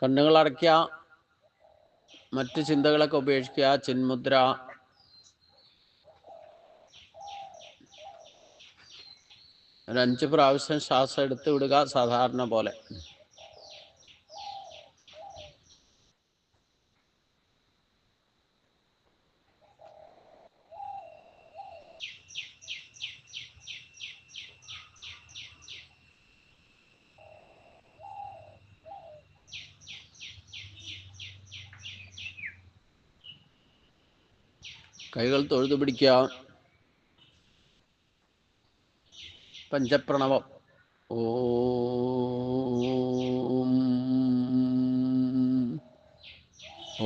കണ്ണുകൾ അടയ്ക്കുക, മറ്റ് ചിന്തകളൊക്കെ ഉപേക്ഷിക്കുക. ചിന്മുദ്ര. ഒരു 5 പ്രാവശ്യം ശ്വാസം എടുത്ത് വിടുക സാധാരണ പോലെ. കൈകൾ തൊഴുതു പിടിക്കുക. പഞ്ചപ്രണവം. ഓം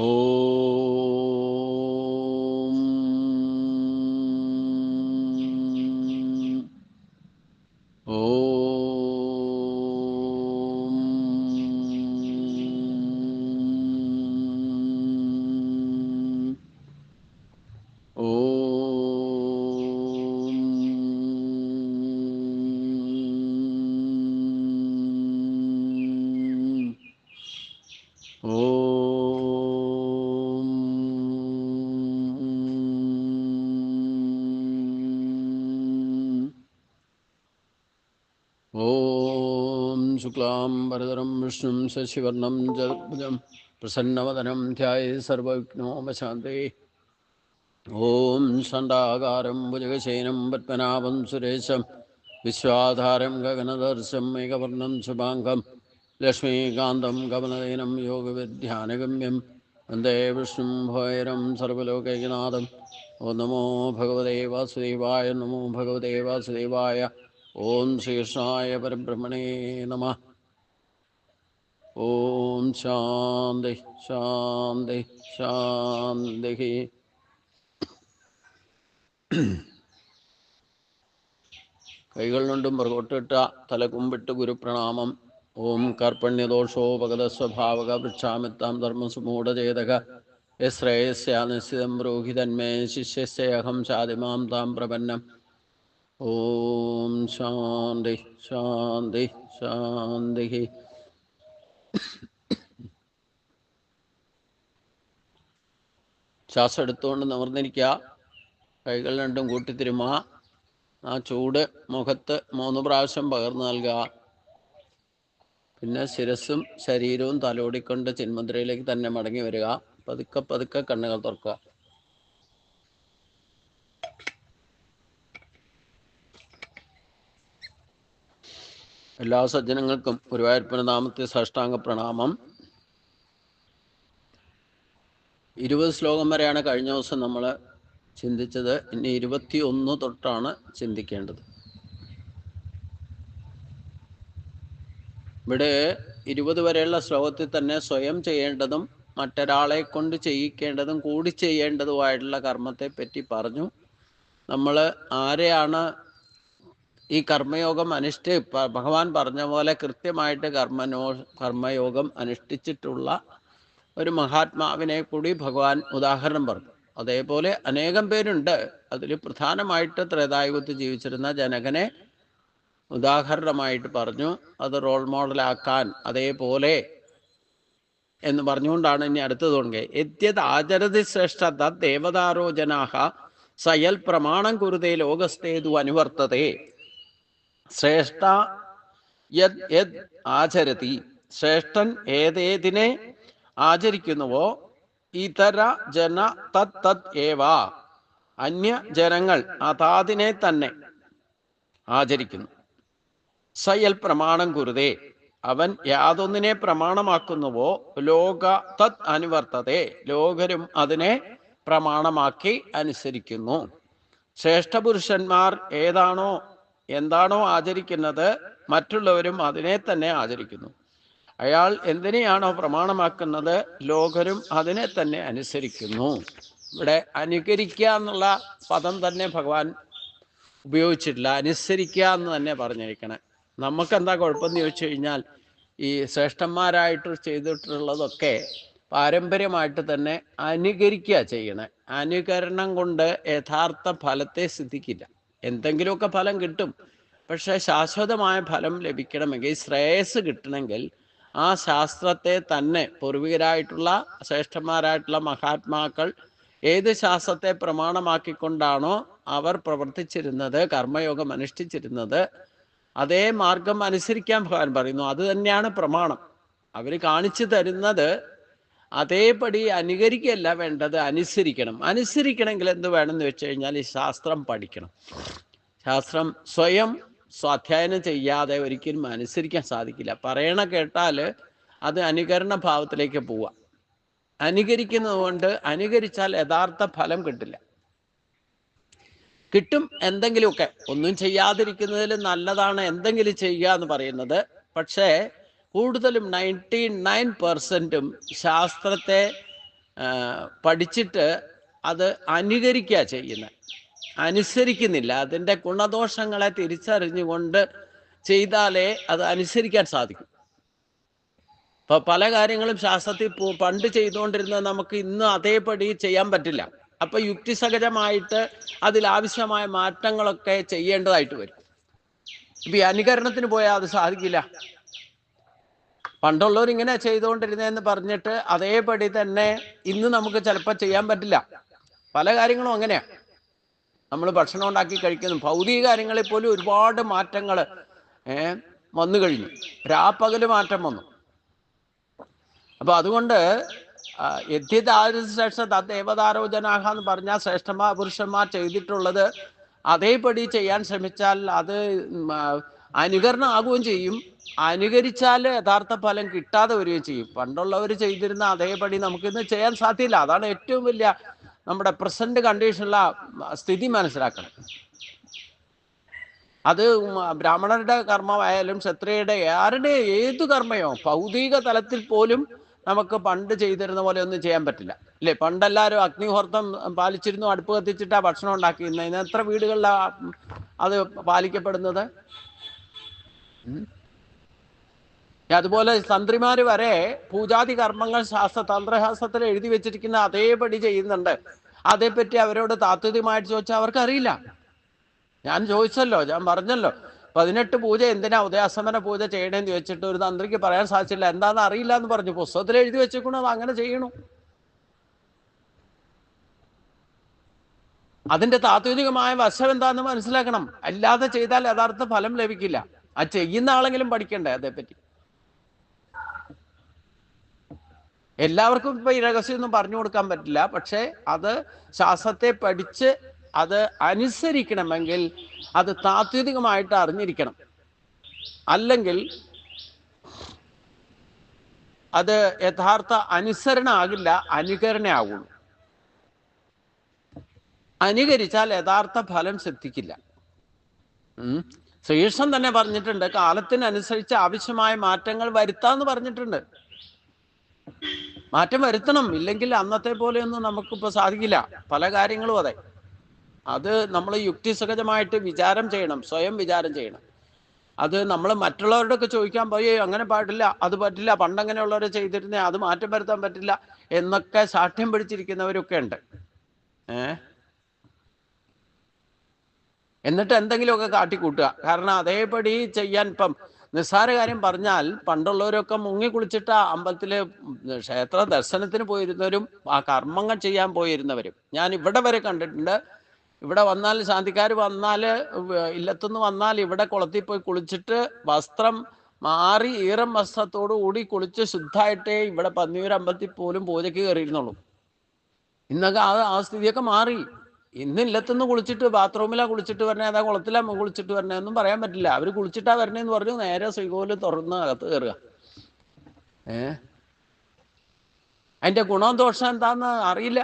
ഓം ഓം ഓം ശുക്ലാം വരദരം വിഷ്ണും ശശിവർണം ചതുർഭുജം പ്രസന്നവദനം ധ്യായേത് സർവവിഘ്നോപശാന്തയേ. ഓം ഷണ്ഡാകാരം ഭുജഗശയനം പത്മനാഭം സുരേശം വിശ്വാധാരം ഗഗനദർശം മേഘവർണം ശുഭാംഗം ലക്ഷ്മീകാന്തം കമലനയനം യോഗവിദ്യാനഗമ്യം വന്ദേ വിഷ്ണും ഭൈരം സർവലോകൈകനാഥം. ഓം നമോ ഭഗവതേ വാസുദേവായ. നമോ ഭഗവതേ വാസുദേവായ. ഓം ശ്രീകൃഷ്ണായ പരബ്രഹ്മണേ നമഃ. ഓം ശാന്തി ശാന്തി ശാന്തി. കൈകൾ കൊണ്ടും പുറകോട്ടിട്ട തല കുമ്പിട്ട് ഗുരുപ്രണാമം. ഓം കർപ്പണ്യദോഷോപഗത സ്വഭാവക വൃക്ഷാമിത്താം ധർമ്മസുമൂഢചേതക യശ്രേയസ്യാ നിശ്ചിതം ബ്രൂഹി തന്മേ ശിഷ്യസ്യഹം ശാതിമാം താം പ്രപന്നം. ഓം ശാന്തി ശാന്തി ശാന്തി. ശ്വാസം എടുത്തുകൊണ്ട് നിവർന്നിരിക്കുക. കൈകൾ രണ്ടും കൂട്ടിത്തിരുമുക. ആ ചൂട് മുഖത്ത് 3 പ്രാവശ്യം പകർന്നു നൽകുക. പിന്നെ ശിരസ്സും ശരീരവും തലോടിക്കൊണ്ട് ചിന്മുദ്രയിലേക്ക് തന്നെ മടങ്ങി വരിക. പതുക്കെ പതുക്കെ കണ്ണുകൾ തുറക്കുക. എല്ലാ സജ്ജനങ്ങൾക്കും ഗുരുവായൂരപ്പൻ്റെ നാമത്തെ സാഷ്ടാംഗ പ്രണാമം. 20 ശ്ലോകം വരെയാണ് കഴിഞ്ഞ ദിവസം നമ്മൾ ചിന്തിച്ചത്. ഇനി 21 തൊട്ടാണ് ചിന്തിക്കേണ്ടത്. ഇവിടെ 20 വരെയുള്ള ശ്ലോകത്തിൽ തന്നെ സ്വയം ചെയ്യേണ്ടതും മറ്റൊരാളെ കൊണ്ട് ചെയ്യിക്കേണ്ടതും കൂടി ചെയ്യേണ്ടതുമായിട്ടുള്ള കർമ്മത്തെ പറ്റി പറഞ്ഞു. നമ്മൾ ആരെയാണ് ഈ കർമ്മയോഗം ഭഗവാൻ പറഞ്ഞ പോലെ കൃത്യമായിട്ട് കർമ്മയോഗം അനുഷ്ഠിച്ചിട്ടുള്ള ഒരു മഹാത്മാവിനെ കൂടി ഭഗവാൻ ഉദാഹരണം പറഞ്ഞു. അതേപോലെ അനേകം പേരുണ്ട്. അതിൽ പ്രധാനമായിട്ട് ത്രേതായുഗത്തിൽ ജീവിച്ചിരുന്ന ജനകനെ ഉദാഹരണമായിട്ട് പറഞ്ഞു. അത് റോൾ മോഡലാക്കാൻ അതേപോലെ എന്ന് പറഞ്ഞുകൊണ്ടാണ് ഇനി അടുത്തത് തുടങ്ങിയത്. യദ്യത് ആചരതി ശ്രേഷ്ഠ തദ് ദേവതാരോ ജനാഹ സയൽ പ്രമാണം കുരുതേ ലോകസ്ഥേതു അനുവർത്തതേ. ശ്രേഷ്ഠ യദ് യദ് ആചരതി, ശ്രേഷ്ഠൻ ഏതേതിനെ ആചരിക്കുന്നുവോ ഇതര ജന തത് തത് ഏവ, അന്യ ജനങ്ങൾ അതാതിനെ തന്നെ ആചരിക്കുന്നു. സയൽ പ്രമാണം കുരുതേ, അവൻ യാതൊന്നിനെ പ്രമാണമാക്കുന്നുവോ ലോക തത് അനുവർത്തതേ, ലോകരും അതിനെ പ്രമാണമാക്കി അനുസരിക്കുന്നു. ശ്രേഷ്ഠപുരുഷന്മാർ എന്താണോ ആചരിക്കുന്നത് മറ്റുള്ളവരും അതിനെ തന്നെ ആചരിക്കുന്നു. അയാൾ എന്തിനെയാണോ പ്രമാണമാക്കുന്നത് ലോകരും അതിനെ തന്നെ അനുസരിക്കുന്നു. ഇവിടെ അനുകരിക്കുക എന്നുള്ള പദം തന്നെ ഭഗവാൻ ഉപയോഗിച്ചിട്ടില്ല, അനുസരിക്കുക എന്ന് തന്നെ പറഞ്ഞിരിക്കണം. നമുക്കെന്താ കുഴപ്പമെന്ന് ചോദിച്ചു കഴിഞ്ഞാൽ ഈ ശ്രേഷ്ഠന്മാരായിട്ട് ചെയ്തിട്ടുള്ളതൊക്കെ പാരമ്പര്യമായിട്ട് തന്നെ അനുകരിക്കുക ചെയ്യണേ. അനുകരണം കൊണ്ട് യഥാർത്ഥ ഫലത്തെ സിദ്ധിക്കില്ല. എന്തെങ്കിലുമൊക്കെ ഫലം കിട്ടും, പക്ഷെ ശാശ്വതമായ ഫലം ലഭിക്കണമെങ്കിൽ, ശ്രേയസ് കിട്ടണമെങ്കിൽ ആ ശാസ്ത്രത്തെ തന്നെ പൂർവികരായിട്ടുള്ള ശ്രേഷ്ഠന്മാരായിട്ടുള്ള മഹാത്മാക്കൾ ഏത് ശാസ്ത്രത്തെ പ്രമാണമാക്കിക്കൊണ്ടാണോ അവർ പ്രവർത്തിച്ചിരുന്നത്, കർമ്മയോഗം അനുഷ്ഠിച്ചിരുന്നത്, അതേ മാർഗം അനുസരിക്കാൻ ഭഗവാൻ പറയുന്നു. അത് തന്നെയാണ് പ്രമാണം. അവർ കാണിച്ചു തരുന്നത് അതേപടി അനുകരിക്കുകയല്ല വേണ്ടത്, അനുസരിക്കണം. അനുസരിക്കണമെങ്കിൽ എന്ത് വേണമെന്ന് വെച്ച് കഴിഞ്ഞാൽ ഈ ശാസ്ത്രം പഠിക്കണം. ശാസ്ത്രം സ്വയം സ്വാധ്യായനം ചെയ്യാതെ ഒരിക്കലും അനുസരിക്കാൻ സാധിക്കില്ല. പറയണ കേട്ടാൽ അത് അനുകരണ ഭാവത്തിലേക്ക് പോവാം. അനുകരിക്കുന്നത് കൊണ്ട് അനുകരിച്ചാൽ യഥാർത്ഥ ഫലം കിട്ടില്ല. കിട്ടും എന്തെങ്കിലുമൊക്കെ. ഒന്നും ചെയ്യാതിരിക്കുന്നതിൽ നല്ലതാണ് എന്തെങ്കിലും ചെയ്യുക എന്ന് പറയുന്നത്. പക്ഷേ കൂടുതലും 99% ശാസ്ത്രത്തെ പഠിച്ചിട്ട് അത് അനുകരിക്കുക ചെയ്യുന്നത്, അനുസരിക്കുന്നില്ല. അതിൻ്റെ ഗുണദോഷങ്ങളെ തിരിച്ചറിഞ്ഞുകൊണ്ട് ചെയ്താലേ അത് അനുസരിക്കാൻ സാധിക്കും. ഇപ്പം പല കാര്യങ്ങളും ശാസ്ത്രത്തിൽ പണ്ട് ചെയ്തുകൊണ്ടിരുന്നത് നമുക്ക് ഇന്ന് അതേപടി ചെയ്യാൻ പറ്റില്ല. അപ്പം യുക്തിസഹജമായിട്ട് അതിലാവശ്യമായ മാറ്റങ്ങളൊക്കെ ചെയ്യേണ്ടതായിട്ട് വരും. ഇപ്പം ഈ അനുകരണത്തിന് പോയാൽ അത് സാധിക്കില്ല. പണ്ടുള്ളവർ ഇങ്ങനെ ചെയ്തുകൊണ്ടിരുന്നതെന്ന് പറഞ്ഞിട്ട് അതേപടി തന്നെ ഇന്ന് നമുക്ക് ചിലപ്പോൾ ചെയ്യാൻ പറ്റില്ല. പല കാര്യങ്ങളും അങ്ങനെയാണ്. നമ്മൾ ഭക്ഷണം ഉണ്ടാക്കി കഴിക്കുന്നു, ഭൗതിക കാര്യങ്ങളിൽ പോലും ഒരുപാട് മാറ്റങ്ങൾ വന്നു കഴിഞ്ഞു. രാപ്പകല് മാറ്റം വന്നു. അപ്പൊ അതുകൊണ്ട് യദ്യദാരുശേഷ തദ്ദേവതാരോചനാഹ എന്ന് പറഞ്ഞാൽ ശ്രേഷ്ഠന്മാർ പുരുഷന്മാർ ചെയ്തിട്ടുള്ളത് അതേപടി ചെയ്യാൻ ശ്രമിച്ചാൽ അത് അനുകരണം ആകുകയും ചെയ്യും. അനുകരിച്ചാൽ യഥാർത്ഥ ഫലം കിട്ടാതെ വരികയും ചെയ്യും. പണ്ടുള്ളവർ ചെയ്തിരുന്ന അതേപടി നമുക്കിന്ന് ചെയ്യാൻ സാധ്യമില്ല. അതാണ് ഏറ്റവും വലിയ നമ്മുടെ പ്രസന്റ് കണ്ടീഷനുള്ള സ്ഥിതി മനസ്സിലാക്കണം. അത് ബ്രാഹ്മണരുടെ കർമ്മമായാലും ക്ഷത്രിയരുടെ ആരുടെ ഏതു കർമ്മയോ ഭൗതിക തലത്തിൽ പോലും നമുക്ക് പണ്ട് ചെയ്തിരുന്ന പോലെ ഒന്നും ചെയ്യാൻ പറ്റില്ല, അല്ലേ? പണ്ടെല്ലാവരും അഗ്നിഹോത്രം പാലിച്ചിരുന്നു, അടുപ്പ് കത്തിച്ചിട്ടാ ഭക്ഷണം ഉണ്ടാക്കിയിരുന്നത്. ഇന്ന് എത്ര വീടുകളിലാണ് അത് പാലിക്കപ്പെടുന്നത്? അതുപോലെ തന്ത്രിമാർ വരെ പൂജാതി കർമ്മങ്ങൾ തന്ത്രശാസ്ത്രത്തിൽ എഴുതി വെച്ചിരിക്കുന്ന അതേപടി ചെയ്യുന്നുണ്ട്. അതേപ്പറ്റി അവരോട് താത്വികമായിട്ട് ചോദിച്ചാൽ അവർക്കറിയില്ല. ഞാൻ ചോദിച്ചല്ലോ, ഞാൻ പറഞ്ഞല്ലോ, 18 പൂജ എന്തിനാ ഉദയാസ്തമന പൂജ ചെയ്യണേന്ന് ചോദിച്ചിട്ട് ഒരു തന്ത്രിക്ക് പറയാൻ സാധിച്ചില്ല. എന്താണെന്ന് അറിയില്ല എന്ന് പറഞ്ഞു. പുസ്തകത്തിൽ എഴുതി വെച്ചേക്കണു, അത് അങ്ങനെ ചെയ്യണു. അതിന്റെ താത്വികമായ വശം എന്താന്ന് മനസ്സിലാക്കണം. അല്ലാതെ ചെയ്താൽ യഥാർത്ഥ ഫലം ലഭിക്കില്ല. ആ ചെയ്യുന്ന ആളെങ്കിലും പഠിക്കണ്ടേ അതേപ്പറ്റി. എല്ലാവർക്കും ഇപ്പൊ ഈ രഹസ്യമൊന്നും പറഞ്ഞു കൊടുക്കാൻ പറ്റില്ല. പക്ഷെ അത് ശാസ്ത്രത്തെ പഠിച്ച് അത് അനുസരിക്കണമെങ്കിൽ അത് താത്വികമായിട്ട് അറിഞ്ഞിരിക്കണം. അല്ലെങ്കിൽ അത് യഥാർത്ഥ അനുസരണ ആകില്ല, അനുകരണ ആകുള്ളൂ. അനുകരിച്ചാൽ യഥാർത്ഥ ഫലം സിദ്ധിക്കില്ല. ശ്രീകൃഷ്ണൻ തന്നെ പറഞ്ഞിട്ടുണ്ട്, കാലത്തിനനുസരിച്ച് ആവശ്യമായ മാറ്റങ്ങൾ വരുത്താന്ന് പറഞ്ഞിട്ടുണ്ട്. മാറ്റം വരുത്തണം, ഇല്ലെങ്കിൽ അന്നത്തെ പോലെയൊന്നും നമുക്കിപ്പോൾ സാധിക്കില്ല. പല കാര്യങ്ങളും അതെ. അത് നമ്മൾ യുക്തിസഹജമായിട്ട് വിചാരം ചെയ്യണം, സ്വയം വിചാരം ചെയ്യണം. അത് നമ്മൾ മറ്റുള്ളവരോടൊക്കെ ചോദിക്കാൻ പോയി അങ്ങനെ പാടില്ല, അത് പറ്റില്ല, പണ്ടങ്ങനെയുള്ളവരെ ചെയ്തിരുന്നേ, അത് മാറ്റം വരുത്താൻ പറ്റില്ല എന്നൊക്കെ സാഠ്യം പിടിച്ചിരിക്കുന്നവരൊക്കെ ഉണ്ട്. എന്നിട്ട് എന്തെങ്കിലുമൊക്കെ കാട്ടിക്കൂട്ടുക. കാരണം അതേപടി ചെയ്യാൻ ഇപ്പം നിസ്സാര കാര്യം പറഞ്ഞാൽ പണ്ടുള്ളവരൊക്കെ മുങ്ങി കുളിച്ചിട്ട് അമ്പലത്തില് ക്ഷേത്ര ദർശനത്തിന് പോയിരുന്നവരും ആ കർമ്മങ്ങൾ ചെയ്യാൻ പോയിരുന്നവരും ഞാൻ ഇവിടെ വരെ കണ്ടിട്ടുണ്ട്. ഇവിടെ വന്നാൽ ശാന്തിക്കാർ വന്നാൽ ഇല്ലത്തുനിന്ന് വന്നാൽ ഇവിടെ കുളത്തിൽ പോയി കുളിച്ചിട്ട് വസ്ത്രം മാറി ഈറം വസ്ത്രത്തോടു കൂടി കുളിച്ച് ശുദ്ധമായിട്ടേ ഇവിടെ പന്നിയൂർ അമ്പലത്തിൽ പോലും പൂജയ്ക്ക് കയറിയിരുന്നുള്ളൂ. ഇന്നൊക്കെ ആ സ്ഥിതിയൊക്കെ മാറി. ഇന്ന് ഇല്ലത്തുനിന്ന് കുളിച്ചിട്ട് ബാത്റൂമിലാണ് കുളിച്ചിട്ട് വരണേ, അതാ കുളത്തിലാണ് കുളിച്ചിട്ട് വരണേ ഒന്നും പറയാൻ പറ്റില്ല. അവർ കുളിച്ചിട്ടാ വരണേന്ന് പറഞ്ഞു നേരെ ശ്രീകോവിൽ തുറന്ന് അകത്ത് കയറുക. അതിന്റെ ഗുണവും ദോഷം എന്താന്ന് അറിയില്ല.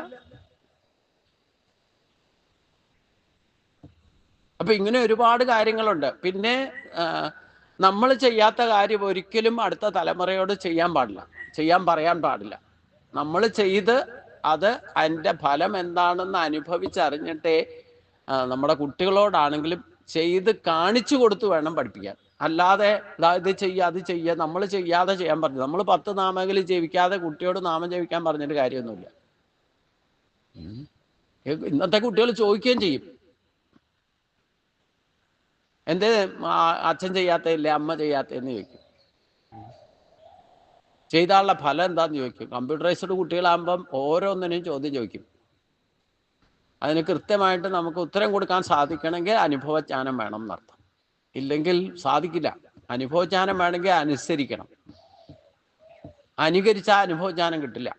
അപ്പൊ ഇങ്ങനെ ഒരുപാട് കാര്യങ്ങളുണ്ട്. പിന്നെ നമ്മൾ ചെയ്യാത്ത കാര്യം ഒരിക്കലും അടുത്ത തലമുറയോട് ചെയ്യാൻ പാടില്ല, ചെയ്യാൻ പറയാൻ പാടില്ല. നമ്മൾ ചെയ്ത് അത് അതിൻ്റെ ഫലം എന്താണെന്ന് അനുഭവിച്ചറിഞ്ഞിട്ടേ നമ്മുടെ കുട്ടികളോടാണെങ്കിലും ചെയ്ത് കാണിച്ചു കൊടുത്ത് വേണം പഠിപ്പിക്കാൻ. അല്ലാതെ ഇത് ചെയ്യുക അത് ചെയ്യുക നമ്മൾ ചെയ്യാതെ ചെയ്യാൻ പറഞ്ഞു. നമ്മൾ 10 നാമെങ്കിലും ജപിക്കാതെ കുട്ടിയോട് നാമം ജപിക്കാൻ പറഞ്ഞിട്ട് കാര്യമൊന്നുമില്ല. ഇന്നത്തെ കുട്ടികൾ ചോദിക്കുകയും ചെയ്യും, എന്തേ അച്ഛൻ ചെയ്യാത്തയില്ലേ, അമ്മ ചെയ്യാത്തതെന്ന് ചോദിക്കും. ചെയ്താലുള്ള ഫലം എന്താന്ന് ചോദിക്കും. കമ്പ്യൂട്ടറൈസ്ഡ് കുട്ടികളാകുമ്പം ഓരോന്നിനും ചോദ്യം ചോദിക്കും. അതിന് കൃത്യമായിട്ട് നമുക്ക് ഉത്തരം കൊടുക്കാൻ സാധിക്കണമെങ്കിൽ അനുഭവജ്ഞാനം വേണം എന്നർത്ഥം. ഇല്ലെങ്കിൽ സാധിക്കില്ല. അനുഭവജ്ഞാനം വേണമെങ്കിൽ അനുസരിക്കണം. അനുകരിച്ചാൽ അനുഭവജ്ഞാനം കിട്ടില്ല.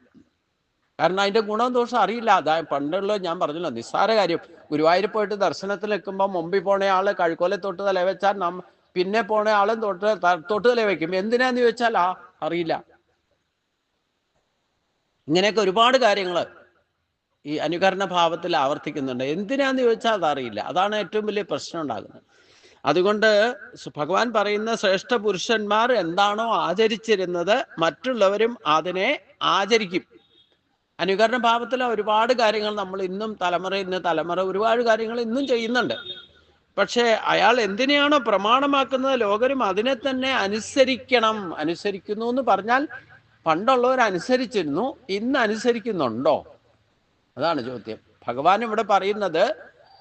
കാരണം അതിൻ്റെ ഗുണവും ദോഷം അറിയില്ല. അതായത് പണ്ടുള്ള ഞാൻ പറഞ്ഞല്ലോ, നിസ്സാര കാര്യം. ഗുരുവായൂർ പോയിട്ട് ദർശനത്തിൽ നിൽക്കുമ്പോൾ മുമ്പിൽ പോണ ആള് കഴുക്കോലെ തൊട്ട് തല വെച്ചാൽ പിന്നെ പോണ ആളും തൊട്ട് തല വയ്ക്കും. എന്തിനാന്ന് ചോദിച്ചാൽ അറിയില്ല. ഇങ്ങനെയൊക്കെ ഒരുപാട് കാര്യങ്ങൾ ഈ അനുകരണ ഭാവത്തിൽ ആവർത്തിക്കുന്നുണ്ട്. എന്തിനാന്ന് ചോദിച്ചാൽ അതറിയില്ല. അതാണ് ഏറ്റവും വലിയ പ്രശ്നം ഉണ്ടാകുന്നത്. അതുകൊണ്ട് ഭഗവാൻ പറയുന്ന ശ്രേഷ്ഠ പുരുഷന്മാർ എന്താണോ ആചരിച്ചിരുന്നത് മറ്റുള്ളവരും അതിനെ ആചരിക്കും. അനുകരണ ഭാവത്തിൽ ഒരുപാട് കാര്യങ്ങൾ നമ്മൾ ഇന്നും തലമുറ ഒരുപാട് കാര്യങ്ങൾ ഇന്നും ചെയ്യുന്നുണ്ട്. പക്ഷേ അയാൾ എന്തിനെയാണോ പ്രമാണമാക്കുന്നത് ലോകരും അതിനെ തന്നെ അനുസരിക്കുന്നു എന്ന് പറഞ്ഞാൽ പണ്ടുള്ളവർ അനുസരിച്ചിരുന്നു, ഇന്ന് അനുസരിക്കുന്നുണ്ടോ? അതാണ് ചോദ്യം. ഭഗവാൻ ഇവിടെ പറയുന്നത്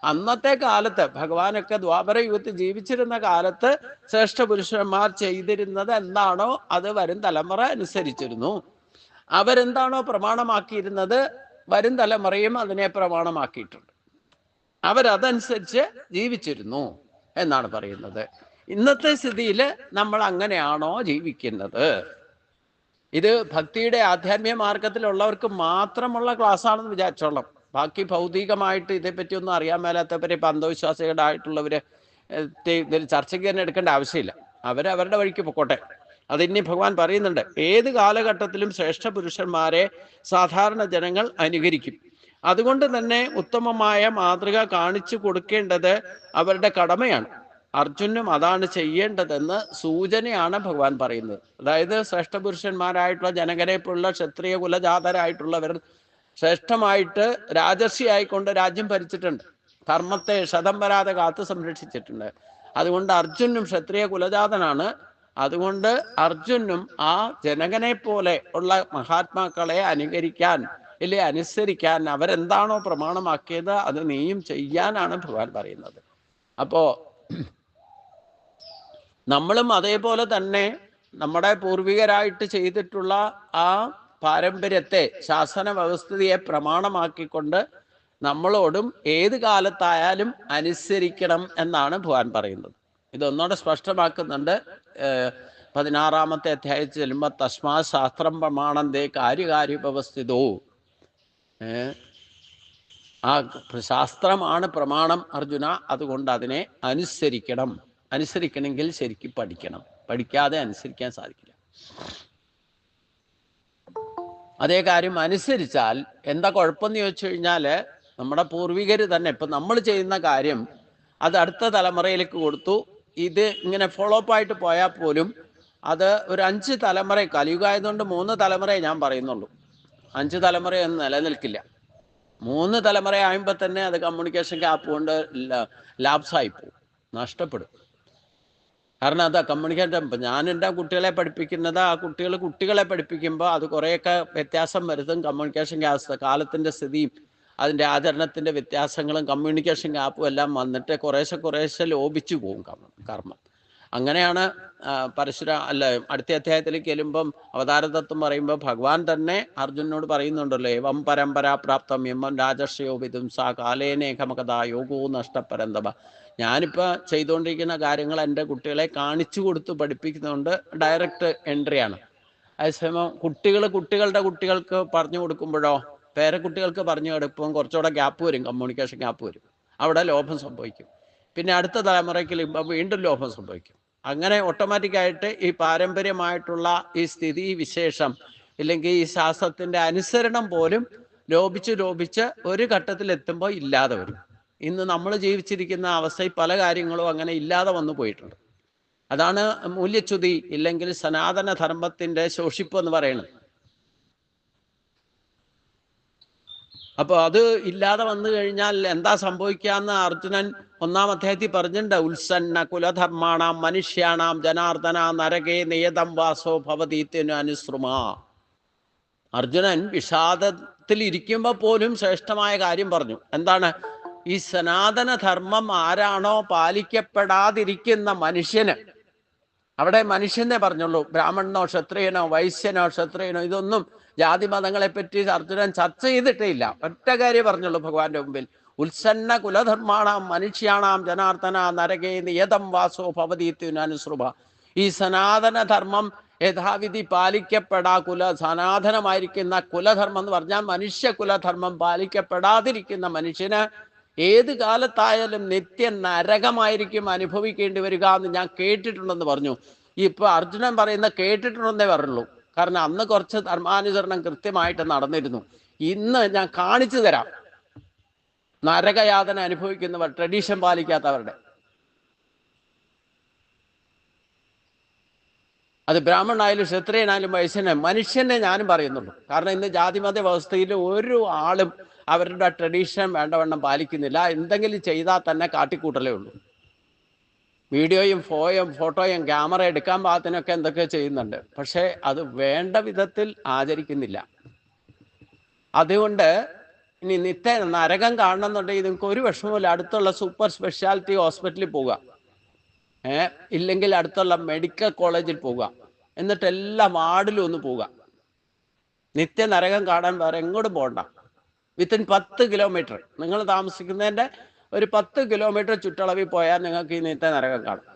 അന്നത്തെ കാലത്ത്, ഭഗവാനൊക്കെ ദ്വാപര യുഗത്തിൽ ജീവിച്ചിരുന്ന കാലത്ത് ശ്രേഷ്ഠ പുരുഷന്മാർ ചെയ്തിരുന്നത് എന്താണോ അത് വരും തലമുറ അനുസരിച്ചിരുന്നു. അവരെന്താണോ പ്രമാണമാക്കിയിരുന്നത് വരും തലമുറയും അതിനെ പ്രമാണമാക്കിയിട്ടുണ്ട്. അവരതനുസരിച്ച് ജീവിച്ചിരുന്നു എന്നാണ് പറയുന്നത്. ഇന്നത്തെ സ്ഥിതിയിൽ നമ്മൾ അങ്ങനെയാണോ ജീവിക്കുന്നത്? ഇത് ഭക്തിയുടെ ആധ്യാത്മിക മാർഗത്തിലുള്ളവർക്ക് മാത്രമുള്ള ക്ലാസ്സാണെന്ന് വിചാരിച്ചോളാം. ബാക്കി ഭൗതികമായിട്ട് ഇതേപ്പറ്റി ഒന്നും അറിയാൻ മേലാത്തവരെ, ഇപ്പം അന്ധവിശ്വാസികളായിട്ടുള്ളവർ ഇതിൽ ചർച്ചയ്ക്ക് തന്നെ എടുക്കേണ്ട ആവശ്യമില്ല. അവരവരുടെ വഴിക്ക് പൊക്കോട്ടെ. അതിനി ഭഗവാൻ പറയുന്നുണ്ട്. ഏത് കാലഘട്ടത്തിലും ശ്രേഷ്ഠ പുരുഷന്മാരെ സാധാരണ ജനങ്ങൾ അനുകരിക്കും. അതുകൊണ്ട് തന്നെ ഉത്തമമായ മാതൃക കാണിച്ചു കൊടുക്കേണ്ടത് അവരുടെ കടമയാണ്. അർജുനും അതാണ് ചെയ്യേണ്ടതെന്ന് സൂചനയാണ് ഭഗവാൻ പറയുന്നത്. അതായത് ശ്രേഷ്ഠ പുരുഷന്മാരായിട്ടുള്ള ജനകരെ പോലുള്ള ക്ഷത്രിയ കുലജാതരായിട്ടുള്ളവർ ശ്രേഷ്ഠമായിട്ട് രാജർഷി ആയിക്കൊണ്ട് രാജ്യം ഭരിച്ചിട്ടുണ്ട്. ധർമ്മത്തെ ക്ഷതം വരാതെ കാത്തു സംരക്ഷിച്ചിട്ടുണ്ട്. അതുകൊണ്ട് അർജുനും ക്ഷത്രിയ കുലജാതനാണ്. അതുകൊണ്ട് അർജുനും ആ ജനകനെ പോലെ ഉള്ള മഹാത്മാക്കളെ അനുകരിക്കാൻ അനുസരിക്കാൻ, അവരെന്താണോ പ്രമാണമാക്കിയത് അത് നീയും ചെയ്യാനാണ് ഭഗവാൻ പറയുന്നത്. അപ്പോ നമ്മളും അതേപോലെ തന്നെ നമ്മുടെ പൂർവികരായിട്ട് ചെയ്തിട്ടുള്ള ആ പാരമ്പര്യത്തെ, ശാസന വ്യവസ്ഥിതിയെ പ്രമാണമാക്കിക്കൊണ്ട് നമ്മളോടും ഏത് കാലത്തായാലും അനുസരിക്കണം എന്നാണ് ഭഗവാൻ പറയുന്നത്. ഇതൊന്നുകൂടെ സ്പഷ്ടമാക്കുന്നുണ്ട്. 16-ാമത്തെ അധ്യായത്തിൽ ചെല്ലുമ്പോൾ തസ്മാ ശാസ്ത്രം പ്രമാണന്തേ കാര്യകാര്യോപസ്ഥിതോ. ആ ശാസ്ത്രമാണ് പ്രമാണം അർജുന. അതുകൊണ്ട് അതിനെ അനുസരിക്കണമെങ്കിൽ ശരിക്കും പഠിക്കണം. പഠിക്കാതെ അനുസരിക്കാൻ സാധിക്കില്ല. അതേ കാര്യം അനുസരിച്ചാൽ എന്താ കുഴപ്പമെന്ന് ചോദിച്ചു കഴിഞ്ഞാൽ, നമ്മുടെ പൂർവികർ തന്നെ ഇപ്പം നമ്മൾ ചെയ്യുന്ന കാര്യം അത് അടുത്ത തലമുറയിലേക്ക് കൊടുത്തു. ഇത് ഇങ്ങനെ ഫോളോ അപ്പ് ആയിട്ട് പോയാൽ പോലും അത് ഒരു 5 തലമുറ, കലിയുഗമായതുകൊണ്ട് 3 തലമുറയെ ഞാൻ പറയുന്നുള്ളൂ. 5 തലമുറയൊന്നും നിലനിൽക്കില്ല. 3 തലമുറ ആകുമ്പോൾ തന്നെ അത് കമ്മ്യൂണിക്കേഷൻ ഗ്യാപ്പ് കൊണ്ട് ലാപ്സായി പോകും, നഷ്ടപ്പെടും. കാരണം അതാ കമ്മ്യൂണിക്കേഷൻ. ഇപ്പം ഞാൻ എൻ്റെ കുട്ടികളെ പഠിപ്പിക്കുന്നത്, ആ കുട്ടികളെ പഠിപ്പിക്കുമ്പോൾ അത് കുറേയൊക്കെ വ്യത്യാസം വരുത്തും. കമ്മ്യൂണിക്കേഷൻ ഗ്യാപ്പ്, കാലത്തിൻ്റെ സ്ഥിതിയും അതിൻ്റെ ആചരണത്തിൻ്റെ വ്യത്യാസങ്ങളും കമ്മ്യൂണിക്കേഷൻ ഗ്യാപ്പും എല്ലാം വന്നിട്ട് കുറേശ്ശെ ലോപിച്ചു പോകും കർമ്മം. അങ്ങനെയാണ് അടുത്ത അധ്യായത്തിലേക്ക് ചെല്ലുമ്പം അവതാരതത്വം പറയുമ്പോൾ ഭഗവാൻ തന്നെ അർജുനോട് പറയുന്നുണ്ടല്ലോ, ഏവം പരമ്പരാപ്രാപ്തം യമം രാജർഷയോപിതും സാ കാലേനേകമകഥാ യോഗോ നഷ്ടപരന്തഭ. ഞാനിപ്പോൾ ചെയ്തുകൊണ്ടിരിക്കുന്ന കാര്യങ്ങൾ എൻ്റെ കുട്ടികളെ കാണിച്ചു കൊടുത്ത് പഠിപ്പിക്കുന്നതുകൊണ്ട് ഡയറക്റ്റ് എൻട്രിയാണ്. അതേസമയം കുട്ടികളുടെ കുട്ടികൾക്ക് പറഞ്ഞു കൊടുക്കുമ്പോഴോ, പേരക്കുട്ടികൾക്ക് പറഞ്ഞു കൊടുക്കുമ്പോൾ കുറച്ചുകൂടെ ഗ്യാപ്പ് വരും, കമ്മ്യൂണിക്കേഷൻ ഗ്യാപ്പ് വരും. അവിടെ ലോഭം സംഭവിക്കും. പിന്നെ അടുത്ത തലമുറയ്ക്ക് വീണ്ടും ലോഭം സംഭവിക്കും. അങ്ങനെ ഓട്ടോമാറ്റിക്കായിട്ട് ഈ പാരമ്പര്യമായിട്ടുള്ള ഈ സ്ഥിതി വിശേഷം ഇല്ലെങ്കിൽ ഈ ശാസ്ത്രത്തിൻ്റെ അനുസരണം പോലും ലോപിച്ച് ഒരു ഘട്ടത്തിലെത്തുമ്പോൾ ഇല്ലാതെ വരും. ഇന്ന് നമ്മൾ ജീവിച്ചിരിക്കുന്ന അവസ്ഥയിൽ പല കാര്യങ്ങളും അങ്ങനെ ഇല്ലാതെ വന്നു പോയിട്ടുണ്ട്. അതാണ് മൂല്യച്യുതി ഇല്ലെങ്കിൽ സനാതന ധർമ്മത്തിൻ്റെ ശോഷിപ്പ് എന്ന് പറയുന്നത്. അപ്പോൾ അത് ഇല്ലാതെ വന്നു കഴിഞ്ഞാൽ എന്താ സംഭവിക്കാന്ന് അർജുനൻ 1-ാം അധ്യായത്തിൽ പറഞ്ഞിട്ടുണ്ട്. ഉത്സന്ന കുലധർമാണാം മനുഷ്യാണാം ജനാർദ്ദന നരകേ നിയതം വാസോ ഭവതീത്യനു അനുസൃമാ. അർജുനൻ വിഷാദത്തിൽ ഇരിക്കുമ്പോൾ പോലും ശ്രേഷ്ഠമായ കാര്യം പറഞ്ഞു. എന്താണ്? ഈ സനാതന ധർമ്മം ആരാണോ പാലിക്കപ്പെടാതിരിക്കുന്ന മനുഷ്യന് അവിടെ മനുഷ്യനെ പറഞ്ഞുള്ളൂ. ബ്രാഹ്മണനോ ക്ഷത്രിയനോ വൈശ്യനോ ക്ഷത്രിയനോ ഇതൊന്നും ജാതി മതങ്ങളെ പറ്റി അർജുനൻ ചർച്ച ചെയ്തിട്ടേ ഇല്ല. ഒറ്റ കാര്യം പറഞ്ഞുള്ളൂ ഭഗവാന്റെ മുമ്പിൽ. ഉത്സന്ന കുലധർമാണാം മനുഷ്യാണാം ജനാർദ്ദന നരകേ നിയതം വാസോ ഭവതീത്യുനനുസൃഭ. ഈ സനാതനധർമ്മം യഥാവിധി സനാതനമായിരിക്കുന്ന കുലധർമ്മം എന്ന് പറഞ്ഞാൽ മനുഷ്യ കുലധർമ്മം പാലിക്കപ്പെടാതിരിക്കുന്ന മനുഷ്യന് ഏത് കാലത്തായാലും നിത്യ നരകമായിരിക്കും അനുഭവിക്കേണ്ടി വരിക എന്ന് ഞാൻ കേട്ടിട്ടുണ്ടെന്ന് പറഞ്ഞു. ഇപ്പൊ അർജുനൻ പറയുന്ന കേട്ടിട്ടുണ്ടെന്നേ പറഞ്ഞുള്ളൂ. കാരണം അന്ന് കുറച്ച് ധർമാനുസരണം കൃത്യമായിട്ട് നടന്നിരുന്നു. ഇന്ന് ഞാൻ കാണിച്ചു തരാം നരകയാതന അനുഭവിക്കുന്നവർ, ട്രഡീഷൻ പാലിക്കാത്തവരുടെ. അത് ബ്രാഹ്മണനായാലും ക്ഷത്രിയനായാലും വൈശ്യനായാലും മനുഷ്യനെ ഞാനും പറയുന്നുള്ളൂ. കാരണം ഇന്ന് ജാതിമത വ്യവസ്ഥയിൽ ഒരു ആളും അവരുടെ ട്രഡീഷൻ വേണ്ടവണ്ണം പാലിക്കുന്നില്ല. എന്തെങ്കിലും ചെയ്താൽ തന്നെ കാട്ടിക്കൂട്ടലേ ഉള്ളൂ. വീഡിയോയും ഫോട്ടോയും ക്യാമറ എടുക്കാൻ പാകത്തിനൊക്കെ എന്തൊക്കെ ചെയ്യുന്നുണ്ട്, പക്ഷേ അത് വേണ്ട വിധത്തിൽ ആചരിക്കുന്നില്ല. അതുകൊണ്ട് ഇനി നിത്യ നരകം കാണണമെന്നുണ്ടെങ്കിൽ നിങ്ങൾക്ക് ഒരു വിഷമമില്ല. അടുത്തുള്ള സൂപ്പർ സ്പെഷ്യാലിറ്റി ഹോസ്പിറ്റലിൽ പോവുക, ഇല്ലെങ്കിൽ അടുത്തുള്ള മെഡിക്കൽ കോളേജിൽ പോവുക, എന്നിട്ട് എല്ലാ വാർഡിലും ഒന്ന് പോവുക. നിത്യ നരകം കാണാൻ വേറെ എങ്ങോട്ടും പോകണ്ട. വിത്തിൻ 10 കിലോമീറ്റർ, നിങ്ങൾ താമസിക്കുന്നതിൻ്റെ ഒരു 10 കിലോമീറ്റർ ചുറ്റളവിൽ പോയാൽ നിങ്ങൾക്ക് ഈ നിത്യ നരകം കാണാം.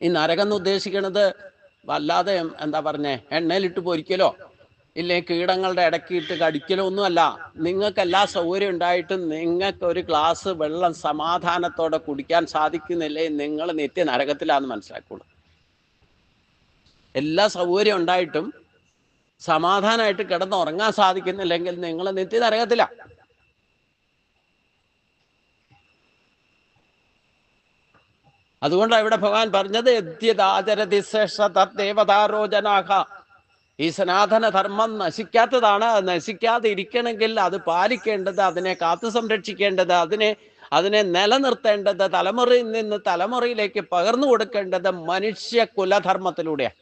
ഈ നരകം എന്ന് ഉദ്ദേശിക്കുന്നത് വല്ലാതെ എന്താ പറഞ്ഞേ, എണ്ണയിലിട്ട് പൊരിക്കലോ ഇല്ലെങ്കിൽ കീടങ്ങളുടെ ഇടയ്ക്കിട്ട് കടിക്കലോ ഒന്നുമല്ല. നിങ്ങൾക്ക് എല്ലാ സൗകര്യം ഉണ്ടായിട്ടും നിങ്ങൾക്ക് ഒരു ഗ്ലാസ് വെള്ളം സമാധാനത്തോടെ കുടിക്കാൻ സാധിക്കുന്നില്ലേ, നിങ്ങൾ നിത്യ നരകത്തിലാന്ന് മനസ്സിലാക്കുള്ളൂ. എല്ലാ സൗകര്യം ഉണ്ടായിട്ടും സമാധാനമായിട്ട് കിടന്നുറങ്ങാൻ സാധിക്കുന്നില്ലെങ്കിൽ നിങ്ങൾ നിത്യ നരകത്തിലാണ്. അതുകൊണ്ടാണ് ഇവിടെ ഭഗവാൻ പറഞ്ഞത് ദേവതാരോജനാഹ. ഈ സനാതന ധർമ്മം നശിക്കാത്തതാണ്. അത് നശിക്കാതെ ഇരിക്കണമെങ്കിൽ അത് പാലിക്കേണ്ടത്, അതിനെ കാത്തു സംരക്ഷിക്കേണ്ടത്, അതിനെ നിലനിർത്തേണ്ടത്, തലമുറയിൽ നിന്ന് തലമുറയിലേക്ക് പകർന്നു കൊടുക്കേണ്ടത് മനുഷ്യ കുലധർമ്മത്തിലൂടെയാണ്.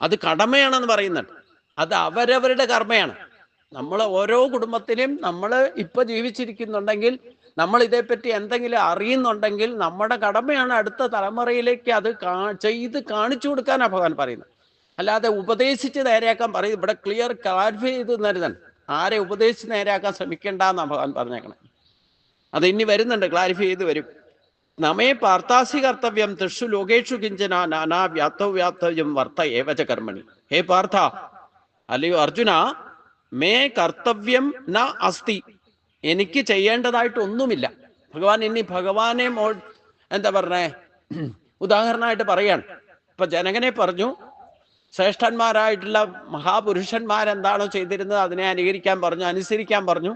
അത് കടമയാണെന്ന് പറയുന്നുണ്ട്. അത് അവരവരുടെ കർമ്മയാണ്. നമ്മൾ ഓരോ കുടുംബത്തിലും നമ്മൾ ഇപ്പൊ ജീവിച്ചിരിക്കുന്നുണ്ടെങ്കിൽ, നമ്മൾ ഇതേപ്പറ്റി എന്തെങ്കിലും അറിയുന്നുണ്ടെങ്കിൽ നമ്മുടെ കടമയാണ് അടുത്ത തലമുറയിലേക്ക് അത് ചെയ്ത് കാണിച്ചു കൊടുക്കാനാണ് ഭഗവാൻ പറയുന്നത്. അല്ലാതെ ഉപദേശിച്ച് നേരെയാക്കാൻ പറയും. ഇവിടെ ക്ലിയർ ക്ലാരിഫൈ ചെയ്ത് തരുന്നുണ്ട്. ആരെ ഉപദേശിച്ച് നേരെയാക്കാൻ ശ്രമിക്കേണ്ടെന്നാണ് ഭഗവാൻ പറഞ്ഞേക്കണം. അത് ഇനി വരുന്നുണ്ട്, ക്ലാരിഫൈ ചെയ്ത് വരും. നമേ പാർത്ഥാസി കർത്തവ്യം തൃഷു ലോകേഷു കിഞ്ചന നാനാ വ്യാപ്തവ്യം വർത്ത ഏവച കർമ്മണി. ഹേ പാർത്ഥ, അല്ലയോ അർജുന, മേ കർത്തവ്യം ന അസ്തി, എനിക്ക് ചെയ്യേണ്ടതായിട്ടൊന്നുമില്ല. ഭഗവാൻ ഇനി ഭഗവാനെ എന്താ പറഞ്ഞേ ഉദാഹരണമായിട്ട് പറയാണ്. ഇപ്പൊ ജനകനെ പറഞ്ഞു, ശ്രേഷ്ഠന്മാരായിട്ടുള്ള മഹാപുരുഷന്മാരെന്താണോ ചെയ്തിരുന്നത് അതിനെ അനുകരിക്കാൻ പറഞ്ഞു, അനുസരിക്കാൻ പറഞ്ഞു,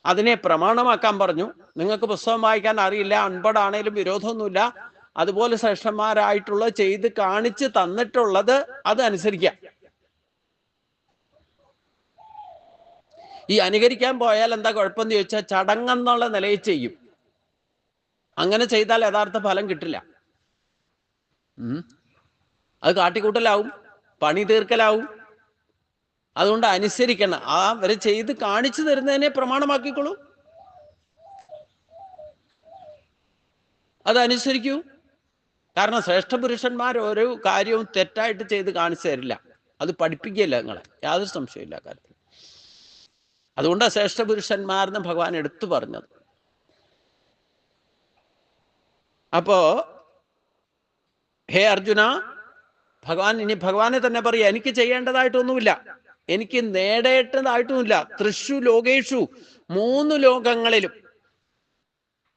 അതിനെ പ്രമാണമാക്കാൻ പറഞ്ഞു. നിങ്ങൾക്ക് പുസ്തകം വായിക്കാൻ അറിയില്ല, അൺപടാണേലും വിരോധമൊന്നുമില്ല. അതുപോലെ ശ്രേഷ്ഠന്മാരായിട്ടുള്ള ചെയ്ത് കാണിച്ച് തന്നിട്ടുള്ളത് അത് അനുസരിക്കാം. ഈ അനുകരിക്കാൻ പോയാൽ എന്താ കുഴപ്പമെന്ന് ചോദിച്ചാൽ ചടങ്ങെന്നുള്ള നിലയിൽ ചെയ്യും. അങ്ങനെ ചെയ്താൽ യഥാർത്ഥ ഫലം കിട്ടില്ല. അത് കാട്ടിക്കൂട്ടലാവും, പണി തീർക്കലാവും. അതുകൊണ്ട് അനുസരിക്കണം. അവര് ചെയ്ത് കാണിച്ചു തരുന്നതിനെ പ്രമാണമാക്കിക്കോളൂ, അതനുസരിക്കൂ. കാരണം ശ്രേഷ്ഠ പുരുഷന്മാർ ഓരോ കാര്യവും തെറ്റായിട്ട് ചെയ്ത് കാണിച്ചു തരില്ല, അത് പഠിപ്പിക്കുകയില്ല നിങ്ങളെ, യാതൊരു സംശയമില്ല കാര്യത്തിൽ. അതുകൊണ്ടാണ് ശ്രേഷ്ഠ പുരുഷന്മാരെന്ന് ഭഗവാൻ എടുത്തു പറഞ്ഞത്. അപ്പോ ഹേ അർജുന, ഭഗവാനെ തന്നെ പറയാ, എനിക്ക് ചെയ്യേണ്ടതായിട്ടൊന്നുമില്ല, എനിക്ക് നേടേണ്ടതായിട്ടുമില്ല. തൃഷു ലോകേഷു, 3 ലോകങ്ങളിലും,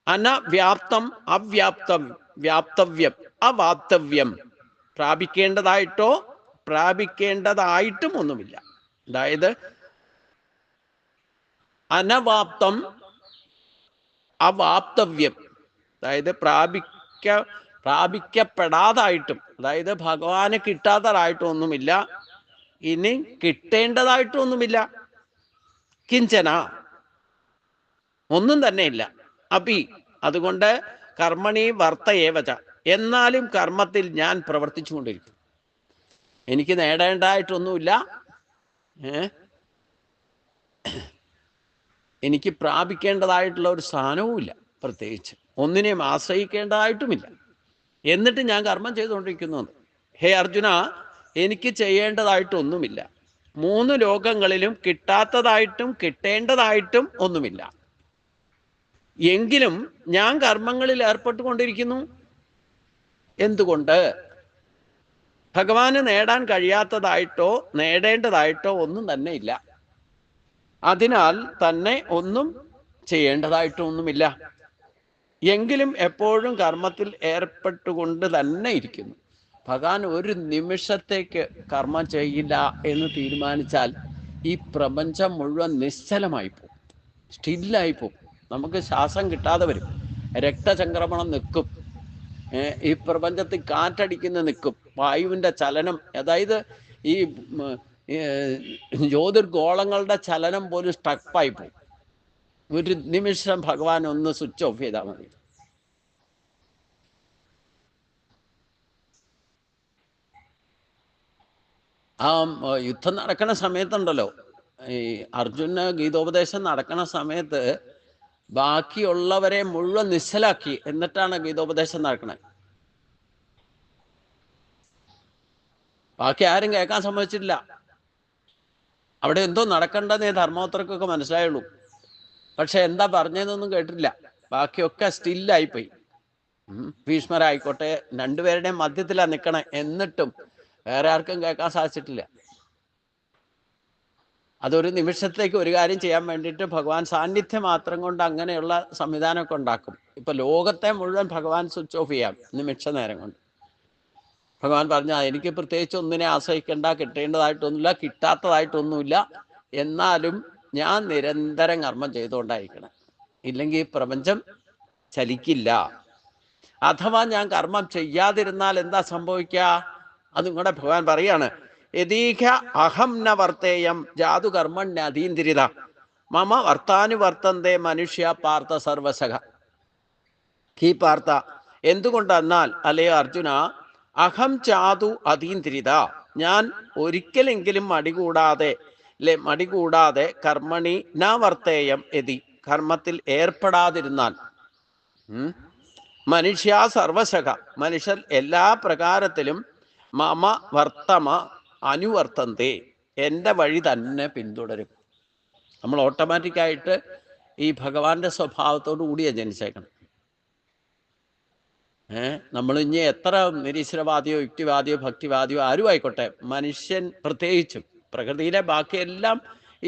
അനവ്യാപ്തം അവ്യാപ്തം വ്യാപ്തവ്യം അവാപ്തവ്യം, പ്രാപിക്കേണ്ടതായിട്ടോ പ്രാപിക്കേണ്ടതായിട്ടും ഒന്നുമില്ല. അതായത് അനവാപ്തം അവാപ്തവ്യം, അതായത് പ്രാപിക്കപ്പെടാതായിട്ടും, അതായത് ഭഗവാന് കിട്ടാത്തതായിട്ടൊന്നുമില്ല, ഇനി കിട്ടേണ്ടതായിട്ടൊന്നുമില്ല. കിഞ്ചന, ഒന്നും തന്നെ ഇല്ല. അപി, അതുകൊണ്ട് കർമ്മണി വർത്ത ഏവച, എന്നാലും കർമ്മത്തിൽ ഞാൻ പ്രവർത്തിച്ചുകൊണ്ടിരിക്കും. എനിക്ക് നേടേണ്ടതായിട്ടൊന്നുമില്ല, എനിക്ക് പ്രാപിക്കേണ്ടതായിട്ടുള്ള ഒരു സ്ഥാനവുമില്ല, പ്രത്യേകിച്ച് ഒന്നിനെയും ആശ്രയിക്കേണ്ടതായിട്ടുമില്ല. എന്നിട്ട് ഞാൻ കർമ്മം ചെയ്തുകൊണ്ടിരിക്കുന്നു. ഹേ അർജുന, എനിക്ക് ചെയ്യേണ്ടതായിട്ടൊന്നുമില്ല. 3 ലോകങ്ങളിലും കിട്ടാത്തതായിട്ടും കിട്ടേണ്ടതായിട്ടും ഒന്നുമില്ല. എങ്കിലും ഞാൻ കർമ്മങ്ങളിൽ ഏർപ്പെട്ടുകൊണ്ടിരിക്കുന്നു. എന്തുകൊണ്ട്? ഭഗവാന് നേടാൻ കഴിയാത്തതായിട്ടോ നേടേണ്ടതായിട്ടോ ഒന്നും തന്നെ ഇല്ല. അതിനാൽ തന്നെ ഒന്നും ചെയ്യേണ്ടതായിട്ടൊന്നുമില്ല. എങ്കിലും എപ്പോഴും കർമ്മത്തിൽ ഏർപ്പെട്ടുകൊണ്ട് തന്നെ ഇരിക്കുന്നു. ഭഗവാൻ ഒരു നിമിഷത്തേക്ക് കർമ്മം ചെയ്യില്ല എന്ന് തീരുമാനിച്ചാൽ ഈ പ്രപഞ്ചം മുഴുവൻ നിശ്ചലമായി പോകും, സ്റ്റില്ലായി പോകും. നമുക്ക് ശ്വാസം കിട്ടാതെ വരും, രക്തചംക്രമണം നിൽക്കും, ഈ പ്രപഞ്ചത്തിൽ കാറ്റടിക്കുന്ന നിൽക്കും, വായുവിൻ്റെ ചലനം, അതായത് ഈ ജ്യോതിർഗോളങ്ങളുടെ ചലനം പോലും സ്റ്റക്കായി പോകും. ഒരു നിമിഷം ഭഗവാൻ ഒന്ന് സ്വിച്ച് ഓഫ് ചെയ്താൽ മതി. ആ യുദ്ധം നടക്കുന്ന സമയത്തുണ്ടല്ലോ, ഈ അർജുന ഗീതോപദേശം നടക്കുന്ന സമയത്ത് ബാക്കിയുള്ളവരെ മുഴുവൻ നിശ്ചലാക്കി, എന്നിട്ടാണ് ഗീതോപദേശം നടക്കണത്. ബാക്കി ആരും കേൾക്കാൻ സമ്മതിച്ചിട്ടില്ല. അവിടെ എന്തോ നടക്കേണ്ടതേ ധർമ്മോത്തർക്കൊക്കെ മനസ്സിലായുള്ളൂ. പക്ഷെ എന്താ പറഞ്ഞതെന്നൊന്നും കേട്ടില്ല. ബാക്കിയൊക്കെ സ്റ്റില്ലായിപ്പോയി. ഭീഷ്മരായിക്കോട്ടെ, രണ്ടുപേരുടെയും മധ്യത്തിലാണ് നിൽക്കണേ, എന്നിട്ടും വേറെ ആർക്കും കേൾക്കാൻ സാധിച്ചിട്ടില്ല. അതൊരു നിമിഷത്തേക്ക് ഒരു കാര്യം ചെയ്യാൻ വേണ്ടിയിട്ട് ഭഗവാൻ സാന്നിധ്യം മാത്രം കൊണ്ട് അങ്ങനെയുള്ള സംവിധാനമൊക്കെ ഉണ്ടാക്കും. ഇപ്പൊ ലോകത്തെ മുഴുവൻ ഭഗവാൻ സ്വിച്ച് ഓഫ് ചെയ്യാം നിമിഷ നേരം കൊണ്ട്. ഭഗവാൻ പറഞ്ഞ എനിക്ക് പ്രത്യേകിച്ച് ഒന്നിനെ ആശ്രയിക്കേണ്ട, കിട്ടേണ്ടതായിട്ടൊന്നുമില്ല, കിട്ടാത്തതായിട്ടൊന്നുമില്ല, എന്നാലും ഞാൻ നിരന്തരം കർമ്മം ചെയ്തുകൊണ്ടായിരിക്കണം, ഇല്ലെങ്കിൽ പ്രപഞ്ചം ചലിക്കില്ല. അഥവാ ഞാൻ കർമ്മം ചെയ്യാതിരുന്നാൽ എന്താ സംഭവിക്കുക? അതും കൂടെ ഭഗവാൻ പറയാണ്. യദീഹ അഹം ന വർത്തേയം ജാതു കർമ്മണ്യതീന്ദ്രിത മമ വർത്താനുവർത്തന്തേ മനുഷ്യ പാർത്ഥ സർവസഖ. ഹീ പാർത്ഥ, എന്തുകൊണ്ടെന്നാൽ അല്ലയോ അർജുന, അഹം ചാതു അതീന്ദ്രിത, ഞാൻ ഒരിക്കലെങ്കിലും മടികൂടാതെ കർമ്മണി ന വർത്തേയം യതി, കർമ്മത്തിൽ ഏർപ്പെടാതിരുന്നാൽ, മനുഷ്യ സർവശക, മനുഷ്യർ എല്ലാ പ്രകാരത്തിലും മമ വർത്തമ അനുവർത്തന്തേ, എൻ്റെ വഴി തന്നെ പിന്തുടരും. നമ്മൾ ഓട്ടോമാറ്റിക്കായിട്ട് ഈ ഭഗവാന്റെ സ്വഭാവത്തോടു കൂടിയാണ് ജനിച്ചേക്കണം. നമ്മൾ ഇനി എത്ര നിരീശ്വരവാദിയോ യുക്തിവാദിയോ ഭക്തിവാദിയോ ആരും ആയിക്കോട്ടെ, മനുഷ്യൻ പ്രത്യേകിച്ചും, പ്രകൃതിയിലെ ബാക്കിയെല്ലാം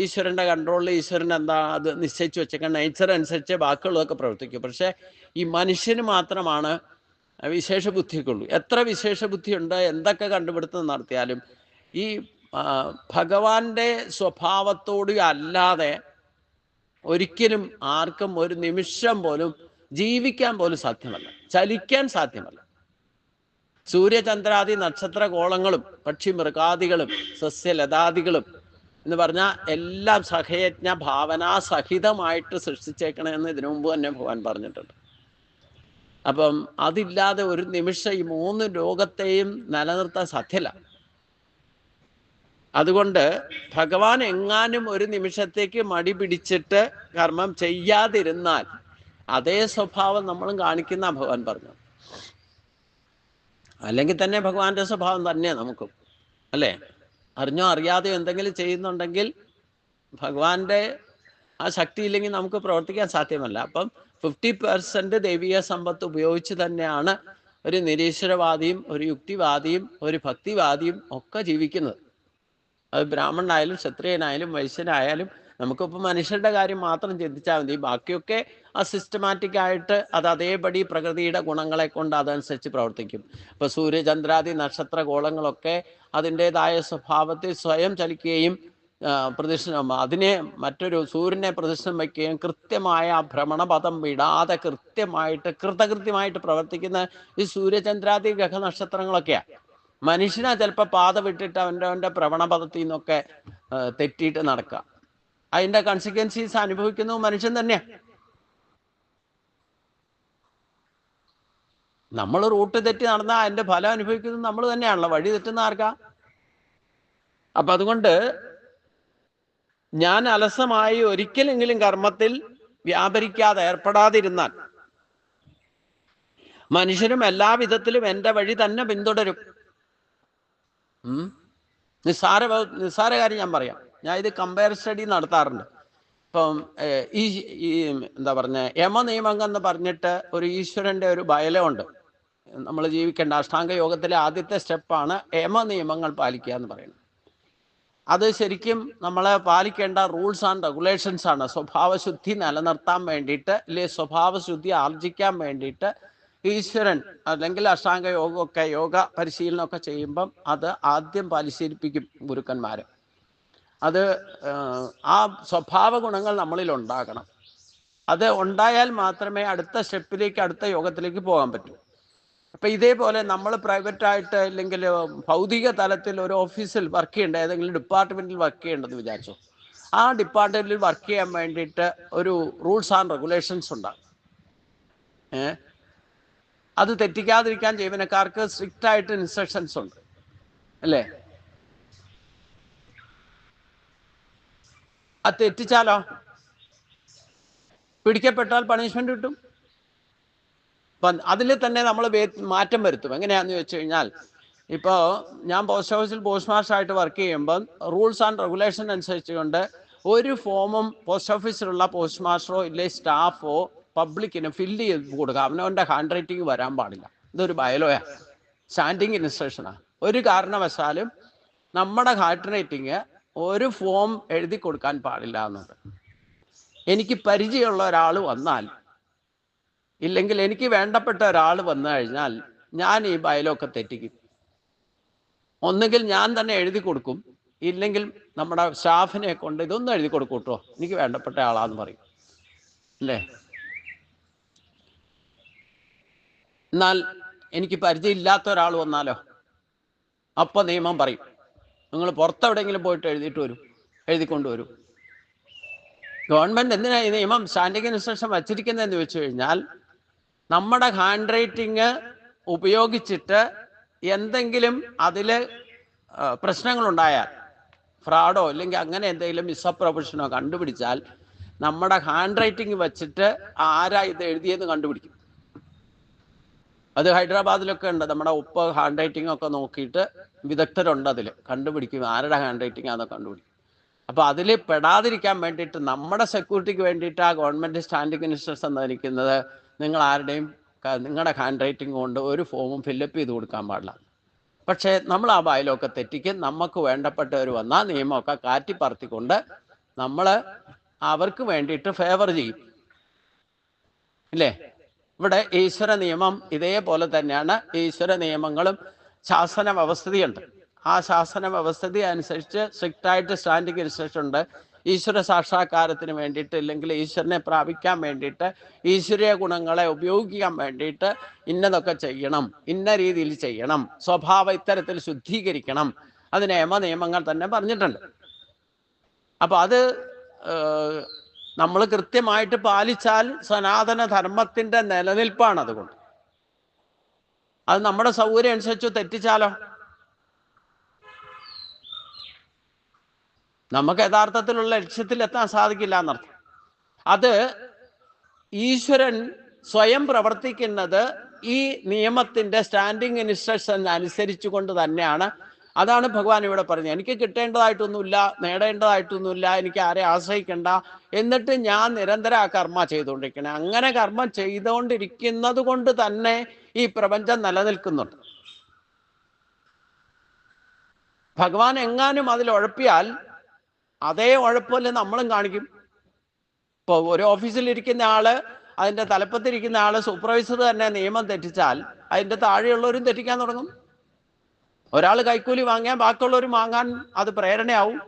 ഈശ്വരൻ്റെ കൺട്രോളിൽ, ഈശ്വരൻ എന്താ അത് നിശ്ചയിച്ചു വെച്ചേക്കാൻ, നേച്ചർ അനുസരിച്ച് ബാക്കിയുള്ളതൊക്കെ പ്രവർത്തിക്കും. പക്ഷെ ഈ മനുഷ്യന് മാത്രമാണ് വിശേഷ ബുദ്ധിയൊക്കെ ഉള്ളൂ. എത്ര വിശേഷ ബുദ്ധിയുണ്ട്, എന്തൊക്കെ കണ്ടുപിടുത്തം നടത്തിയാലും ഈ ഭഗവാന്റെ സ്വഭാവത്തോട് അല്ലാതെ ഒരിക്കലും ആർക്കും ഒരു നിമിഷം പോലും ജീവിക്കാൻ പോലും സാധ്യമല്ല, ചലിക്കാൻ സാധ്യമല്ല. സൂര്യചന്ദ്രാദി നക്ഷത്ര ഗോളങ്ങളും പക്ഷി മൃഗാദികളും സസ്യലതാദികളും എന്ന് പറഞ്ഞാൽ എല്ലാം സഹയജ്ഞ ഭാവനാസഹിതമായിട്ട് സൃഷ്ടിച്ചേക്കണമെന്ന് ഇതിനു മുമ്പ് തന്നെ ഭഗവാൻ പറഞ്ഞിട്ടുണ്ട്. അപ്പം അതില്ലാതെ ഒരു നിമിഷം ഈ 3 ലോകത്തെയും നിലനിർത്താൻ സാധ്യമല്ല. അതുകൊണ്ട് ഭഗവാൻ എങ്ങാനും ഒരു നിമിഷത്തേക്ക് മടി പിടിച്ചിട്ട് കർമ്മം ചെയ്യാതിരുന്നാൽ അതേ സ്വഭാവം നമ്മളും കാണിക്കുന്ന ഭഗവാൻ പറഞ്ഞു. അല്ലെങ്കിൽ തന്നെ ഭഗവാന്റെ സ്വഭാവം തന്നെ നമുക്കും, അല്ലേ? അറിഞ്ഞോ അറിയാതെയോ എന്തെങ്കിലും ചെയ്യുന്നുണ്ടെങ്കിൽ ഭഗവാന്റെ ആ ശക്തി ഇല്ലെങ്കിൽ നമുക്ക് പ്രവർത്തിക്കാൻ സാധ്യമല്ല. അപ്പം 50% ദൈവിക സമ്പത്ത് ഉപയോഗിച്ച് തന്നെയാണ് ഒരു നിരീശ്വരവാദിയും ഒരു യുക്തിവാദിയും ഒരു ഭക്തിവാദിയും ഒക്കെ ജീവിക്കുന്നത്. അത് ബ്രാഹ്മണനായാലും ക്ഷത്രിയനായാലും വൈശ്യനായാലും. നമുക്കിപ്പോൾ മനുഷ്യരുടെ കാര്യം മാത്രം ചിന്തിച്ചാൽ മതി, ബാക്കിയൊക്കെ ആ സിസ്റ്റമാറ്റിക് ആയിട്ട് അത് അതേപടി പ്രകൃതിയുടെ ഗുണങ്ങളെ കൊണ്ട് അതനുസരിച്ച് പ്രവർത്തിക്കും. ഇപ്പോൾ സൂര്യചന്ദ്രാദി നക്ഷത്ര ഗോളങ്ങളൊക്കെ അതിൻ്റെതായ സ്വഭാവത്തിൽ സ്വയം ചലിക്കുകയും പ്രദക്ഷിണം, അതിനെ മറ്റൊരു സൂര്യനെ പ്രദക്ഷിണം വയ്ക്കുകയും കൃത്യമായ ഭ്രമണപഥം വിടാതെ കൃത്യമായിട്ട് പ്രവർത്തിക്കുന്ന ഈ സൂര്യചന്ദ്രാദി ഗ്രഹനക്ഷത്രങ്ങളൊക്കെയാണ്. മനുഷ്യനാ ചിലപ്പോൾ പാത വിട്ടിട്ട് അവൻ്റെ ഭ്രമണപഥത്തിൽ നിന്നൊക്കെ തെറ്റിയിട്ട് നടക്കുക. അതിൻ്റെ കൺസിക്വൻസീസ് അനുഭവിക്കുന്നത് മനുഷ്യൻ തന്നെയാണ്. നമ്മൾ റൂട്ട് തെറ്റി നടന്നാൽ അതിൻ്റെ ഫലം അനുഭവിക്കുന്നത് നമ്മൾ തന്നെയാണല്ലോ. വഴി തെറ്റുന്ന ആർക്കാ? അപ്പം അതുകൊണ്ട് ഞാൻ അലസമായി ഒരിക്കലെങ്കിലും കർമ്മത്തിൽ വ്യാപരിക്കാതെ ഏർപ്പെടാതിരുന്നാൽ മനുഷ്യരും എല്ലാവിധത്തിലും എൻ്റെ വഴി തന്നെ പിന്തുടരും. നിസ്സാര കാര്യം ഞാൻ പറയാം. ഞാൻ ഇത് കമ്പയർ സ്റ്റഡി നടത്താറുണ്ട്. ഇപ്പം ഈ എന്താ പറഞ്ഞ യമനിയമങ്ങൾ എന്ന് പറഞ്ഞിട്ട് ഒരു ഈശ്വരൻ്റെ ഒരു ബയലമുണ്ട്. നമ്മൾ ജീവിക്കേണ്ട അഷ്ടാംഗ യോഗത്തിലെ ആദ്യത്തെ സ്റ്റെപ്പാണ് യമനിയമങ്ങൾ പാലിക്കുക എന്ന് പറയുന്നത്. അത് ശരിക്കും നമ്മൾ പാലിക്കേണ്ട റൂൾസ് ആൻഡ് റെഗുലേഷൻസ് ആണ്. സ്വഭാവശുദ്ധി നിലനിർത്താൻ വേണ്ടിയിട്ട്, അല്ലെ സ്വഭാവശുദ്ധി ആർജിക്കാൻ വേണ്ടിയിട്ട് ഈശ്വരൻ അല്ലെങ്കിൽ അഷ്ടാംഗ യോഗമൊക്കെ, യോഗ പരിശീലനമൊക്കെ ചെയ്യുമ്പം അത് ആദ്യം പരിശീലിപ്പിക്കും ഗുരുക്കന്മാർ. അത് ആ സ്വഭാവ ഗുണങ്ങൾ നമ്മളിൽ ഉണ്ടാകണം. അത് ഉണ്ടായാൽ മാത്രമേ അടുത്ത സ്റ്റെപ്പിലേക്ക്, അടുത്ത യോഗത്തിലേക്ക് പോകാൻ പറ്റൂ. അപ്പം ഇതേപോലെ നമ്മൾ പ്രൈവറ്റായിട്ട് അല്ലെങ്കിൽ ഭൗതിക തലത്തിൽ ഒരു ഓഫീസിൽ വർക്ക് ചെയ്യേണ്ട, ഏതെങ്കിലും ഡിപ്പാർട്ട്മെൻറ്റിൽ വർക്ക് ചെയ്യേണ്ടതെന്ന് വിചാരിച്ചു. ആ ഡിപ്പാർട്ട്മെൻറ്റിൽ വർക്ക് ചെയ്യാൻ വേണ്ടിയിട്ട് ഒരു റൂൾസ് ആൻഡ് റെഗുലേഷൻസ് ഉണ്ടാകും. അത് തെറ്റിക്കാതിരിക്കാൻ ജീവനക്കാർക്ക് സ്ട്രിക്റ്റ് ആയിട്ട് ഇൻസ്ട്രക്ഷൻസ് ഉണ്ട്, അല്ലേ? അത് തെറ്റിച്ചാലോ പിടിക്കപ്പെട്ടാൽ പണിഷ്മെന്റ് കിട്ടും. അപ്പം അതിൽ തന്നെ നമ്മൾ മാറ്റം വരുത്തും. എങ്ങനെയാണെന്ന് വെച്ച് കഴിഞ്ഞാൽ, ഇപ്പോൾ ഞാൻ പോസ്റ്റ് ഓഫീസിൽ പോസ്റ്റ് മാസ്റ്ററായിട്ട് വർക്ക് ചെയ്യുമ്പം റൂൾസ് ആൻഡ് റെഗുലേഷൻ അനുസരിച്ചുകൊണ്ട് ഒരു ഫോമും പോസ്റ്റ് ഓഫീസിലുള്ള പോസ്റ്റ് മാസ്റ്ററോ ഇല്ലേ സ്റ്റാഫോ പബ്ലിക്കിന് ഫില്ല് ചെയ്ത് കൊടുക്കുക. അവനവൻ്റെ ഹാൻഡ് റൈറ്റിംഗ് വരാൻ പാടില്ല. ഇതൊരു ബയലോയാണ്, സ്റ്റാൻഡിങ് ഇൻസ്ട്രക്ഷനാണ്. ഒരു കാരണവശാലും നമ്മുടെ ഹാൻഡ് റൈറ്റിങ് ഒരു ഫോം എഴുതി കൊടുക്കാൻ പാടില്ല എന്നുണ്ട്. എനിക്ക് പരിചയമുള്ള ഒരാൾ വന്നാൽ, ഇല്ലെങ്കിൽ എനിക്ക് വേണ്ടപ്പെട്ട ഒരാൾ വന്നു കഴിഞ്ഞാൽ ഞാൻ ഈ ബയലൊക്കെ തെറ്റിക്കും. ഒന്നുകിൽ ഞാൻ തന്നെ എഴുതി കൊടുക്കും, ഇല്ലെങ്കിൽ നമ്മുടെ സ്റ്റാഫിനെ കൊണ്ട് ഇതൊന്നും എഴുതി കൊടുക്കും കേട്ടോ, എനിക്ക് വേണ്ടപ്പെട്ട ആളാന്ന് പറയും, അല്ലേ? എന്നാൽ എനിക്ക് പരിചയമില്ലാത്ത ഒരാൾ വന്നാലോ, അപ്പോൾ നിയമം പറയും, നിങ്ങൾ പുറത്തെവിടെയെങ്കിലും പോയിട്ട് എഴുതിക്കൊണ്ടുവരും. ഗവൺമെന്റ് എന്തിനാ ഈ നിയമം, സ്റ്റാൻഡിംഗ് ഇൻസ്ട്രക്ഷൻ വച്ചിരിക്കുന്നതെന്ന് വെച്ച് കഴിഞ്ഞാൽ, നമ്മുടെ ഹാൻഡ് റൈറ്റിംഗ് ഉപയോഗിച്ചിട്ട് എന്തെങ്കിലും അതിൽ പ്രശ്നങ്ങളുണ്ടായാൽ, ഫ്രോഡോ അല്ലെങ്കിൽ അങ്ങനെ എന്തെങ്കിലും മിസ്അപ്രൊപ്പറേഷനോ കണ്ടുപിടിച്ചാൽ, നമ്മുടെ ഹാൻഡ് റൈറ്റിംഗ് വെച്ചിട്ട് ആരാ ഇത് എഴുതിയെന്ന് കണ്ടുപിടിക്കും. അത് ഹൈദരാബാദിലൊക്കെ ഉണ്ട്. നമ്മുടെ ഉപ്പ് ഹാൻഡ് റൈറ്റിംഗ് ഒക്കെ നോക്കിയിട്ട് വിദഗ്ധരുണ്ട്, അതിൽ കണ്ടുപിടിക്കും ആരുടെ ഹാൻഡ് റൈറ്റിംഗ് ആണെന്ന് കണ്ടുപിടിക്കും. അപ്പോൾ അതിൽ പെടാതിരിക്കാൻ വേണ്ടിയിട്ട്, നമ്മുടെ സെക്യൂരിറ്റിക്ക് വേണ്ടിയിട്ട് ആ ഗവൺമെൻറ് സ്റ്റാൻഡിംഗ് ഇൻസ്ട്രക്ഷൻ തന്നിരിക്കുന്നത്, നിങ്ങൾ ആരുടെയും നിങ്ങളുടെ ഹാൻഡ് റൈറ്റിംഗ് കൊണ്ട് ഒരു ഫോമും ഫില്ലപ്പ് ചെയ്ത് കൊടുക്കാൻ പാടില്ല. പക്ഷേ നമ്മൾ ആ ബയലൊക്കെ തെറ്റിക്കും. നമുക്ക് വേണ്ടപ്പെട്ടവർ വന്നാൽ നിയമമൊക്കെ കാറ്റിപ്പറത്തിക്കൊണ്ട് നമ്മൾ അവർക്ക് വേണ്ടിയിട്ട് ഫേവർ ചെയ്യും, ഇല്ലേ? ഇവിടെ ഈശ്വര നിയമം ഇതേപോലെ തന്നെയാണ്. ഈശ്വര നിയമങ്ങളും ശാസന വ്യവസ്ഥയുണ്ട്. ആ ശാസന വ്യവസ്ഥിതി അനുസരിച്ച് സ്ട്രിക്റ്റായിട്ട് സ്റ്റാൻഡിംഗ് ഇൻസ്ട്രക്ഷൻ ഉണ്ട്. ഈശ്വര സാക്ഷാത്കാരത്തിന് വേണ്ടിയിട്ട്, ഇല്ലെങ്കിൽ ഈശ്വരനെ പ്രാപിക്കാൻ വേണ്ടിയിട്ട്, ഈശ്വരീയ ഗുണങ്ങളെ ഉപയോഗിക്കാൻ വേണ്ടിയിട്ട് ഇന്നതൊക്കെ ചെയ്യണം, ഇന്ന രീതിയിൽ ചെയ്യണം, സ്വഭാവം ഇത്തരത്തിൽ ശുദ്ധീകരിക്കണം, അതിന് നിയമങ്ങൾ തന്നെ പറഞ്ഞിട്ടുണ്ട്. അപ്പം അത് നമ്മൾ കൃത്യമായിട്ട് പാലിച്ചാൽ സനാതന ധർമ്മത്തിൻ്റെ നിലനിൽപ്പാണ്. അതുകൊണ്ട് അത് നമ്മുടെ സൗകര്യം അനുസരിച്ച് തെറ്റിച്ചാലോ നമുക്ക് യഥാർത്ഥത്തിലുള്ള ലക്ഷ്യത്തിൽ എത്താൻ സാധിക്കില്ല എന്നർത്ഥം. അത് ഈശ്വരൻ സ്വയം പ്രവർത്തിക്കുന്നത് ഈ നിയമത്തിൻ്റെ സ്റ്റാൻഡിംഗ് ഇൻസ്ട്രക്ഷൻ അനുസരിച്ചു കൊണ്ട് തന്നെയാണ്. അതാണ് ഭഗവാൻ ഇവിടെ പറഞ്ഞത്. എനിക്ക് കിട്ടേണ്ടതായിട്ടൊന്നുമില്ല, നേടേണ്ടതായിട്ടൊന്നുമില്ല, എനിക്ക് ആരെ ആശ്രയിക്കണ്ട, എന്നിട്ട് ഞാൻ നിരന്തരം ആ കർമ്മ ചെയ്തുകൊണ്ടിരിക്കണം. അങ്ങനെ കർമ്മം ചെയ്തുകൊണ്ടിരിക്കുന്നത് കൊണ്ട് തന്നെ ഈ പ്രപഞ്ചം നിലനിൽക്കുന്നുണ്ട്. ഭഗവാൻ എങ്ങാനും അതിൽ ഉഴപ്പിയാൽ അതേ ഉഴപ്പല്ലേ നമ്മളും കാണിക്കും. ഇപ്പോൾ ഒരു ഓഫീസിലിരിക്കുന്ന ആള്, അതിൻ്റെ തലപ്പത്തിരിക്കുന്ന ആള്, സൂപ്പർവൈസർ തന്നെ നിയമം തെറ്റിച്ചാൽ അതിൻ്റെ താഴെയുള്ളവരും തെറ്റിക്കാൻ തുടങ്ങും. ഒരാൾ കൈക്കൂലി വാങ്ങിയാൽ ബാക്കിയുള്ളവർ വാങ്ങാൻ അത് പ്രേരണയാവും.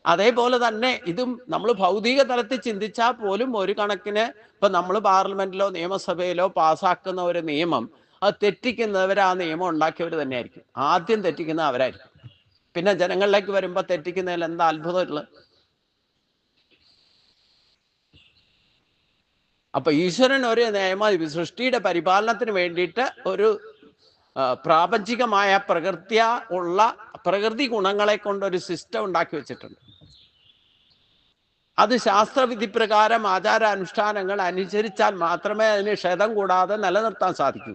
അതേപോലെ തന്നെ ഇതും നമ്മൾ ഭൗതിക തലത്തിൽ ചിന്തിച്ചാൽ പോലും ഒരു കണക്കിന് ഇപ്പം നമ്മൾ പാർലമെന്റിലോ നിയമസഭയിലോ പാസ്സാക്കുന്ന ഒരു നിയമം, അത് തെറ്റിക്കുന്നവർ ആ നിയമം ഉണ്ടാക്കിയവർ തന്നെയായിരിക്കും. ആദ്യം തെറ്റിക്കുന്ന അവരായിരിക്കും. പിന്നെ ജനങ്ങളിലേക്ക് വരുമ്പോൾ തെറ്റിക്കുന്നതിൽ എന്താ അത്ഭുതമുള്ളത്? അപ്പൊ ഈശ്വരൻ ഒരു നിയമ സൃഷ്ടിയുടെ പരിപാലനത്തിന് വേണ്ടിയിട്ട് ഒരു പ്രാപഞ്ചികമായ പ്രകൃത്യ ഉള്ള പ്രകൃതി ഗുണങ്ങളെ കൊണ്ടൊരു സിസ്റ്റം ഉണ്ടാക്കി വെച്ചിട്ടുണ്ട്. അത് ശാസ്ത്രവിധി പ്രകാരം ആചാരാനുഷ്ഠാനങ്ങൾ അനുസരിച്ചാൽ മാത്രമേ അതിന് ക്ഷതം കൂടാതെ നിലനിർത്താൻ സാധിക്കൂ.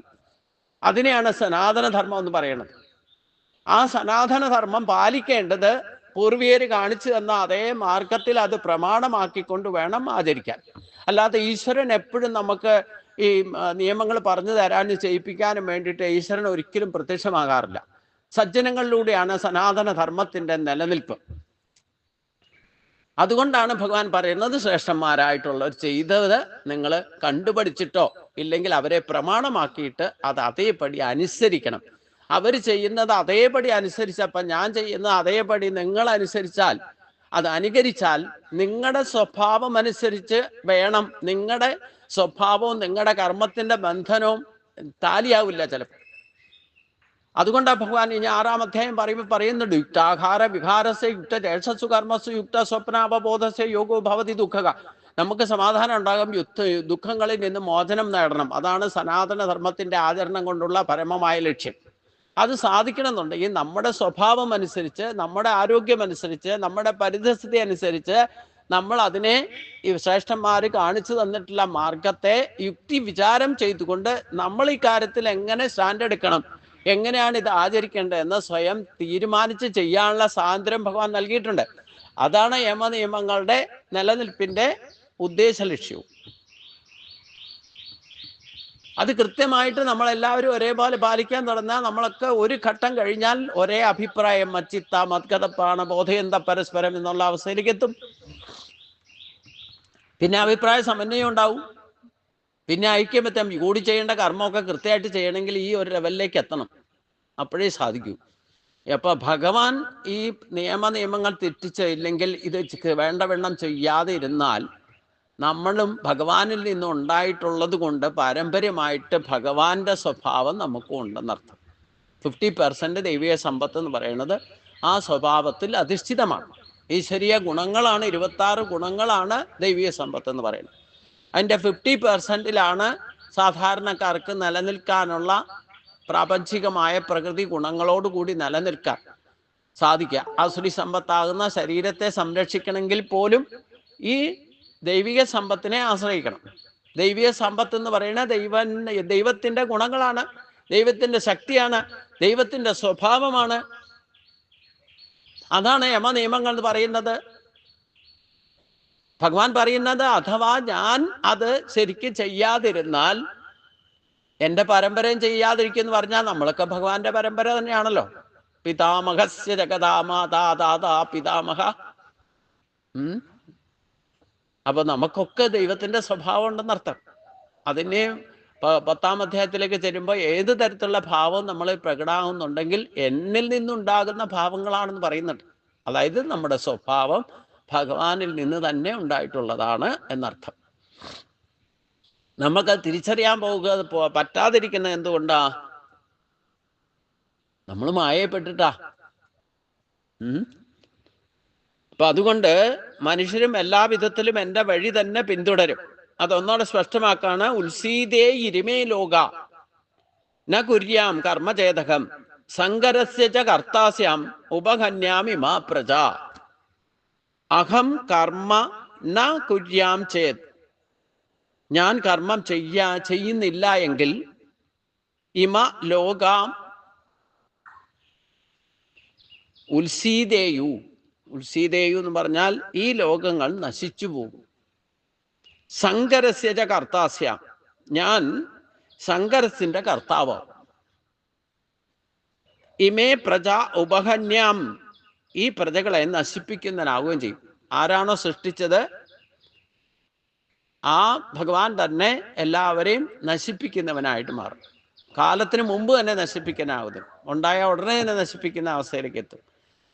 അതിനെയാണ് സനാതനധർമ്മം എന്ന് പറയുന്നത്. ആ സനാതനധർമ്മം പാലിക്കേണ്ടത് പൂർവികർ കാണിച്ചു തന്ന അതേ മാർഗത്തിൽ അത് പ്രമാണമാക്കിക്കൊണ്ട് വേണം ആചരിക്കാൻ. അല്ലാതെ ഈശ്വരൻ എപ്പോഴും നമുക്ക് ഈ നിയമങ്ങൾ പറഞ്ഞു തരാനും ചെയ്യിപ്പിക്കാനും വേണ്ടിയിട്ട് ഈശ്വരൻ ഒരിക്കലും പ്രത്യക്ഷമാകാറില്ല. സജ്ജനങ്ങളിലൂടെയാണ് സനാതനധർമ്മത്തിൻ്റെ നിലനിൽപ്പ്. അതുകൊണ്ടാണ് ഭഗവാൻ പറയുന്നത്, ശ്രേഷ്ഠന്മാരായിട്ടുള്ളവർ ചെയ്തത് നിങ്ങൾ കണ്ടുപഠിച്ചിട്ടോ ഇല്ലെങ്കിൽ അവരെ പ്രമാണമാക്കിയിട്ട് അത് അതേപടി അനുസരിക്കണം. അവർ ചെയ്യുന്നത് അതേപടി അനുസരിച്ചപ്പം ഞാൻ ചെയ്യുന്നത് അതേപടി നിങ്ങൾ അനുസരിച്ചാൽ, അത് അനുകരിച്ചാൽ നിങ്ങളുടെ സ്വഭാവം അനുസരിച്ച് വേണം. നിങ്ങളുടെ സ്വഭാവവും നിങ്ങളുടെ കർമ്മത്തിൻ്റെ ബന്ധനവും താലിയാവില്ല ചിലപ്പോൾ. അതുകൊണ്ടാണ് ഭഗവാൻ ഇനി 6-ാം അധ്യായം പറയുന്നുണ്ട്, യുക്താഹാര വിഹാരസ്യ യുക്ത ജേഷസ്സു കർമ്മസ്സു യുക്ത സ്വപ്നാവബോധസ്യ യോഗോ ഭവതി ദുഃഖക. നമുക്ക് സമാധാനം ഉണ്ടാകും, ദുഃഖങ്ങളിൽ നിന്ന് മോചനം നേടണം. അതാണ് സനാതനധർമ്മത്തിൻ്റെ ആചരണം കൊണ്ടുള്ള പരമമായ ലക്ഷ്യം. അത് സാധിക്കണമെന്നുണ്ടെങ്കിൽ നമ്മുടെ സ്വഭാവം അനുസരിച്ച്, നമ്മുടെ ആരോഗ്യമനുസരിച്ച്, നമ്മുടെ പരിതസ്ഥിതി അനുസരിച്ച് നമ്മൾ അതിനെ ഈ ശ്രേഷ്ഠന്മാർ കാണിച്ചു തന്നിട്ടുള്ള മാർഗത്തെ യുക്തി വിചാരം ചെയ്തുകൊണ്ട് നമ്മൾ ഈ കാര്യത്തിൽ എങ്ങനെ സ്റ്റാൻഡ് എടുക്കണം, എങ്ങനെയാണ് ഇത് ആചരിക്കേണ്ടത് എന്ന് സ്വയം തീരുമാനിച്ച് ചെയ്യാനുള്ള സ്വാതന്ത്ര്യം ഭഗവാൻ നൽകിയിട്ടുണ്ട്. അതാണ് യമനിയമങ്ങളുടെ നിലനിൽപ്പിൻ്റെ ഉദ്ദേശ ലക്ഷ്യവും. അത് കൃത്യമായിട്ട് നമ്മളെല്ലാവരും ഒരേപോലെ പാലിക്കാൻ തുടങ്ങാൽ നമ്മളൊക്കെ ഒരു ഘട്ടം കഴിഞ്ഞാൽ ഒരേ അഭിപ്രായം, മച്ചിത്ത മദ്ഗതപ്പാണ് ബോധയന്ത പരസ്പരം എന്നുള്ള അവസ്ഥയിലേക്ക് എത്തും. പിന്നെ അഭിപ്രായ സമന്വയം ഉണ്ടാവും, പിന്നെ ഐക്യമത്യം. കൂടി ചെയ്യേണ്ട കർമ്മമൊക്കെ കൃത്യമായിട്ട് ചെയ്യണമെങ്കിൽ ഈ ഒരു ലെവലിലേക്ക് എത്തണം, അപ്പോഴേ സാധിക്കൂ. അപ്പോൾ ഭഗവാൻ ഈ നിയമങ്ങൾ തെറ്റിച്ചില്ലെങ്കിൽ, ഇത് വേണ്ടവണ്ണം ചെയ്യാതെ ഇരുന്നാൽ നമ്മളും ഭഗവാനിൽ നിന്നും ഉണ്ടായിട്ടുള്ളത് കൊണ്ട് പാരമ്പര്യമായിട്ട് ഭഗവാന്റെ സ്വഭാവം നമുക്കും ഉണ്ടെന്നർത്ഥം. 50% ദൈവിക സമ്പത്ത് എന്ന് പറയുന്നത് ആ സ്വഭാവത്തിൽ അധിഷ്ഠിതമാണ്. ഈശ്വരീയ ഗുണങ്ങളാണ്, 26 ഗുണങ്ങളാണ് ദൈവിക സമ്പത്ത് എന്ന് പറയുന്നത്. അതിൻ്റെ 50%ലാണ് സാധാരണക്കാർക്ക് നിലനിൽക്കാനുള്ള പ്രാപഞ്ചികമായ പ്രകൃതി ഗുണങ്ങളോടുകൂടി നിലനിൽക്കാൻ സാധിക്കുക. ആസുരി സമ്പത്താകുന്ന ശരീരത്തെ സംരക്ഷിക്കണമെങ്കിൽ പോലും ഈ ദൈവിക സമ്പത്തിനെ ആശ്രയിക്കണം. ദൈവിക സമ്പത്ത് എന്ന് പറയുന്നത് ദൈവത്തിൻ്റെ ഗുണങ്ങളാണ്, ദൈവത്തിൻ്റെ ശക്തിയാണ്, ദൈവത്തിൻ്റെ സ്വഭാവമാണ്. അതാണ് യമനിയമങ്ങൾ എന്ന് പറയുന്നത്. ഭഗവാൻ പറയുന്നത്, അഥവാ ഞാൻ അത് ശരിക്കും ചെയ്യാതിരുന്നാൽ, എൻ്റെ പരമ്പരയും ചെയ്യാതിരിക്കും എന്ന് പറഞ്ഞാൽ നമ്മളൊക്കെ ഭഗവാന്റെ പരമ്പര തന്നെയാണല്ലോ. പിതാമഹസ്യ ജഗതാമാതാ പിതാമഹ. അപ്പൊ നമുക്കൊക്കെ ദൈവത്തിന്റെ സ്വഭാവം ഉണ്ടെന്നർത്ഥം. അതിനെ 10-ാം അധ്യായത്തിലേക്ക് ചെല്ലുമ്പോൾ ഏത് തരത്തിലുള്ള ഭാവം നമ്മൾ പ്രകടമാകുന്നുണ്ടെങ്കിൽ എന്നിൽ നിന്നുണ്ടാകുന്ന ഭാവങ്ങളാണെന്ന് പറയുന്നുണ്ട്. അതായത് നമ്മുടെ സ്വഭാവം ഭഗവാനിൽ നിന്ന് തന്നെ ഉണ്ടായിട്ടുള്ളതാണ് എന്നർത്ഥം. നമുക്ക് തിരിച്ചറിയാൻ പറ്റാതിരിക്കുന്നത് എന്തുകൊണ്ടാ? നമ്മൾ മായപ്പെട്ടിട്ടാ. അപ്പൊ അതുകൊണ്ട് മനുഷ്യരും എല്ലാ വിധത്തിലും എൻ്റെ വഴി തന്നെ പിന്തുടരും. അതൊന്നോടെ സ്പഷ്ടമാക്കാണ്. ഉത്സീതേ ഇരുമേ ലോക ന കുര്യാം കർമ്മചേതകം സങ്കരസ്യ ച കർത്താസ്യാം ഉപഹന്യാമിമാ പ്രജ. അഹം കർമ്മ ന കുര്യാം ചേത്. ഞാൻ കർമ്മം ചെയ്യുന്നില്ല എങ്കിൽ ഇമ ലോകാം ഉത്സീതേയു. ഉത്സീതേയു എന്ന് പറഞ്ഞാൽ ഈ ലോകങ്ങൾ നശിച്ചു പോകും. സങ്കരസ്യ ച കർത്താസ്യാം. ഞാൻ സങ്കരസിന്റെ കർത്താവാണ്. ഇമേ പ്രജ ഉപഹന്യാം. ഈ പ്രജകളെ നശിപ്പിക്കുന്നതിനാവുകയും ചെയ്യും. ആരാണോ സൃഷ്ടിച്ചത് ആ ഭഗവാൻ തന്നെ എല്ലാവരെയും നശിപ്പിക്കുന്നവനായിട്ട് മാറും. കാലത്തിന് മുമ്പ് തന്നെ നശിപ്പിക്കാനാവുന്നു, ഉണ്ടായ ഉടനെ തന്നെ നശിപ്പിക്കുന്ന അവസ്ഥയിലേക്ക് എത്തും.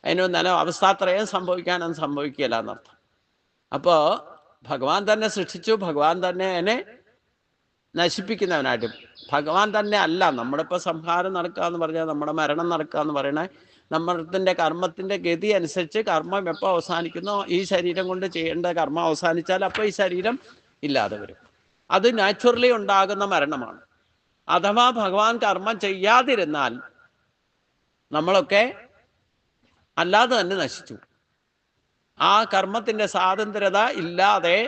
അതിന് നല്ല അവസ്ഥാത്രയം സംഭവിക്കാനൊന്നും സംഭവിക്കില്ല എന്നർത്ഥം. അപ്പോൾ ഭഗവാൻ തന്നെ സൃഷ്ടിച്ചു, ഭഗവാൻ തന്നെ അതിനെ നശിപ്പിക്കുന്നവനായിട്ട്. ഭഗവാൻ തന്നെ അല്ല. നമ്മളിപ്പോൾ സംഹാരം നടക്കുക എന്ന് പറഞ്ഞാൽ, നമ്മുടെ മരണം നടക്കുക എന്ന് പറയണേ, നമ്മളുടെ കർമ്മത്തിൻ്റെ ഗതി അനുസരിച്ച് കർമ്മം എപ്പോൾ അവസാനിക്കുന്നോ, ഈ ശരീരം കൊണ്ട് ചെയ്യേണ്ട കർമ്മം അവസാനിച്ചാൽ അപ്പോൾ ഈ ശരീരം ഇല്ലാതെ വരും. അത് നാച്ചുറലി ഉണ്ടാകുന്ന മരണമാണ്. അഥവാ ഭഗവാൻ കർമ്മം ചെയ്യാതിരുന്നാൽ നമ്മളൊക്കെ അല്ലാതെ തന്നെ നശിച്ചു. ആ കർമ്മത്തിന്റെ സ്വാതന്ത്ര്യത ഇല്ലാതെ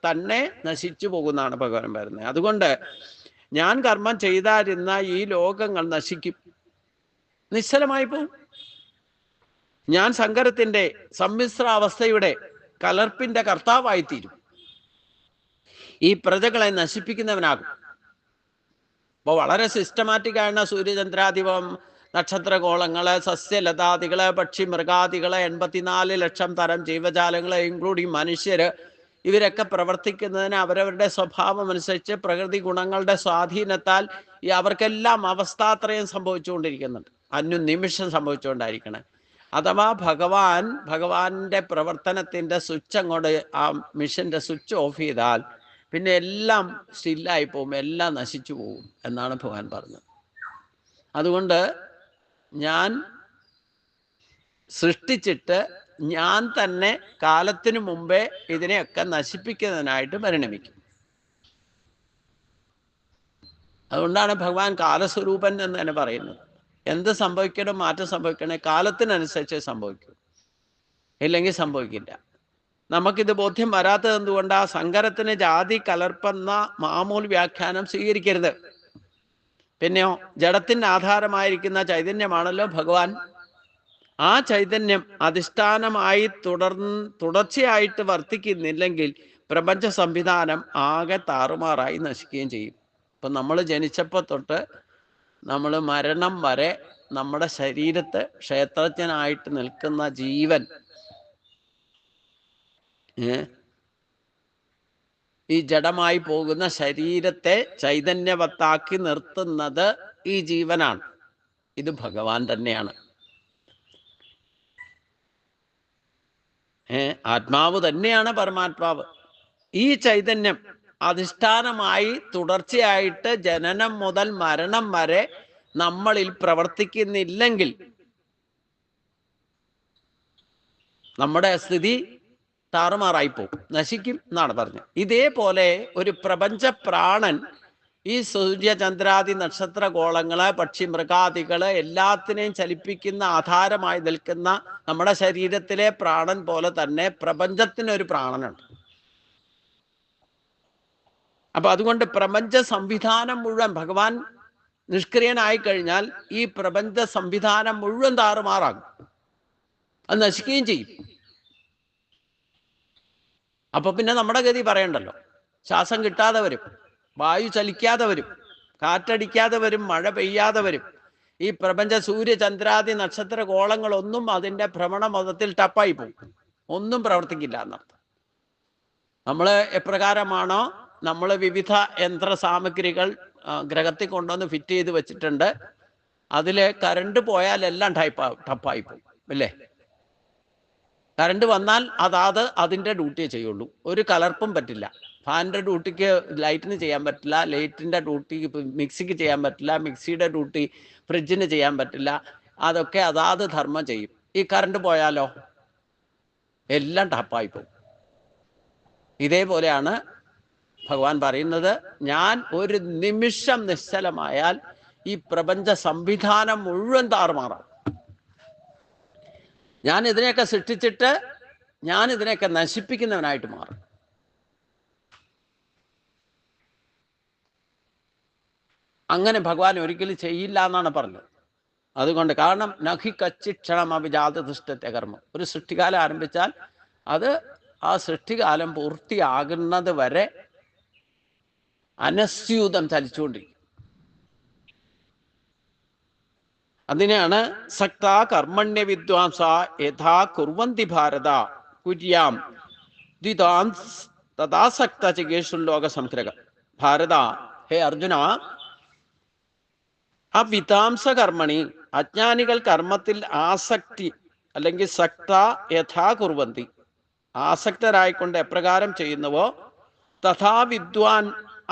തന്നെ നശിച്ചു പോകുന്നതാണ് ഭഗവാൻ പറയുന്നത്. അതുകൊണ്ട് ഞാൻ കർമ്മം ചെയ്തായിരുന്ന ഈ ലോകങ്ങൾ നശിക്കും, നിശ്ചലമായി പോകും. ഞാൻ സങ്കരത്തിന്റെ സമ്മിശ്രാവസ്ഥയുടെ കലർപ്പിന്റെ കർത്താവായിത്തീരും. ഈ പ്രജകളെ നശിപ്പിക്കുന്നവനാകും. അപ്പോൾ വളരെ സിസ്റ്റമാറ്റിക് ആണ് സൂര്യചന്ദ്രാധിപം, നക്ഷത്രഗോളങ്ങള്, സസ്യലതാദികള്, പക്ഷി മൃഗാദികള്, 84 ലക്ഷം തരം ജീവജാലങ്ങള് ഇൻക്ലൂഡിങ് മനുഷ്യര്, ഇവരൊക്കെ പ്രവർത്തിക്കുന്നതിന് അവരവരുടെ സ്വഭാവം അനുസരിച്ച് പ്രകൃതി ഗുണങ്ങളുടെ സ്വാധീനത്താൽ അവർക്കെല്ലാം അവസ്ഥാത്രയം സംഭവിച്ചുകൊണ്ടിരിക്കുന്നുണ്ട്, നിമിഷം സംഭവിച്ചുകൊണ്ടായിരിക്കണം. അഥവാ ഭഗവാന്റെ പ്രവർത്തനത്തിന്റെ സ്വിച്ച് അങ്ങോട്ട്, ആ മിഷന്റെ സ്വിച്ച് ഓഫ് ചെയ്താൽ പിന്നെ എല്ലാം സ്റ്റില്ലായി പോകും, എല്ലാം നശിച്ചു പോകും എന്നാണ് ഭഗവാൻ പറഞ്ഞത്. അതുകൊണ്ട് ഞാൻ സൃഷ്ടിച്ചിട്ട് ഞാൻ തന്നെ കാലത്തിനു മുമ്പേ ഇതിനെയൊക്കെ നശിപ്പിക്കുന്നതിനായിട്ട് പരിണമിക്കും. അതുകൊണ്ടാണ് ഭഗവാൻ കാലസ്വരൂപൻ എന്ന് തന്നെ പറയുന്നത്. എന്ത് സംഭവിക്കണം, മാറ്റം സംഭവിക്കണേ കാലത്തിനനുസരിച്ച് സംഭവിക്കും, ഇല്ലെങ്കിൽ സംഭവിക്കില്ല. നമുക്കിത് ബോധ്യം വരാത്തത് എന്തുകൊണ്ട്? ആ സങ്കരത്തിന് ജാതി കലർപ്പെന്ന മാമൂൽ വ്യാഖ്യാനം സ്വീകരിക്കരുത്. പിന്നെയോ ജഡത്തിന് ആധാരമായിരിക്കുന്ന ചൈതന്യമാണല്ലോ ഭഗവാൻ. ആ ചൈതന്യം അധിഷ്ഠാനമായി തുടർച്ചയായിട്ട് വർത്തിക്കുന്നില്ലെങ്കിൽ പ്രപഞ്ച സംവിധാനം ആകെ താറുമാറായി നശിക്കുകയും ചെയ്യും. ഇപ്പം നമ്മൾ ജനിച്ചപ്പോൾ തൊട്ട് നമ്മൾ മരണം വരെ നമ്മുടെ ശരീരത്ത് ക്ഷേത്രജ്ഞനായിട്ട് നിൽക്കുന്ന ജീവൻ, ഈ ജഡമായി പോകുന്ന ശരീരത്തെ ചൈതന്യവത്താക്കി നിർത്തുന്നത് ഈ ജീവനാണ്. ഇത് ഭഗവാൻ തന്നെയാണ്. ആത്മാവ് തന്നെയാണ് പരമാത്മാവ്. ഈ ചൈതന്യം അധിഷ്ഠാനമായി തുടർച്ചയായിട്ട് ജനനം മുതൽ മരണം വരെ നമ്മളിൽ പ്രവർത്തിക്കുന്നില്ലെങ്കിൽ നമ്മുടെ സ്ഥിതി താറുമാറായിപ്പോവും, നശിക്കും എന്നാണ് പറഞ്ഞത്. ഇതേപോലെ ഒരു പ്രപഞ്ച പ്രാണൻ ഈ സൂര്യചന്ദ്രാദി നക്ഷത്രഗോളങ്ങള്, പക്ഷി മൃഗാദികള് എല്ലാത്തിനെയും ചലിപ്പിക്കുന്ന ആധാരമായി നിൽക്കുന്ന നമ്മുടെ ശരീരത്തിലെ പ്രാണൻ പോലെ തന്നെ പ്രപഞ്ചത്തിനൊരു പ്രാണനുണ്ട്. അപ്പൊ അതുകൊണ്ട് പ്രപഞ്ച സംവിധാനം മുഴുവൻ ഭഗവാൻ നിഷ്ക്രിയനായി കഴിഞ്ഞാൽ ഈ പ്രപഞ്ച സംവിധാനം മുഴുവൻ താറുമാറാകും, അത് നശിക്കുകയും ചെയ്യും. അപ്പൊ പിന്നെ നമ്മുടെ ഗതി പറയണ്ടല്ലോ. ശ്വാസം കിട്ടാതെ വരും, വായു ചലിക്കാതെ വരും, കാറ്റടിക്കാതെ വരും, മഴ പെയ്യാതെ വരും. ഈ പ്രപഞ്ച സൂര്യചന്ദ്രാദി നക്ഷത്ര ഗോളങ്ങളൊന്നും അതിൻ്റെ ഭ്രമണമതത്തിൽ ടപ്പായി പോകും, ഒന്നും പ്രവർത്തിക്കില്ല എന്നർത്ഥം. നമ്മൾ എപ്രകാരമാണോ നമ്മൾ വിവിധ യന്ത്ര സാമഗ്രികൾ ഗ്രഹത്തിൽ കൊണ്ടുവന്ന് ഫിറ്റ് ചെയ്ത് വെച്ചിട്ടുണ്ട്, അതിൽ കറണ്ട് പോയാൽ എല്ലാം ടപ്പായി പോകും അല്ലേ? കറണ്ട് വന്നാൽ അതിൻ്റെ ഡ്യൂട്ടിയെ ചെയ്യുള്ളൂ, ഒരു കലർപ്പും പറ്റില്ല. ഫാനിൻ്റെ ഡ്യൂട്ടിക്ക് ലൈറ്റിന് ചെയ്യാൻ പറ്റില്ല, ലൈറ്റിൻ്റെ ഡ്യൂട്ടിക്ക് മിക്സിക്ക് ചെയ്യാൻ പറ്റില്ല, മിക്സിയുടെ ഡ്യൂട്ടി ഫ്രിഡ്ജിന് ചെയ്യാൻ പറ്റില്ല. അതൊക്കെ ധർമ്മം ചെയ്യും. ഈ കറണ്ട് പോയാലോ എല്ലാം ടപ്പായി പോകും. ഇതേപോലെയാണ് ഭഗവാൻ പറയുന്നത്, ഞാൻ ഒരു നിമിഷം നിശ്ചലമായാൽ ഈ പ്രപഞ്ച സംവിധാനം മുഴുവൻ താറുമാറാം. ഞാൻ ഇതിനെയൊക്കെ സൃഷ്ടിച്ചിട്ട് ഞാൻ ഇതിനെയൊക്കെ നശിപ്പിക്കുന്നവനായിട്ട് മാറും. അങ്ങനെ ഭഗവാൻ ഒരിക്കലും ചെയ്യില്ല എന്നാണ് പറഞ്ഞത്. അതുകൊണ്ട് കാരണം നഹി കച്ചിക്ഷണം അഭിജാതദുഷ്ടത്തെ കർമ്മം. ഒരു സൃഷ്ടികാലം ആരംഭിച്ചാൽ അത് ആ സൃഷ്ടികാലം പൂർത്തിയാകുന്നത് വരെ അനസ്യൂതം ചലിച്ചുകൊണ്ടിരിക്കും. അതിനാണ് സക്ത കർമ്മണ്യ വിദ്വാംസ യഥാ കുർവന്തി ഭാരത കുര്യാം ദ്വിതാം തഥാസക്ത ചികേഷു ലോക സംഗ്രഹ. ഭാരത, ഹേ അർജുന, ആ വിതാംസ കർമ്മണി, അജ്ഞാനികൾ കർമ്മത്തിൽ ആസക്തി അല്ലെങ്കിൽ സക്ത യഥാ കുർവന്തി, ആസക്തരായിക്കൊണ്ട് എപ്രകാരം ചെയ്യുന്നുവോ, തഥാ വിദ്വാൻ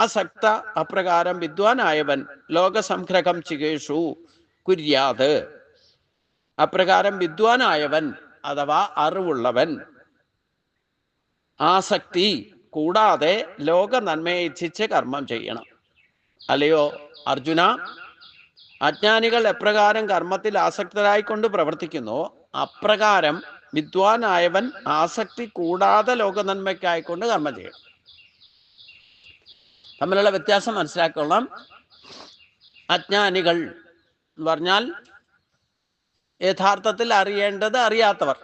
അസക്ത, അപ്രകാരം വിദ്വാനായവൻ ലോകസംഗ്രഹം ചികേഷു കുര്യാത്, അപ്രകാരം വിദ്വാനായവൻ അഥവാ അറിവുള്ളവൻ ആസക്തി കൂടാതെ ലോക നന്മയെ ഇച്ഛിച്ച് കർമ്മം ചെയ്യണം. അല്ലയോ അർജുന, അജ്ഞാനികൾ എപ്രകാരം കർമ്മത്തിൽ ആസക്തരായിക്കൊണ്ട് പ്രവർത്തിക്കുന്നു അപ്രകാരം വിദ്വാനായവൻ ആസക്തി കൂടാതെ ലോകനന്മയ്ക്കായിക്കൊണ്ട് കർമ്മം ചെയ്യണം. തമ്മിലുള്ള വ്യത്യാസം മനസ്സിലാക്കണം. അജ്ഞാനികൾ എന്ന് പറഞ്ഞാൽ യഥാർത്ഥത്തിൽ അറിയേണ്ടത് അറിയാത്തവർ,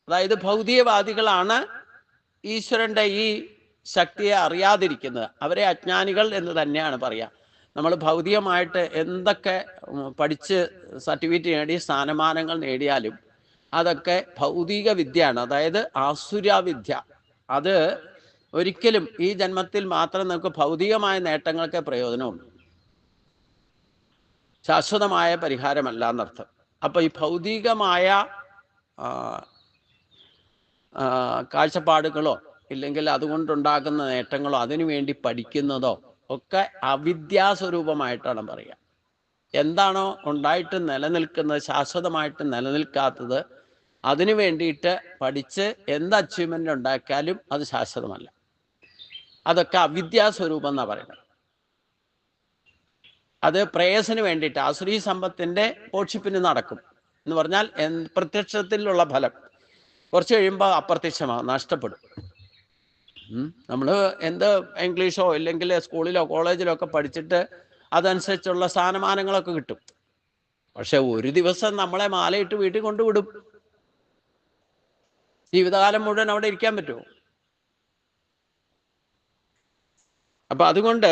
അതായത് ഭൗതികവാദികളാണ് ഈശ്വരന്റെ ഈ ശക്തിയെ അറിയാതിരിക്കുന്നത്. അവരെ അജ്ഞാനികൾ എന്ന് തന്നെയാണ് പറയുക. നമ്മൾ ഭൗതികമായിട്ട് എന്തൊക്കെ പഠിച്ച് സർട്ടിഫിക്കറ്റ് നേടി സ്ഥാനമാനങ്ങൾ നേടിയാലും അതൊക്കെ ഭൗതിക വിദ്യയാണ്, അതായത് ആസുരവിദ്യ. അത് ഒരിക്കലും ഈ ജന്മത്തിൽ മാത്രം നമുക്ക് ഭൗതികമായ നേട്ടങ്ങൾക്ക് പ്രയോജനമുള്ളൂ, ശാശ്വതമായ പരിഹാരമല്ല എന്നർത്ഥം. അപ്പൊ ഈ ഭൗതികമായ കാഴ്ചപ്പാടുകളോ ഇല്ലെങ്കിൽ അതുകൊണ്ടുണ്ടാകുന്ന നേട്ടങ്ങളോ അതിനുവേണ്ടി പഠിക്കുന്നതോ ഒക്കെ അവിദ്യാസ്വരൂപമായിട്ടാണ് പറയുക. എന്താണോ ഉണ്ടായിട്ട് നിലനിൽക്കുന്നത്, ശാശ്വതമായിട്ട് നിലനിൽക്കാത്തത്, അതിനു വേണ്ടിയിട്ട് പഠിച്ച് എന്ത് അച്ചീവ്മെൻ്റ് ഉണ്ടാക്കിയാലും അത് ശാശ്വതമല്ല. അതൊക്കെ അവിദ്യാസ്വരൂപം എന്നാണ് പറയുന്നത്. അത് പ്രേയസിന് വേണ്ടിയിട്ട് ആസുരീ സമ്പത്തിൻ്റെ പോഷിപ്പിന് നടക്കും എന്ന് പറഞ്ഞാൽ പ്രത്യക്ഷത്തിലുള്ള ഫലം കുറച്ച് കഴിയുമ്പോൾ അപ്രത്യക്ഷമാകും, നഷ്ടപ്പെടും. നമ്മൾ എന്ത് ഇംഗ്ലീഷോ ഇല്ലെങ്കിൽ സ്കൂളിലോ കോളേജിലോ ഒക്കെ പഠിച്ചിട്ട് അതനുസരിച്ചുള്ള സ്ഥാനമാനങ്ങളൊക്കെ കിട്ടും. പക്ഷെ ഒരു ദിവസം നമ്മളെ മാലയിട്ട് വീട്ടിൽ കൊണ്ടുവിടും. ജീവിതകാലം മുഴുവൻ അവിടെ ഇരിക്കാൻ പറ്റുമോ? അപ്പൊ അതുകൊണ്ട്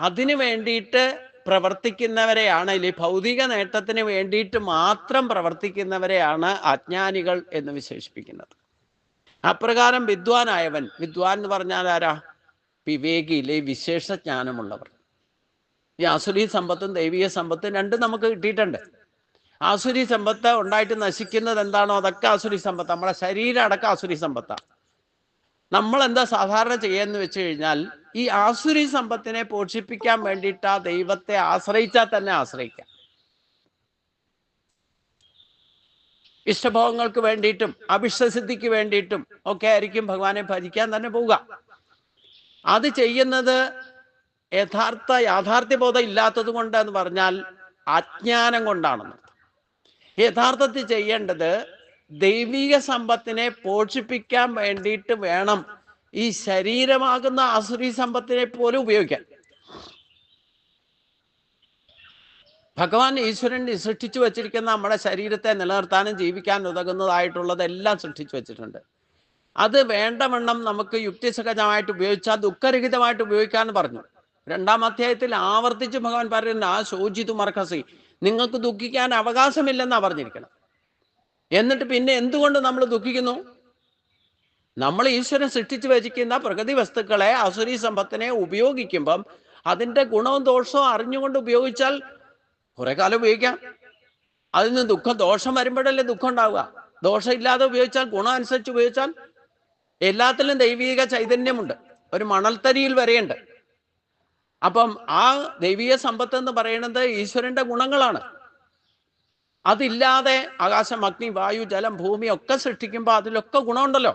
അതിനു വേണ്ടിയിട്ട് പ്രവർത്തിക്കുന്നവരെയാണ്, ഈ ഭൗതിക നേട്ടത്തിന് വേണ്ടിയിട്ട് മാത്രം പ്രവർത്തിക്കുന്നവരെയാണ് അജ്ഞാനികൾ എന്ന് വിശേഷിപ്പിക്കുന്നത്. അപ്രകാരം വിദ്വാനായവൻ, വിദ്വാൻ എന്ന് പറഞ്ഞാൽ ആരാ? വിവേകിയിലെ വിശേഷജ്ഞാനമുള്ളവർ. ഈ ആസുരീ സമ്പത്തും ദൈവിക സമ്പത്തും രണ്ടും നമുക്ക് കിട്ടിയിട്ടുണ്ട്. ആസുരി സമ്പത്ത് ഉണ്ടായിട്ട് നശിക്കുന്നത് എന്താണോ അതൊക്കെ ആസുരി സമ്പത്ത്. നമ്മളെ ശരീരം അടക്കം ആസുരി സമ്പത്താണ്. നമ്മൾ എന്താ സാധാരണ ചെയ്യാന്ന് വെച്ച് കഴിഞ്ഞാൽ ഈ ആസുരി സമ്പത്തിനെ പോഷിപ്പിക്കാൻ വേണ്ടിയിട്ട് ആ ദൈവത്തെ ആശ്രയിച്ചാൽ തന്നെ ആശ്രയിക്കാം. ഇഷ്ടഭോഗങ്ങൾക്ക് വേണ്ടിയിട്ടും അഭിഷ്ടസിദ്ധിക്ക് വേണ്ടിയിട്ടും ഒക്കെ ആയിരിക്കും ഭഗവാനെ ഭജിക്കാൻ തന്നെ പോവുക. അത് ചെയ്യുന്നത് യാഥാർത്ഥ്യബോധം ഇല്ലാത്തത് കൊണ്ട് എന്ന് പറഞ്ഞാൽ അജ്ഞാനം കൊണ്ടാണെന്ന്. യഥാർത്ഥത്തിൽ ചെയ്യേണ്ടത് ദൈവിക സമ്പത്തിനെ പോഷിപ്പിക്കാൻ വേണ്ടിയിട്ട് വേണം ഈ ശരീരമാകുന്ന ആസുരി സമ്പത്തിനെ പോലും ഉപയോഗിക്കാൻ. ഭഗവാൻ ഈശ്വരൻ സൃഷ്ടിച്ചു വച്ചിരിക്കുന്ന നമ്മുടെ ശരീരത്തെ നിലനിർത്താനും ജീവിക്കാൻ ഉതകുന്നതായിട്ടുള്ളതെല്ലാം സൃഷ്ടിച്ചു വച്ചിട്ടുണ്ട്. അത് വേണ്ടവണ്ണം നമുക്ക് യുക്തിസഹജമായിട്ട് ഉപയോഗിച്ചാൽ ദുഃഖരഹിതമായിട്ട് ഉപയോഗിക്കാമെന്ന് പറഞ്ഞു. 2-ാം അധ്യായത്തിൽ ആവർത്തിച്ച് ഭഗവാൻ പറയുന്ന ആ ശോചിതു മർക്കസി, നിങ്ങൾക്ക് ദുഃഖിക്കാൻ അവകാശമില്ലെന്നാണ് പറഞ്ഞിരിക്കണം. എന്നിട്ട് പിന്നെ എന്തുകൊണ്ട് നമ്മൾ ദുഃഖിക്കുന്നു? നമ്മൾ ഈശ്വരൻ സൃഷ്ടിച്ചു വച്ചിരിക്കുന്ന പ്രകൃതി വസ്തുക്കളെ ആസുരി സമ്പത്തിനെ ഉപയോഗിക്കുമ്പം അതിൻ്റെ ഗുണവും ദോഷവും അറിഞ്ഞുകൊണ്ട് ഉപയോഗിച്ചാൽ കുറെ കാലം ഉപയോഗിക്കാം. അതിന് ദോഷം വരുമ്പോഴല്ലേ ദുഃഖം ഉണ്ടാവുക. ദോഷം ഇല്ലാതെ ഉപയോഗിച്ചാൽ, ഗുണം അനുസരിച്ച് ഉപയോഗിച്ചാൽ എല്ലാത്തിലും ദൈവിക ചൈതന്യമുണ്ട്, ഒരു മണൽത്തരിയിൽ വരെയുണ്ട്. അപ്പം ആ ദൈവിക സമ്പത്ത് എന്ന് പറയുന്നത് ഈശ്വരന്റെ ഗുണങ്ങളാണ്. അതില്ലാതെ ആകാശം, അഗ്നി, വായു, ജലം, ഭൂമി ഒക്കെ സൃഷ്ടിക്കുമ്പോൾ അതിലൊക്കെ ഗുണമുണ്ടല്ലോ.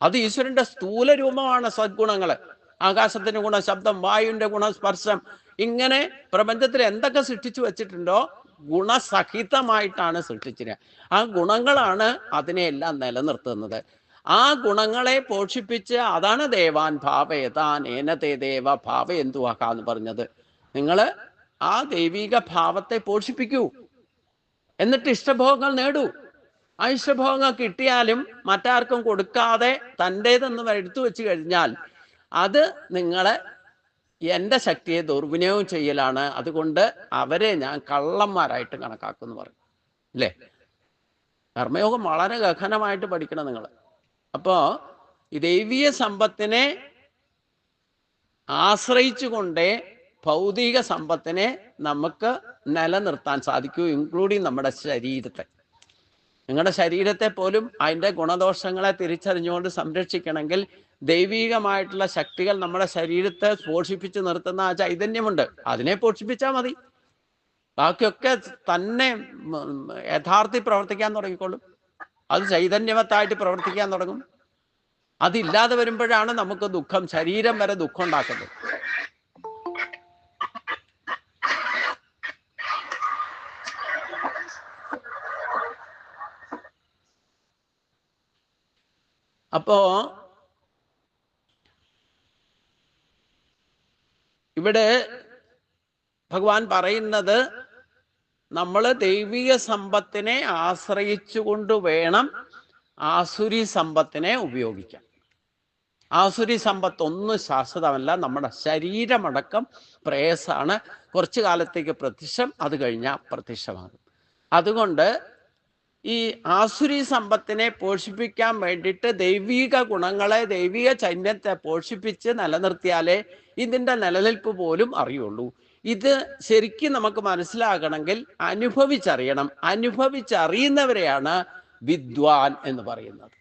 അത് ഈശ്വരന്റെ സ്ഥൂല രൂപമാണ് സദ്ഗുണങ്ങള്. ആകാശത്തിന്റെ ഗുണം ശബ്ദം, വായുവിന്റെ ഗുണം സ്പർശം, ഇങ്ങനെ പ്രപഞ്ചത്തിൽ എന്തൊക്കെ സൃഷ്ടിച്ചു വെച്ചിട്ടുണ്ടോ ഗുണസഹിതമായിട്ടാണ് സൃഷ്ടിച്ചിരുന്നത്. ആ ഗുണങ്ങളാണ് അതിനെയെല്ലാം നിലനിർത്തുന്നത്. ആ ഗുണങ്ങളെ പോഷിപ്പിച്ച്, അതാണ് ദേവാൻ ഭാവയതാൻ ഏനതേ ദേവ ഭാവയന്തുവഹ എന്ന് പറഞ്ഞത്. നിങ്ങൾ ആ ദൈവിക ഭാവത്തെ പോഷിപ്പിക്കൂ, എന്നിട്ട് ഇഷ്ടഭോഗങ്ങൾ നേടൂ. ആ ഇഷ്ടഭോഗങ്ങൾ കിട്ടിയാലും മറ്റാർക്കും കൊടുക്കാതെ തൻ്റേതെന്ന് എടുത്തു വെച്ച് കഴിഞ്ഞാൽ അത് നിങ്ങളെ എൻ്റെ ശക്തിയെ ദുർവിനിയോഗം ചെയ്യലാണ്. അതുകൊണ്ട് അവരെ ഞാൻ കള്ളന്മാരായിട്ട് കണക്കാക്കുമെന്ന് പറയും അല്ലേ? കർമ്മയോഗം വളരെ ഗഹനമായിട്ട് പഠിക്കണം നിങ്ങൾ. അപ്പോൾ ഈ ദൈവീയ സമ്പത്തിനെ ആശ്രയിച്ചുകൊണ്ടേ ഭൗതിക സമ്പത്തിനെ നമുക്ക് നിലനിർത്താൻ സാധിക്കൂ, ഇൻക്ലൂഡിങ് നമ്മുടെ ശരീരത്തെ. നിങ്ങളുടെ ശരീരത്തെ പോലും അതിൻ്റെ ഗുണദോഷങ്ങളെ തിരിച്ചറിഞ്ഞുകൊണ്ട് സംരക്ഷിക്കണമെങ്കിൽ ദൈവികമായിട്ടുള്ള ശക്തികൾ നമ്മുടെ ശരീരത്തെ പോഷിപ്പിച്ച് നിർത്തുന്ന ആ ചൈതന്യമുണ്ട്, അതിനെ പോഷിപ്പിച്ചാൽ മതി. ബാക്കിയൊക്കെ തന്നെ യഥാർത്ഥത്തിൽ പ്രവർത്തിക്കാൻ തുടങ്ങിക്കോളും. അത് ചൈതന്യവത്തായിട്ട് പ്രവർത്തിക്കാൻ തുടങ്ങും. അതില്ലാതെ വരുമ്പോഴാണ് നമുക്ക് ദുഃഖം, ശരീരം വരെ ദുഃഖം ഉണ്ടാക്കുന്നത്. അപ്പോ ഇവിടെ ഭഗവാൻ പറയുന്നത് നമ്മൾ ദൈവിക സമ്പത്തിനെ ആശ്രയിച്ചുകൊണ്ട് വേണം ആസുരി സമ്പത്തിനെ ഉപയോഗിക്കാൻ. ആസുരി സമ്പത്ത് ഒന്നും ശാശ്വതമല്ല. നമ്മുടെ ശരീരമടക്കം പ്രേയസാണ്. കുറച്ചു കാലത്തേക്ക് പ്രത്യക്ഷം, അത് കഴിഞ്ഞാൽ അപ്രത്യക്ഷമാകും. അതുകൊണ്ട് ഈ ആസുരി സമ്പത്തിനെ പോഷിപ്പിക്കാൻ വേണ്ടിയിട്ട് ദൈവിക ഗുണങ്ങളെ, ദൈവിക ചൈന്യത്തെ പോഷിപ്പിച്ച് നിലനിർത്തിയാലേ ഇതിൻ്റെ നിലനിൽപ്പ് പോലും അറിയുള്ളൂ. ഇത് ശരിക്കും നമുക്ക് മനസ്സിലാകണമെങ്കിൽ അനുഭവിച്ചറിയണം. അനുഭവിച്ചറിയുന്നവരെയാണ് വിദ്വാൻ എന്ന് പറയുന്നത്.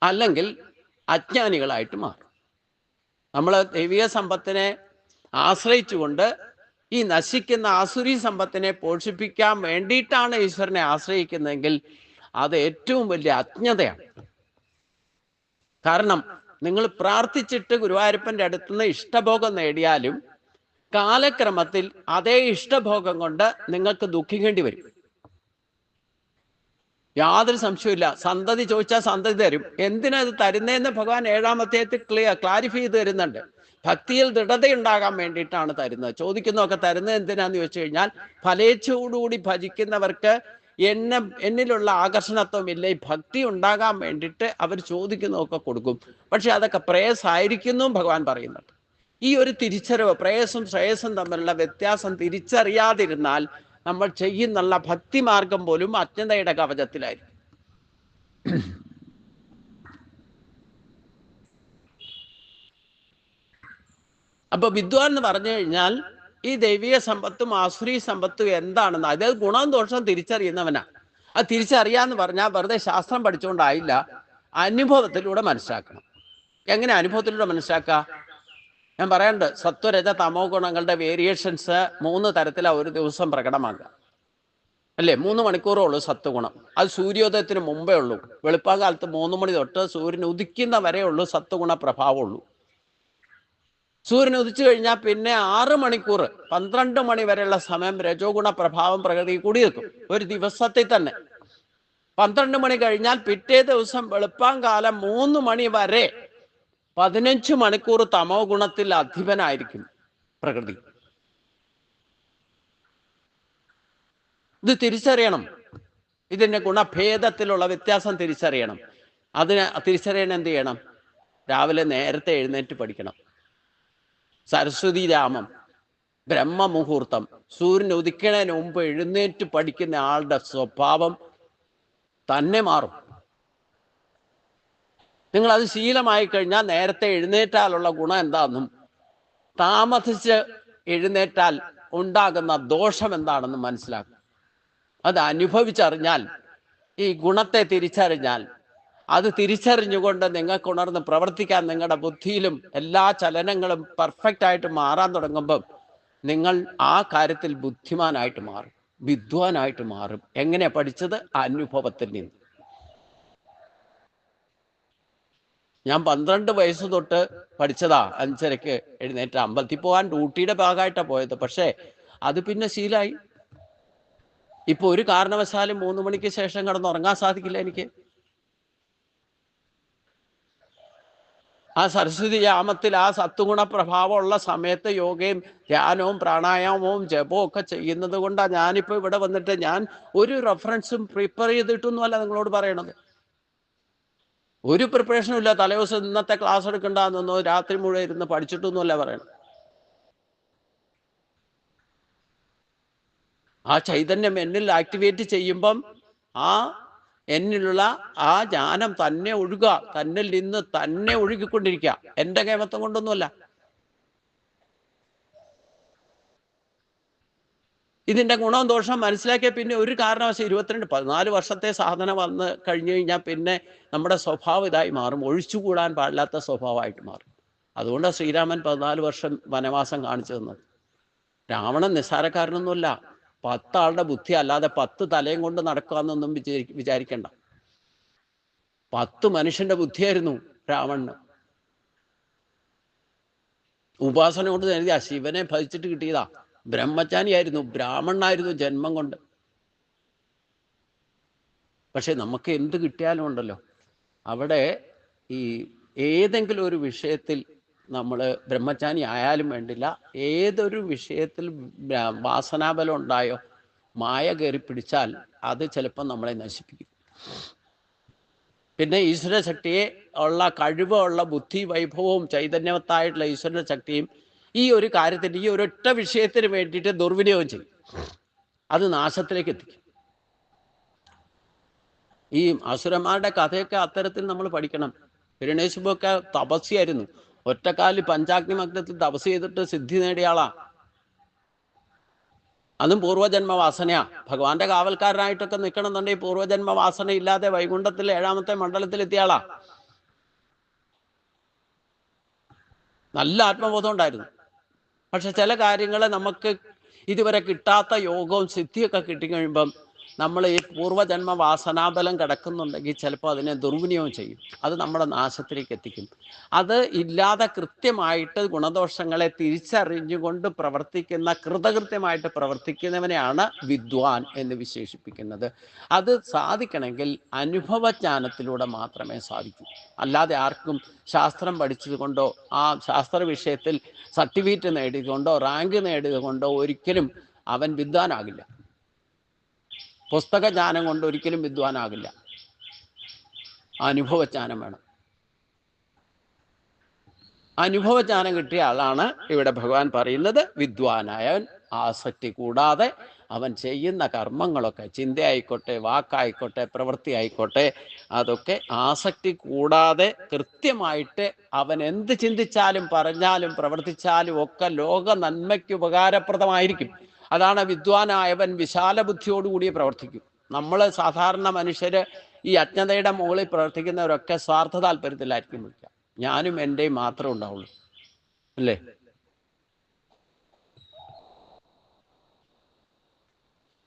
അല്ലെങ്കിൽ അജ്ഞാനികളായിട്ട് മാറും. നമ്മൾ ദൈവിക സമ്പത്തിനെ ആശ്രയിച്ചുകൊണ്ട് ഈ നശിക്കുന്ന ആസുരി സമ്പത്തിനെ പോഷിപ്പിക്കാൻ വേണ്ടിയിട്ടാണ് ഈശ്വരനെ ആശ്രയിക്കുന്നതെങ്കിൽ അത് ഏറ്റവും വലിയ അജ്ഞതയാണ്. കാരണം നിങ്ങൾ പ്രാർത്ഥിച്ചിട്ട് ഗുരുവായൂരപ്പൻ്റെ അടുത്തുനിന്ന് ഇഷ്ടഭോഗം നേടിയാലും കാലക്രമത്തിൽ അതേ ഇഷ്ടഭോഗം കൊണ്ട് നിങ്ങൾക്ക് ദുഃഖിക്കേണ്ടി വരും. യാതൊരു സംശയമില്ല. സന്തതി ചോദിച്ചാൽ സന്തതി തരും. എന്തിനാ ഇത് തരുന്നതെന്ന് ഭഗവാൻ 7-ാം അധ്യായത്തിൽ ക്ലാരിഫൈ ചെയ്ത് തരുന്നുണ്ട്. ഭക്തിയിൽ ദൃഢതയുണ്ടാകാൻ വേണ്ടിയിട്ടാണ് തരുന്നത്. ചോദിക്കുന്നതൊക്കെ തരുന്നത് എന്തിനാന്ന് ചോദിച്ചു കഴിഞ്ഞാൽ, ഫലേച്ഛയോടുകൂടി ഭജിക്കുന്നവർക്ക് എന്നിലുള്ള ആകർഷണത്വം ഇല്ല, ഈ ഭക്തി ഉണ്ടാകാൻ വേണ്ടിയിട്ട് അവർ ചോദിക്കുന്നതൊക്കെ കൊടുക്കും. പക്ഷെ അതൊക്കെ പ്രേയസായിരിക്കുന്നു ഭഗവാൻ പറയുന്നുണ്ട്. ഈ ഒരു തിരിച്ചറിവ്, പ്രേയസും ശ്രേയസും തമ്മിലുള്ള വ്യത്യാസം തിരിച്ചറിയാതിരുന്നാൽ നമ്മൾ ചെയ്യുന്നുള്ള ഭക്തിമാർഗം പോലും അജ്ഞതയുടെ കവചത്തിലായിരിക്കും. അപ്പൊ വിദ്വാൻ എന്ന് പറഞ്ഞു കഴിഞ്ഞാൽ ഈ ദൈവിക സമ്പത്തും ആസുരി സമ്പത്തും എന്താണെന്ന്, അതായത് ഗുണവും ദോഷവും തിരിച്ചറിയുന്നവനാ. അത് തിരിച്ചറിയാന്ന് പറഞ്ഞാൽ വെറുതെ ശാസ്ത്രം പഠിച്ചുകൊണ്ടായില്ല, അനുഭവത്തിലൂടെ മനസ്സിലാക്കണം. എങ്ങനെ അനുഭവത്തിലൂടെ മനസ്സിലാക്കുക? ഞാൻ പറയാറുണ്ട്, സത്വരജ തമോ ഗുണങ്ങളുടെ വേരിയേഷൻസ് 3 തരത്തിലാണ് ഒരു ദിവസം പ്രകടമാക്കുക. അല്ലേ? 3 മണിക്കൂറേ ഉള്ളൂ സത്വഗുണം. അത് സൂര്യോദയത്തിന് മുമ്പേ ഉള്ളൂ. വെളുപ്പാകാലത്ത് 3 മണി തൊട്ട് സൂര്യൻ ഉദിക്കുന്ന വരെ ഉള്ളൂ സത്വഗുണ പ്രഭാവമുള്ളൂ. സൂര്യൻ ഉദിച്ചു കഴിഞ്ഞാൽ പിന്നെ 6 മണിക്കൂർ 12 മണി വരെയുള്ള സമയം രജോ ഗുണ പ്രഭാവം പ്രകൃതി കൂടി നിൽക്കും ഒരു ദിവസത്തിൽ തന്നെ. 12 മണി കഴിഞ്ഞാൽ പിറ്റേ ദിവസം വെളുപ്പാങ്കാലം 3 മണി വരെ 15 മണിക്കൂർ തമോ ഗുണത്തിൽ അധിപനായിരിക്കും പ്രകൃതി. ഇത് തിരിച്ചറിയണം. ഇതിൻ്റെ ഗുണഭേദത്തിലുള്ള വ്യത്യാസം തിരിച്ചറിയണം. അതിന് തിരിച്ചറിയണം എന്ത് ചെയ്യണം? രാവിലെ നേരത്തെ എഴുന്നേറ്റ് പഠിക്കണം. സരസ്വതി രാമം, ബ്രഹ്മമുഹൂർത്തം, സൂര്യൻ ഉദിക്കണതിന് മുമ്പ് എഴുന്നേറ്റ് പഠിക്കുന്ന ആളുടെ സ്വഭാവം തന്നെ മാറും. നിങ്ങളത് ശീലമായി കഴിഞ്ഞാൽ നേരത്തെ എഴുന്നേറ്റാലുള്ള ഗുണം എന്താണെന്നും താമസിച്ച് എഴുന്നേറ്റാൽ ഉണ്ടാകുന്ന ദോഷം എന്താണെന്നും മനസ്സിലാക്കും. അത് അനുഭവിച്ചറിഞ്ഞാൽ, ഈ ഗുണത്തെ തിരിച്ചറിഞ്ഞാൽ, അത് തിരിച്ചറിഞ്ഞുകൊണ്ട് നിങ്ങൾക്ക് ഉണർന്ന് പ്രവർത്തിക്കാൻ നിങ്ങളുടെ ബുദ്ധിയിലും എല്ലാ ചലനങ്ങളും പെർഫെക്റ്റ് ആയിട്ട് മാറാൻ തുടങ്ങുമ്പം നിങ്ങൾ ആ കാര്യത്തിൽ ബുദ്ധിമാനായിട്ട് മാറും, വിദ്വാനായിട്ട് മാറും. എങ്ങനെയാ പഠിച്ചത്? അനുഭവത്തിൽ നിന്ന്. ഞാൻ 12 വയസ്സ് തൊട്ട് പഠിച്ചതാ. 5:30 എഴുന്നേറ്റ് അമ്പലത്തിൽ പോകാൻ ഡ്യൂട്ടിയുടെ ഭാഗമായിട്ടാണ് പോയത്. പക്ഷേ അത് പിന്നെ ശീലമായി. ഇപ്പൊ ഒരു കാരണവശാലും 3 മണിക്ക് ശേഷം കിടന്നുറങ്ങാൻ സാധിക്കില്ല എനിക്ക്. ആ സരസ്വതി യാമത്തിൽ ആ സത്വഗുണ പ്രഭാവമുള്ള സമയത്ത് യോഗയും ധ്യാനവും പ്രാണായാമവും ജപവും ഒക്കെ ചെയ്യുന്നത് കൊണ്ടാണ് ഞാനിപ്പോൾ ഇവിടെ വന്നിട്ട് ഞാൻ ഒരു റെഫറൻസും പ്രിപ്പയർ ചെയ്തിട്ടൊന്നുമല്ല നിങ്ങളോട് പറയണത്. ഒരു പ്രിപ്പറേഷനും ഇല്ല. തലേദിവസം ഇന്നത്തെ ക്ലാസ് എടുക്കണ്ടെന്നോ രാത്രി മുഴുവൻ ഇരുന്ന് പഠിച്ചിട്ടൊന്നുമല്ല പറയണം. ആ ചൈതന്യം എന്നിൽ ആക്ടിവേറ്റ് ചെയ്യുമ്പം ആ എന്നിലുള്ള ആ ജ്ഞാനം തന്നെ ഒഴുകുക, തന്നിൽ നിന്ന് തന്നെ ഒഴുകിക്കൊണ്ടിരിക്കുക. എൻ്റെ കേമത്വം കൊണ്ടൊന്നുമല്ല. ഇതിൻ്റെ ഗുണവും ദോഷം മനസ്സിലാക്കിയ പിന്നെ ഒരു കാരണവശാലും 14 വർഷത്തെ സാധന വന്ന് കഴിഞ്ഞു കഴിഞ്ഞാൽ പിന്നെ നമ്മുടെ സ്വഭാവം ഇതായി മാറും. ഒഴിച്ചുകൂടാൻ പാടില്ലാത്ത സ്വഭാവമായിട്ട് മാറും. അതുകൊണ്ടാണ് ശ്രീരാമൻ 14 വർഷം വനവാസം കാണിച്ചു തന്നത്. രാവണൻ നിസ്സാരക്കാരനൊന്നുമല്ല. 10 ആളുടെ ബുദ്ധി അല്ലാതെ 10 തലയും കൊണ്ട് നടക്കാന്നൊന്നും വിചാരിക്കണ്ട. 10 മനുഷ്യന്റെ ബുദ്ധിയായിരുന്നു രാവണന്. ഉപാസന കൊണ്ട് എഴുതിയ ശിവനെ ഭജിച്ചിട്ട് കിട്ടിയതാ. ബ്രഹ്മചാരിയായിരുന്നു, ബ്രാഹ്മണനായിരുന്നു ജന്മം കൊണ്ട്. പക്ഷെ നമുക്ക് എന്ത് കിട്ടിയാലും ഉണ്ടല്ലോ, അവിടെ ഈ ഏതെങ്കിലും ഒരു വിഷയത്തിൽ നമ്മൾ ബ്രഹ്മചാരി ആയാലും വേണ്ടില്ല, ഏതൊരു വിഷയത്തിൽ വാസനാബലം ഉണ്ടായോ, മായ കയറി പിടിച്ചാൽ അത് ചിലപ്പോൾ നമ്മളെ നശിപ്പിക്കും. പിന്നെ ഈശ്വരശക്തിയെ ഉള്ള കഴിവുള്ള ബുദ്ധി വൈഭവവും ചൈതന്യവത്തായിട്ടുള്ള ഈശ്വര ശക്തിയും ഈ ഒരു കാര്യത്തിന്, ഈ ഒരൊറ്റ വിഷയത്തിന് വേണ്ടിയിട്ട് ദുർവിനിയോഗം ചെയ്യും. അത് നാശത്തിലേക്ക് എത്തിക്കും. ഈ അസുരന്മാരുടെ കഥയൊക്കെ അത്തരത്തിൽ നമ്മൾ പഠിക്കണം. ഹിരണ്യകശിപുവൊക്കെ തപസ്യായിരുന്നു. ഒറ്റക്കാലിൽ പഞ്ചാഗ്നിമഗ്നത്തിൽ തപസ് ചെയ്തിട്ട് സിദ്ധി നേടിയ ആളാ. അതും പൂർവ്വജന്മ വാസനയാ. ഭഗവാന്റെ കാവൽക്കാരനായിട്ടൊക്കെ നിൽക്കണമെന്നുണ്ടെങ്കിൽ പൂർവ്വജന്മ വാസന ഇല്ലാതെ വൈകുണ്ഠത്തിൽ 7ാമത്തെ മണ്ഡലത്തിൽ എത്തിയ ആളാ. നല്ല ആത്മബോധം ഉണ്ടായിരുന്നു. പക്ഷെ ചില കാര്യങ്ങൾ നമുക്ക് ഇതുവരെ കിട്ടാത്ത യോഗവും സിദ്ധിയൊക്കെ കിട്ടിക്കഴിയുമ്പം നമ്മൾ ഈ പൂർവ്വജന്മ വാസനാബലം കിടക്കുന്നുണ്ടെങ്കിൽ ചിലപ്പോൾ അതിനെ ദുർവിനിയോഗം ചെയ്യും. അത് നമ്മുടെ നാശത്തിലേക്ക് എത്തിക്കും. അത് ഇല്ലാതെ കൃത്യമായിട്ട് ഗുണദോഷങ്ങളെ തിരിച്ചറിഞ്ഞുകൊണ്ട് പ്രവർത്തിക്കുന്ന, കൃതകൃത്യമായിട്ട് പ്രവർത്തിക്കുന്നവനെയാണ് വിദ്വാൻ എന്ന് വിശേഷിപ്പിക്കുന്നത്. അത് സാധിക്കണമെങ്കിൽ അനുഭവജ്ഞാനത്തിലൂടെ മാത്രമേ സാധിക്കൂ. അല്ലാതെ ആർക്കും ശാസ്ത്രം പഠിച്ചത് കൊണ്ടോ ആ ശാസ്ത്ര വിഷയത്തിൽ സർട്ടിഫിക്കറ്റ് നേടിയതുകൊണ്ടോ റാങ്ക് നേടിയതുകൊണ്ടോ ഒരിക്കലും അവൻ വിദ്വാനാകില്ല. പുസ്തകജ്ഞാനം കൊണ്ട് ഒരിക്കലും വിദ്വാനാകില്ല. അനുഭവജ്ഞാനം വേണം. അനുഭവജ്ഞാനം കിട്ടിയ ആളാണ് ഇവിടെ ഭഗവാൻ പറയുന്നത് വിദ്വാനായവൻ. ആസക്തി കൂടാതെ അവൻ ചെയ്യുന്ന കർമ്മങ്ങളൊക്കെ, ചിന്തയായിക്കോട്ടെ, വാക്കായിക്കോട്ടെ, പ്രവൃത്തി ആയിക്കോട്ടെ, അതൊക്കെ ആസക്തി കൂടാതെ കൃത്യമായിട്ട് അവൻ എന്ത് ചിന്തിച്ചാലും പറഞ്ഞാലും പ്രവർത്തിച്ചാലും ഒക്കെ ലോക നന്മയ്ക്ക് ഉപകാരപ്രദമായിരിക്കും. അതാണ് വിദ്വാനായവൻ വിശാല ബുദ്ധിയോടുകൂടി പ്രവർത്തിക്കും. നമ്മൾ സാധാരണ മനുഷ്യര് ഈ അജ്ഞതയുടെ മുകളിൽ പ്രവർത്തിക്കുന്നവരൊക്കെ സ്വാർത്ഥ താല്പര്യത്തിലായിരിക്കും വിളിക്കുക. ഞാനും എൻ്റെയും മാത്രമേ ഉണ്ടാവുള്ളൂ, അല്ലേ?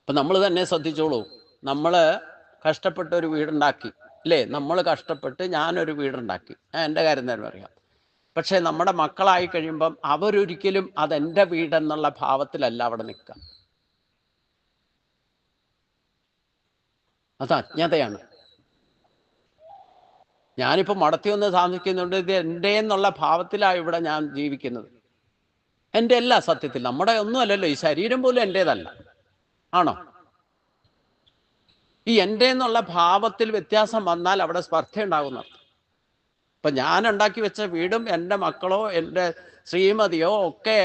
അപ്പം നമ്മൾ തന്നെ ശ്രദ്ധിച്ചോളൂ. നമ്മൾ കഷ്ടപ്പെട്ട് ഒരു വീടുണ്ടാക്കി, അല്ലേ? നമ്മൾ കഷ്ടപ്പെട്ട് ഞാനൊരു വീടുണ്ടാക്കി, എൻ്റെ കാര്യം തന്നെ അറിയാം. പക്ഷേ നമ്മുടെ മക്കളായി കഴിയുമ്പം അവരൊരിക്കലും അതെൻ്റെ വീടെന്നുള്ള ഭാവത്തിലല്ല അവിടെ നിൽക്കുക. അത് അജ്ഞതയാണ്. ഞാനിപ്പോൾ മടത്തി വന്ന് താമസിക്കുന്നുണ്ട്, ഇത് എൻ്റെ എന്നുള്ള ഭാവത്തിലാണ് ഇവിടെ ഞാൻ ജീവിക്കുന്നത്. എൻ്റെ അല്ല സത്യത്തിൽ, നമ്മുടെ ഒന്നും അല്ലല്ലോ. ഈ ശരീരം പോലും എൻ്റേതല്ല, ആണോ? ഈ എൻ്റെ എന്നുള്ള ഭാവത്തിൽ വ്യത്യാസം വന്നാൽ അവിടെ സ്പർദ്ധ ഉണ്ടാകുന്ന. ഇപ്പം ഞാൻ ഉണ്ടാക്കി വെച്ച വീടും എൻ്റെ മക്കളോ എൻ്റെ ശ്രീമതിയോ ഒക്കെ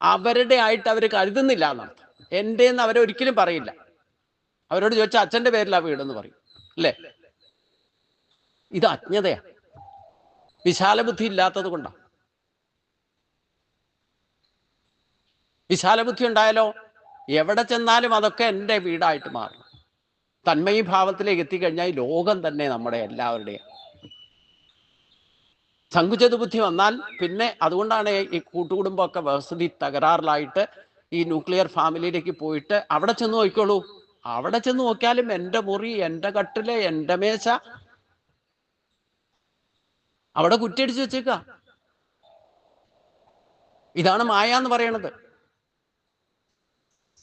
അവരുടെ ആയിട്ട് അവർ കരുതുന്നില്ല എന്നർത്ഥം. എൻ്റെന്ന് അവരൊരിക്കലും പറയില്ല. അവരോട് ചോദിച്ചാൽ അച്ഛൻ്റെ പേരിലാണ് വീടെന്ന് പറയും, അല്ലേ? ഇത് അജ്ഞതയാണ്, വിശാല ബുദ്ധി ഇല്ലാത്തത് കൊണ്ടാണ്. വിശാല ബുദ്ധി ഉണ്ടായാലോ എവിടെ ചെന്നാലും അതൊക്കെ എൻ്റെ വീടായിട്ട് മാറും. തന്മയി ഭാവത്തിലേക്ക് എത്തിക്കഴിഞ്ഞാൽ ലോകം തന്നെ നമ്മുടെ എല്ലാവരുടെയും. സങ്കുചിത ബുദ്ധി വന്നാൽ പിന്നെ, അതുകൊണ്ടാണ് ഈ കൂട്ടുകുടുംബമൊക്കെ വ്യവസ്ഥിതി തകരാറിലായിട്ട് ഈ ന്യൂക്ലിയർ ഫാമിലിയിലേക്ക് പോയിട്ട് അവിടെ ചെന്ന് നോക്കിക്കോളൂ. അവിടെ ചെന്ന് നോക്കിയാലും എൻ്റെ മുറി, എൻ്റെ കട്ടില്, എൻ്റെ മേശ അവിടെ കുറ്റിയടിച്ച് വെച്ചേക്ക. ഇതാണ് മായ എന്ന് പറയണത്.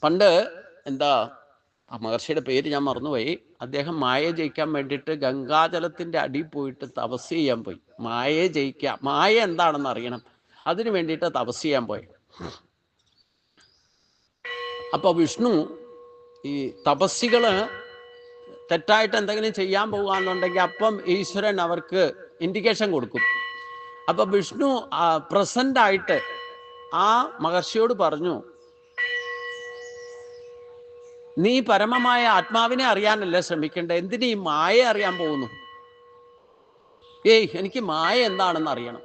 പണ്ട് എന്താ മഹർഷിയുടെ പേര് ഞാൻ മറന്നുപോയി. അദ്ദേഹം മായയെ ജയിക്കാൻ വേണ്ടിയിട്ട് ഗംഗാജലത്തിൻ്റെ അടിയിൽ പോയിട്ട് തപസ് ചെയ്യാൻ പോയി. മായയെ ജയിക്കുക, മായ എന്താണെന്ന് അറിയണം, അതിനു വേണ്ടിയിട്ട് തപസ് ചെയ്യാൻ പോയി. അപ്പോൾ വിഷ്ണു ഈ തപസ്സികള് തെറ്റായിട്ട് എന്തെങ്കിലും ചെയ്യാൻ പോകുകയെന്നുണ്ടെങ്കിൽ അപ്പം ഈശ്വരൻ അവർക്ക് ഇൻഡിക്കേഷൻ കൊടുക്കും. അപ്പൊ വിഷ്ണു പ്രസന്റ് ആയിട്ട് ആ മഹർഷിയോട് പറഞ്ഞു, നീ പരമമായ ആത്മാവിനെ അറിയാനല്ലേ ശ്രമിക്കേണ്ടത്, എന്തിനീ മായ അറിയാൻ പോകുന്നു? എനിക്ക് മായ എന്താണെന്ന് അറിയണം.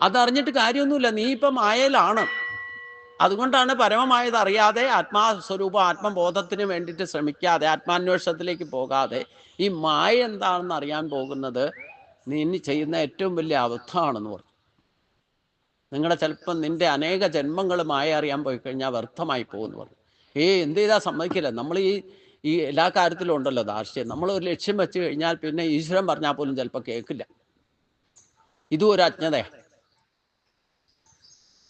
അതറിഞ്ഞിട്ട് കാര്യമൊന്നുമില്ല, നീ ഇപ്പം മായയിലാണ്. അതുകൊണ്ടാണ് പരമമായത് അറിയാതെ ആത്മാസ്വരൂപം ആത്മബോധത്തിന് വേണ്ടിയിട്ട് ശ്രമിക്കാതെ ആത്മാന്വേഷണത്തിലേക്ക് പോകാതെ ഈ മായ എന്താണെന്ന് അറിയാൻ പോകുന്നത് നീ ചെയ്യുന്ന ഏറ്റവും വലിയ അബദ്ധമാണെന്ന് പറഞ്ഞു. നിങ്ങളുടെ ചിലപ്പം നിന്റെ അനേക ജന്മങ്ങൾ മായ അറിയാൻ പോയി കഴിഞ്ഞാൽ വ്യർത്ഥമായി പോകുമെന്ന് പറഞ്ഞു. എന്ത് ചെയ്താൽ സമ്മതിക്കില്ല. നമ്മൾ ഈ എല്ലാ കാര്യത്തിലും ഉണ്ടല്ലോ ധാർഷ്ട്യം. നമ്മൾ ഒരു ലക്ഷ്യം വെച്ച് കഴിഞ്ഞാൽ പിന്നെ ഈശ്വരൻ പറഞ്ഞാൽ പോലും ചിലപ്പോൾ കേൾക്കില്ല. ഇതും ഒരു അജ്ഞതയാണ്.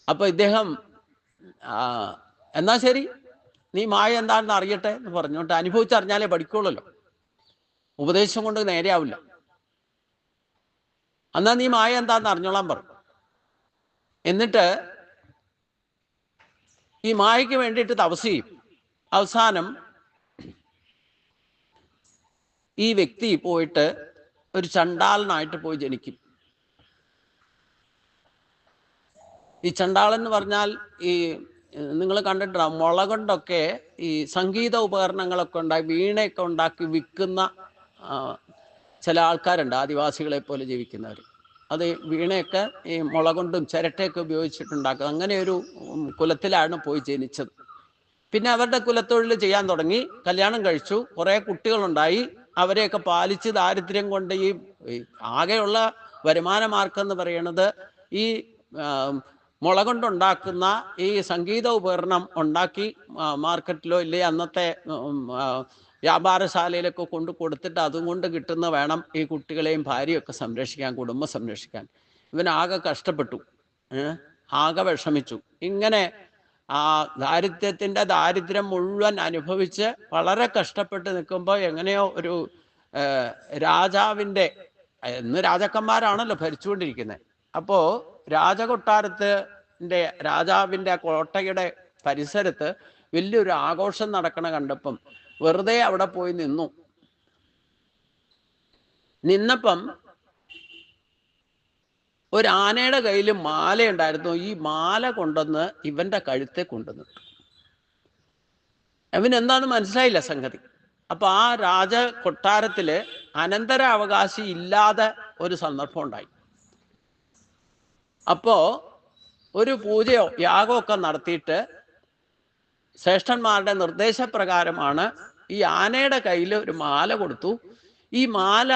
അപ്പൊ ഇദ്ദേഹം എന്നാ ശരി, നീ മായ എന്താണെന്ന് അറിയട്ടെ എന്ന് പറഞ്ഞുകൊണ്ട് അനുഭവിച്ചറിഞ്ഞാലേ പഠിക്കുള്ളല്ലോ, ഉപദേശം കൊണ്ട് നേരെയാവില്ല. എന്നാ നീ മായ എന്താന്ന് അറിഞ്ഞോളാൻ പറഞ്ഞു. എന്നിട്ട് ഈ മായയ്ക്ക് വേണ്ടിയിട്ട് തപസ് ചെയ്യും. അവസാനം ഈ വ്യക്തി പോയിട്ട് ഒരു ചണ്ടാളനായിട്ട് പോയി ജനിക്കും. ഈ ചണ്ടാളൻ എന്ന് പറഞ്ഞാൽ ഈ നിങ്ങൾ കണ്ടിട്ടുണ്ടാവും, മുള കൊണ്ടൊക്കെ ഈ സംഗീത ഉപകരണങ്ങളൊക്കെ ഉണ്ടാക്കി വീണയൊക്കെ ഉണ്ടാക്കി വിൽക്കുന്ന ചില ആൾക്കാരുണ്ട്, ആദിവാസികളെ പോലെ ജീവിക്കുന്നവർ. അത് വീണയൊക്കെ ഈ മുള കൊണ്ടും ചിരട്ടയൊക്കെ ഉപയോഗിച്ചിട്ടുണ്ടാക്കുക. അങ്ങനെ ഒരു കുലത്തിലാണ് പോയി ജനിച്ചത്. പിന്നെ അവരുടെ കുലത്തൊഴിൽ ചെയ്യാൻ തുടങ്ങി, കല്യാണം കഴിച്ചു, കുറേ കുട്ടികളുണ്ടായി. അവരെയൊക്കെ പാലിച്ച് ദാരിദ്ര്യം കൊണ്ട് ഈ ആകെയുള്ള വരുമാന മാർഗം എന്ന് പറയുന്നത് ഈ മുള കൊണ്ടുണ്ടാക്കുന്ന ഈ സംഗീത ഉപകരണം ഉണ്ടാക്കി മാർക്കറ്റിലോ ഇല്ലേ അന്നത്തെ വ്യാപാരശാലയിലൊക്കെ കൊണ്ട് കൊടുത്തിട്ട് അതുകൊണ്ട് കിട്ടുന്ന വേണം ഈ കുട്ടികളെയും ഭാര്യയൊക്കെ സംരക്ഷിക്കാൻ, കുടുംബം സംരക്ഷിക്കാൻ. ഇവനാകെ കഷ്ടപ്പെട്ടു, ആകെ വിഷമിച്ചു. ഇങ്ങനെ ആ ദാരിദ്ര്യം മുഴുവൻ അനുഭവിച്ച് വളരെ കഷ്ടപ്പെട്ട് നിൽക്കുമ്പോൾ എങ്ങനെയോ ഒരു രാജാവിൻ്റെ, ഇന്ന് രാജാക്കന്മാരാണല്ലോ ഭരിച്ചുകൊണ്ടിരിക്കുന്നത്, അപ്പോൾ രാജാവിൻ്റെ കോട്ടയുടെ പരിസരത്ത് വലിയൊരു ആഘോഷം നടക്കണ കണ്ടപ്പം വെറുതെ അവിടെ പോയി നിന്നപ്പം ഒരു ആനയുടെ കയ്യിൽ മാല ഉണ്ടായിരുന്നു. ഈ മാല കൊണ്ടുവന്ന് ഇവന്റെ കഴുത്തെ കൊണ്ടുവന്നു. അവനെന്താന്ന് മനസ്സിലായില്ല സംഗതി. അപ്പൊ ആ രാജ കൊട്ടാരത്തില് അനന്തരാവകാശി ഇല്ലാതെ ഒരു സന്ദർഭം ഉണ്ടായി. അപ്പോ ഒരു പൂജയോ യാഗമൊക്കെ നടത്തിയിട്ട് ശ്രേഷ്ഠന്മാരുടെ നിർദ്ദേശപ്രകാരമാണ് ഈ ആനയുടെ കയ്യിൽ ഒരു മാല കൊടുത്തു. ഈ മാല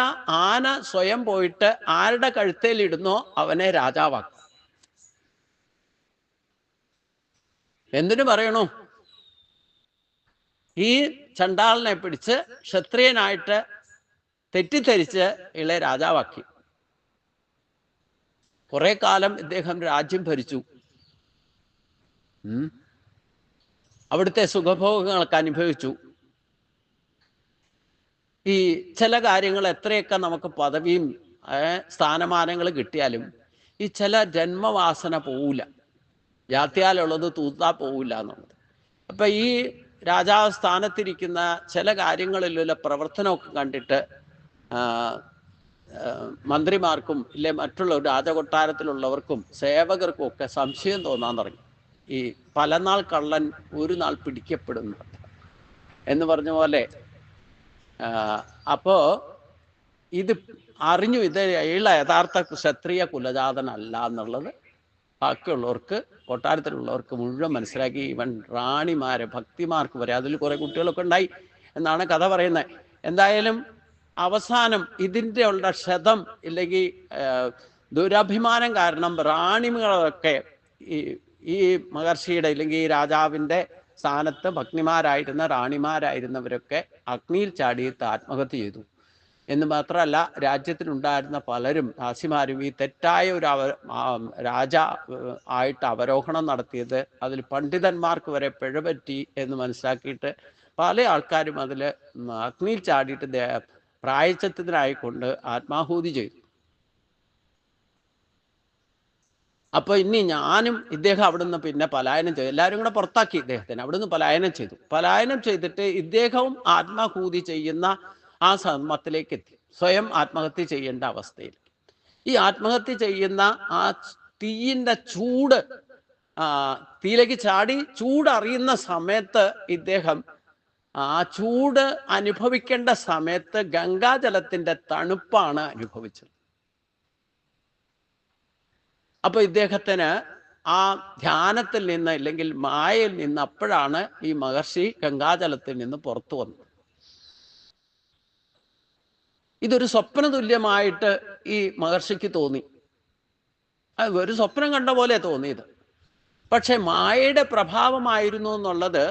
ആന സ്വയം പോയിട്ട് ആരുടെ കഴുത്തേലിടുന്നോ അവനെ രാജാവാക്കും. എന്തിനു പറയണു? ഈ ചണ്ടാളനെ പിടിച്ച് ക്ഷത്രിയനായിട്ട് തെറ്റിദ്ധരിച്ച് ഇളയ രാജാവാക്കി. കുറെ കാലം ഇദ്ദേഹം രാജ്യം ഭരിച്ചു. അവിടുത്തെ സുഖഭോഗങ്ങളൊക്കെ അനുഭവിച്ചു. ഈ ചില കാര്യങ്ങൾ എത്രയൊക്കെ നമുക്ക് പദവിയും സ്ഥാനമാനങ്ങൾ കിട്ടിയാലും ഈ ചില ജന്മവാസന പോവില്ല, ജാത്യാലുള്ളത് തൂത്താ പോവില്ല എന്നുള്ളത്. അപ്പൊ ഈ രാജാവ് സ്ഥാനത്തിരിക്കുന്ന ചില കാര്യങ്ങളിലുള്ള പ്രവർത്തനമൊക്കെ കണ്ടിട്ട് മന്ത്രിമാർക്കും ഇല്ലെ മറ്റുള്ള രാജകൊട്ടാരത്തിലുള്ളവർക്കും സേവകർക്കും ഒക്കെ സംശയം തോന്നാൻ തുടങ്ങി. ഈ പല നാൾ കള്ളൻ ഒരു നാൾ പിടിക്കപ്പെടുന്നു എന്ന് പറഞ്ഞ പോലെ. അപ്പോ ഇത് അറിഞ്ഞു, ഇത് അയാളെ യഥാർത്ഥ ക്ഷത്രിയ കുലജാതനല്ല എന്നുള്ളത് ബാക്കിയുള്ളവർക്ക്, കൊട്ടാരത്തിലുള്ളവർക്ക് മുഴുവൻ മനസ്സിലാക്കി. ഇവൻ റാണിമാരെ ഭക്തിമാർക്ക് വരെ, അതിൽ കുറെ കുട്ടികളൊക്കെ ഉണ്ടായി എന്നാണ് കഥ പറയുന്നത്. എന്തായാലും അവസാനം ഇതിൻ്റെ ഉള്ള ക്ഷതം ഇല്ലെങ്കിൽ ദുരഭിമാനം കാരണം റാണികളൊക്കെ ഈ മഹർഷിയുടെ ഇല്ലെങ്കിൽ ഈ രാജാവിൻ്റെ സ്ഥാനത്ത് ഭഗ്നിമാരായിരുന്ന റാണിമാരായിരുന്നവരൊക്കെ അഗ്നിയിൽ ചാടിയിട്ട് ആത്മഹത്യ ചെയ്തു. എന്ന് മാത്രമല്ല, രാജ്യത്തിനുണ്ടായിരുന്ന പലരും ദാസിമാരും ഈ തെറ്റായ ഒരു രാജ ആയിട്ട് അവരോഹണം നടത്തിയത് അതിൽ പണ്ഡിതന്മാർക്ക് വരെ പിഴപറ്റി എന്ന് മനസ്സിലാക്കിയിട്ട് പല ആൾക്കാരും അതിൽ അഗ്നിയിൽ ചാടിയിട്ട് പ്രായശ്ചിത്തത്തിനായിക്കൊണ്ട് ആത്മാഹൂതി ചെയ്തു. അപ്പൊ ഇനി ഞാനും ഇദ്ദേഹം അവിടുന്ന് പിന്നെ പലായനം ചെയ്തു. എല്ലാവരും കൂടെ പുറത്താക്കി ഇദ്ദേഹത്തിന്, അവിടുന്ന് പലായനം ചെയ്തു. പലായനം ചെയ്തിട്ട് ഇദ്ദേഹവും ആത്മാഹൂതി ചെയ്യുന്ന ആ സന്മത്തിലേക്ക് എത്തി, സ്വയം ആത്മഹത്യ ചെയ്യേണ്ട അവസ്ഥയിൽ. ഈ ആത്മഹത്യ ചെയ്യുന്ന ആ തീയിൻ്റെ ചൂട്, തീയിലേക്ക് ചാടി ചൂടറിയുന്ന സമയത്ത് ഇദ്ദേഹം ആ ചൂട് അനുഭവിക്കേണ്ട സമയത്ത് ഗംഗാജലത്തിന്റെ തണുപ്പാണ് അനുഭവിച്ചത്. അപ്പൊ ഇദ്ദേഹത്തിന് ആ ധ്യാനത്തിൽ നിന്ന് അല്ലെങ്കിൽ മായയിൽ നിന്ന് അപ്പോഴാണ് ഈ മഹർഷി ഗംഗാജലത്തിൽ നിന്ന് പുറത്തു വന്നത്. ഇതൊരു സ്വപ്ന തുല്യമായിട്ട് ഈ മഹർഷിക്ക് തോന്നി. ഒരു സ്വപ്നം കണ്ട പോലെ തോന്നിയത്. പക്ഷെ മായയുടെ പ്രഭാവമായിരുന്നു എന്നുള്ളത്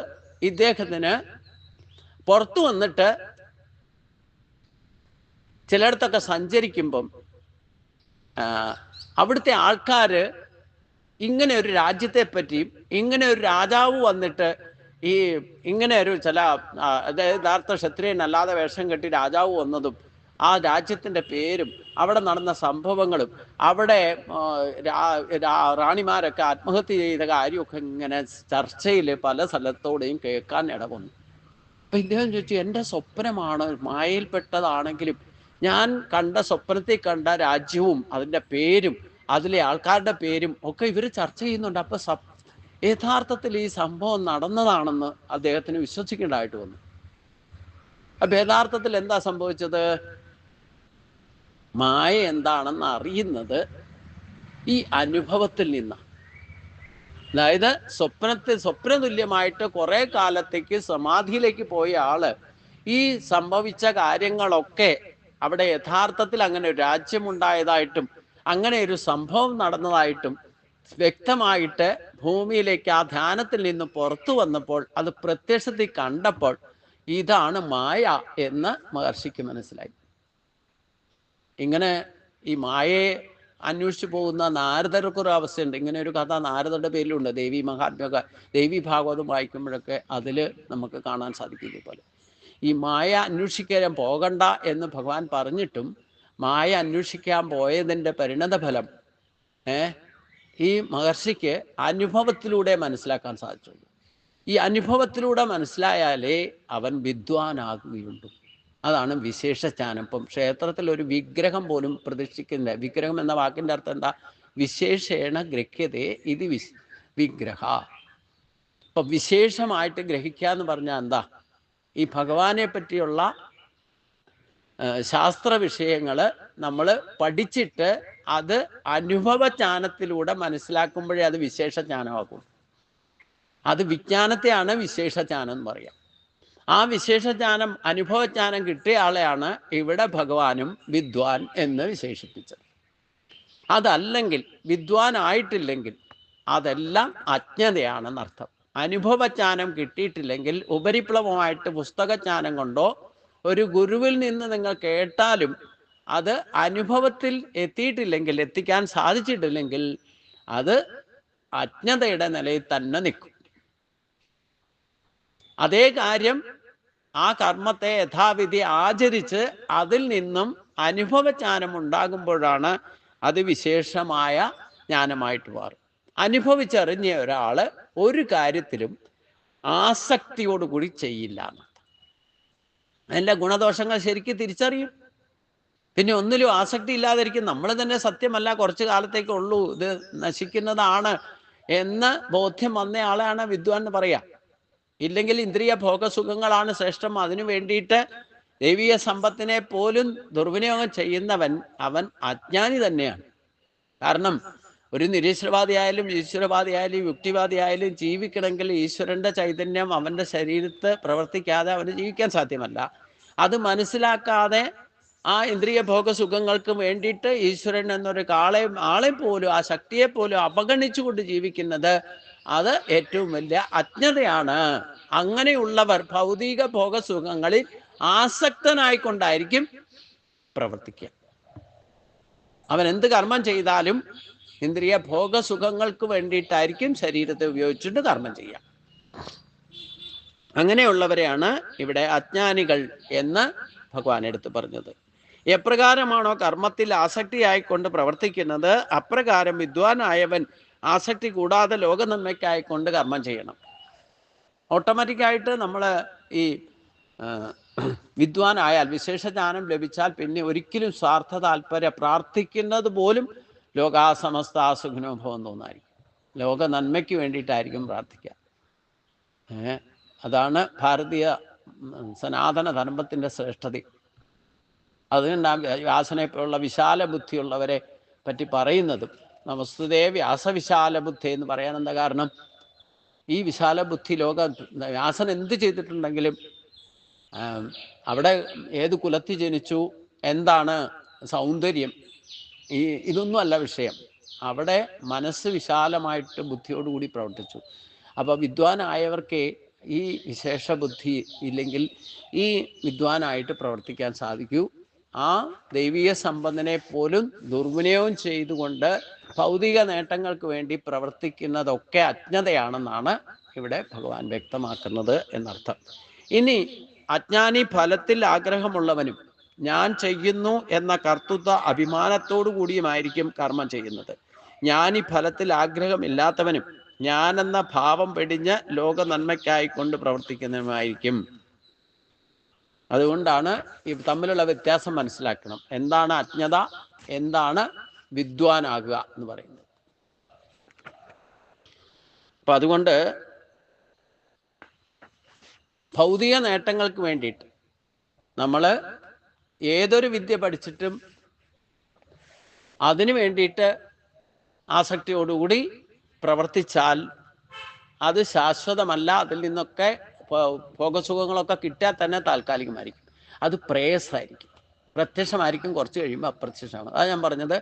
ഇദ്ദേഹത്തിന് പുറത്തു വന്നിട്ട് ചിലയിടത്തൊക്കെ സഞ്ചരിക്കുമ്പം അവിടുത്തെ ആൾക്കാർ ഇങ്ങനെ ഒരു രാജ്യത്തെ പറ്റിയും ഇങ്ങനെ ഒരു രാജാവ് വന്നിട്ട് ഈ ഇങ്ങനെ ഒരു ചില അതായത് യഥാർത്ഥ ക്ഷത്രിയനല്ലാതെ വേഷം കെട്ടി രാജാവ് വന്നതും ആ രാജ്യത്തിൻ്റെ പേരും അവിടെ നടന്ന സംഭവങ്ങളും അവിടെ റാണിമാരൊക്കെ ആത്മഹത്യ ചെയ്ത കാര്യമൊക്കെ ഇങ്ങനെ ചർച്ചയിൽ പല സ്ഥലത്തോടെയും കേൾക്കാൻ ഇടവന്നു. അപ്പം ഇദ്ദേഹം ചോദിച്ചു, എൻ്റെ സ്വപ്നമാണ്, മായയിൽപ്പെട്ടതാണെങ്കിലും ഞാൻ കണ്ട സ്വപ്നത്തിൽ കണ്ട രാജ്യവും അതിൻ്റെ പേരും അതിലെ ആൾക്കാരുടെ പേരും ഒക്കെ ഇവർ ചർച്ച ചെയ്യുന്നുണ്ട്. അപ്പം യഥാർത്ഥത്തിൽ ഈ സംഭവം നടന്നതാണെന്ന് അദ്ദേഹത്തിന് വിശ്വസിക്കേണ്ടതായിട്ട് വന്നു. അപ്പം യഥാർത്ഥത്തിൽ എന്താ സംഭവിച്ചത്? മായ എന്താണെന്ന് അറിയുന്നത് ഈ അനുഭവത്തിൽ നിന്നാണ്. അതായത് സ്വപ്നതുല്യമായിട്ട് കുറെ കാലത്തേക്ക് സമാധിയിലേക്ക് പോയ ആള് ഈ സംഭവിച്ച കാര്യങ്ങളൊക്കെ അവിടെ യഥാർത്ഥത്തിൽ അങ്ങനെ ഒരു രാജ്യമുണ്ടായതായിട്ടും അങ്ങനെ ഒരു സംഭവം നടന്നതായിട്ടും വ്യക്തമായിട്ട് ഭൂമിയിലേക്ക് ആ ധ്യാനത്തിൽ നിന്ന് പുറത്തു വന്നപ്പോൾ അത് പ്രത്യക്ഷത്തിൽ കണ്ടപ്പോൾ ഇതാണ് മായ എന്ന് മഹർഷിക്ക് മനസ്സിലായി. ഇങ്ങനെ ഈ മായയെ അന്വേഷിച്ചു പോകുന്ന നാരദർക്കൊരു അവസ്ഥയുണ്ട്. ഇങ്ങനെ ഒരു കഥ നാരദരുടെ പേരിലുണ്ട്. ദേവി മഹാത്മ്യമൊക്കെ, ദേവി ഭാഗവതം വായിക്കുമ്പോഴൊക്കെ അതിൽ നമുക്ക് കാണാൻ സാധിക്കും. ഇതുപോലെ ഈ മായ അന്വേഷിക്കാൻ പോകണ്ട എന്ന് ഭഗവാൻ പറഞ്ഞിട്ടും മായ അന്വേഷിക്കാൻ പോയതിൻ്റെ പരിണതഫലം ഈ മഹർഷിക്ക് അനുഭവത്തിലൂടെ മനസ്സിലാക്കാൻ സാധിച്ചുള്ളൂ. ഈ അനുഭവത്തിലൂടെ മനസ്സിലായാലേ അവൻ വിദ്വാനാകുകയുള്ളൂ. അതാണ് വിശേഷജ്ഞാനം. ഇപ്പം ക്ഷേത്രത്തിൽ ഒരു വിഗ്രഹം പോലും പ്രതിഷ്ഠിക്കുന്നില്ല. വിഗ്രഹം എന്ന വാക്കിൻ്റെ അർത്ഥം എന്താ? വിശേഷേണ ഗ്രഹ്യതേ ഇത് വിഗ്രഹ. ഇപ്പം വിശേഷമായിട്ട് ഗ്രഹിക്കുക എന്ന് പറഞ്ഞാൽ എന്താ? ഈ ഭഗവാനെ പറ്റിയുള്ള ശാസ്ത്ര വിഷയങ്ങൾ നമ്മൾ പഠിച്ചിട്ട് അത് അനുഭവജ്ഞാനത്തിലൂടെ മനസ്സിലാക്കുമ്പോഴേ അത് വിശേഷജ്ഞാനമാകും. അത് വിജ്ഞാനത്തെയാണ് വിശേഷജ്ഞാനം എന്ന് പറയാം. ആ വിശേഷജ്ഞാനം, അനുഭവജ്ഞാനം കിട്ടിയ ആളെയാണ് ഇവിടെ ഭഗവാനും വിദ്വാൻ എന്ന് വിശേഷിപ്പിച്ചത്. അതല്ലെങ്കിൽ, വിദ്വാൻ ആയിട്ടില്ലെങ്കിൽ അതെല്ലാം അജ്ഞതയാണെന്നർത്ഥം. അനുഭവജ്ഞാനം കിട്ടിയിട്ടില്ലെങ്കിൽ, ഉപരിപ്ലവമായിട്ട് പുസ്തകജ്ഞാനം കൊണ്ടോ ഒരു ഗുരുവിൽ നിന്ന് നിങ്ങൾ കേട്ടാലും അത് അനുഭവത്തിൽ എത്തിയിട്ടില്ലെങ്കിൽ, എത്തിക്കാൻ സാധിച്ചിട്ടില്ലെങ്കിൽ അത് അജ്ഞതയുടെ നിലയിൽ തന്നെ നിൽക്കും. അതേ കാര്യം ആ കർമ്മത്തെ യഥാവിധി ആചരിച്ച് അതിൽ നിന്നും അനുഭവജ്ഞാനം ഉണ്ടാകുമ്പോഴാണ് അത് വിശേഷമായ ജ്ഞാനമായിട്ട് മാറും. അനുഭവിച്ചറിഞ്ഞ ഒരാൾ ഒരു കാര്യത്തിലും ആസക്തിയോടുകൂടി ചെയ്യില്ല എന്നർത്ഥം. അതിൻ്റെ ഗുണദോഷങ്ങൾ ശരിക്കും തിരിച്ചറിയും. പിന്നെ ഒന്നിലും ആസക്തി ഇല്ലാതിരിക്കും. നമ്മൾ തന്നെ സത്യമല്ല, കുറച്ച് കാലത്തേക്കുള്ളൂ, ഇത് നശിക്കുന്നതാണ് എന്ന് ബോധ്യം വന്ന ആളാണ് വിദ്വാൻ എന്ന് പറയാം. ഇല്ലെങ്കിൽ ഇന്ദ്രിയ ഭോഗസുഖങ്ങളാണ് ശ്രേഷ്ഠം, അതിനു വേണ്ടിയിട്ട് ദൈവീയ സമ്പത്തിനെ പോലും ദുർവിനിയോഗം ചെയ്യുന്നവൻ അവൻ അജ്ഞാനി തന്നെയാണ്. കാരണം ഒരു നിരീശ്വരവാദിയായാലും ഈശ്വരവാദിയായാലും യുക്തിവാദിയായാലും ജീവിക്കണമെങ്കിൽ ഈശ്വരൻ്റെ ചൈതന്യം അവൻ്റെ ശരീരത്ത് പ്രവർത്തിക്കാതെ അവന് ജീവിക്കാൻ സാധ്യമല്ല. അത് മനസ്സിലാക്കാതെ ആ ഇന്ദ്രിയ ഭോഗസുഖങ്ങൾക്ക് വേണ്ടിയിട്ട് ഈശ്വരൻ എന്നൊരു ആളെ പോലും, ആ ശക്തിയെ പോലും അവഗണിച്ചുകൊണ്ട് ജീവിക്കുന്നത് അത് ഏറ്റവും വലിയ അജ്ഞതയാണ്. അങ്ങനെയുള്ളവർ ഭൗതിക ഭോഗസുഖങ്ങളിൽ ആസക്തനായിക്കൊണ്ടായിരിക്കും പ്രവർത്തിക്കുക. അവൻ എന്ത് കർമ്മം ചെയ്താലും ഇന്ദ്രിയ ഭോഗസുഖങ്ങൾക്ക് വേണ്ടിയിട്ടായിരിക്കും ശരീരത്തെ ഉപയോഗിച്ചിട്ട് കർമ്മം ചെയ്യുക. അങ്ങനെയുള്ളവരെയാണ് ഇവിടെ അജ്ഞാനികൾ എന്ന് ഭഗവാൻ എടുത്തു പറഞ്ഞത്. എപ്രകാരമാണോ കർമ്മത്തിൽ ആസക്തിയായിക്കൊണ്ട് പ്രവർത്തിക്കുന്നത്, അപ്രകാരം വിദ്വാനായവൻ ആസക്തി കൂടാതെ ലോകനന്മയ്ക്കായിക്കൊണ്ട് കർമ്മം ചെയ്യണം. ഓട്ടോമാറ്റിക്കായിട്ട് നമ്മൾ ഈ വിദ്വാനായാൽ, വിശേഷജ്ഞാനം ലഭിച്ചാൽ പിന്നെ ഒരിക്കലും സ്വാർത്ഥ താല്പര്യ പ്രാർത്ഥിക്കുന്നത് പോലും ലോകാസമസ്ത സുഖിനോ ഭവന്തു തോന്നായിരിക്കും. ലോക നന്മയ്ക്ക് വേണ്ടിയിട്ടായിരിക്കും പ്രാർത്ഥിക്കുക. അതാണ് ഭാരതീയ സനാതന ധർമ്മത്തിൻ്റെ ശ്രേഷ്ഠത. അതുകൊണ്ടാണ് വ്യാസനെ പോലുള്ള വിശാല ബുദ്ധിയുള്ളവരെ പറ്റി പറയുന്നതും. നമസ്തുതേ വ്യാസവിശാല ബുദ്ധി എന്ന് പറയാൻ എന്താ കാരണം? ഈ വിശാല ബുദ്ധി വ്യാസൻ എന്ത് ചെയ്തിട്ടുണ്ടെങ്കിലും അവിടെ ഏത് കുലത്തിൽ ജനിച്ചു, എന്താണ് സൗന്ദര്യം, ഇതൊന്നും അല്ല വിഷയം. അവിടെ മനസ്സ് വിശാലമായിട്ട് ബുദ്ധിയോടുകൂടി പ്രവർത്തിച്ചു. അപ്പോൾ വിദ്വാനായവർക്ക് ഈ വിശേഷ ബുദ്ധി ഇല്ലെങ്കിൽ ഈ വിദ്വാനായിട്ട് പ്രവർത്തിക്കാൻ സാധിക്കൂ. ആ ദൈവീയ സമ്പത്തിനെ പോലും ദുർവിനിയോഗം ചെയ്തുകൊണ്ട് ഭൗതിക നേട്ടങ്ങൾക്ക് വേണ്ടി പ്രവർത്തിക്കുന്നതൊക്കെ അജ്ഞതയാണെന്നാണ് ഇവിടെ ഭഗവാൻ വ്യക്തമാക്കുന്നത് എന്നർത്ഥം. ഇനി അജ്ഞാനി ഫലത്തിൽ ആഗ്രഹമുള്ളവനും ഞാൻ ചെയ്യുന്നു എന്ന കർത്തൃത്വ അഭിമാനത്തോടു കൂടിയുമായിരിക്കും കർമ്മം ചെയ്യുന്നത്. ജ്ഞാനി ഫലത്തിൽ ആഗ്രഹമില്ലാത്തവനും ഞാനെന്ന ഭാവം വെടിഞ്ഞ് ലോക നന്മയ്ക്കായിക്കൊണ്ട് പ്രവർത്തിക്കുന്നവനുമായിരിക്കും. അതുകൊണ്ടാണ് ഈ തമ്മിലുള്ള വ്യത്യാസം മനസ്സിലാക്കണം. എന്താണ് അജ്ഞത, എന്താണ് വിദ്വാനാകുക എന്ന് പറയുന്നത്. അപ്പൊ അതുകൊണ്ട് ഭൗതിക നേട്ടങ്ങൾക്ക് വേണ്ടിയിട്ട് നമ്മൾ ഏതൊരു വിദ്യ പഠിച്ചിട്ടും അതിനു വേണ്ടിയിട്ട് ആസക്തിയോടുകൂടി പ്രവർത്തിച്ചാൽ അത് ശാശ്വതമല്ല. അതിൽ നിന്നൊക്കെ ഭോഗസുഖങ്ങളൊക്കെ കിട്ടിയാൽ തന്നെ താൽക്കാലികമായിരിക്കും. അത് പ്രേയസായിരിക്കും, പ്രത്യക്ഷമായിരിക്കും, കുറച്ച് കഴിയുമ്പോൾ അപ്രത്യക്ഷമാണ്. അതാണ് ഞാൻ പറഞ്ഞത്,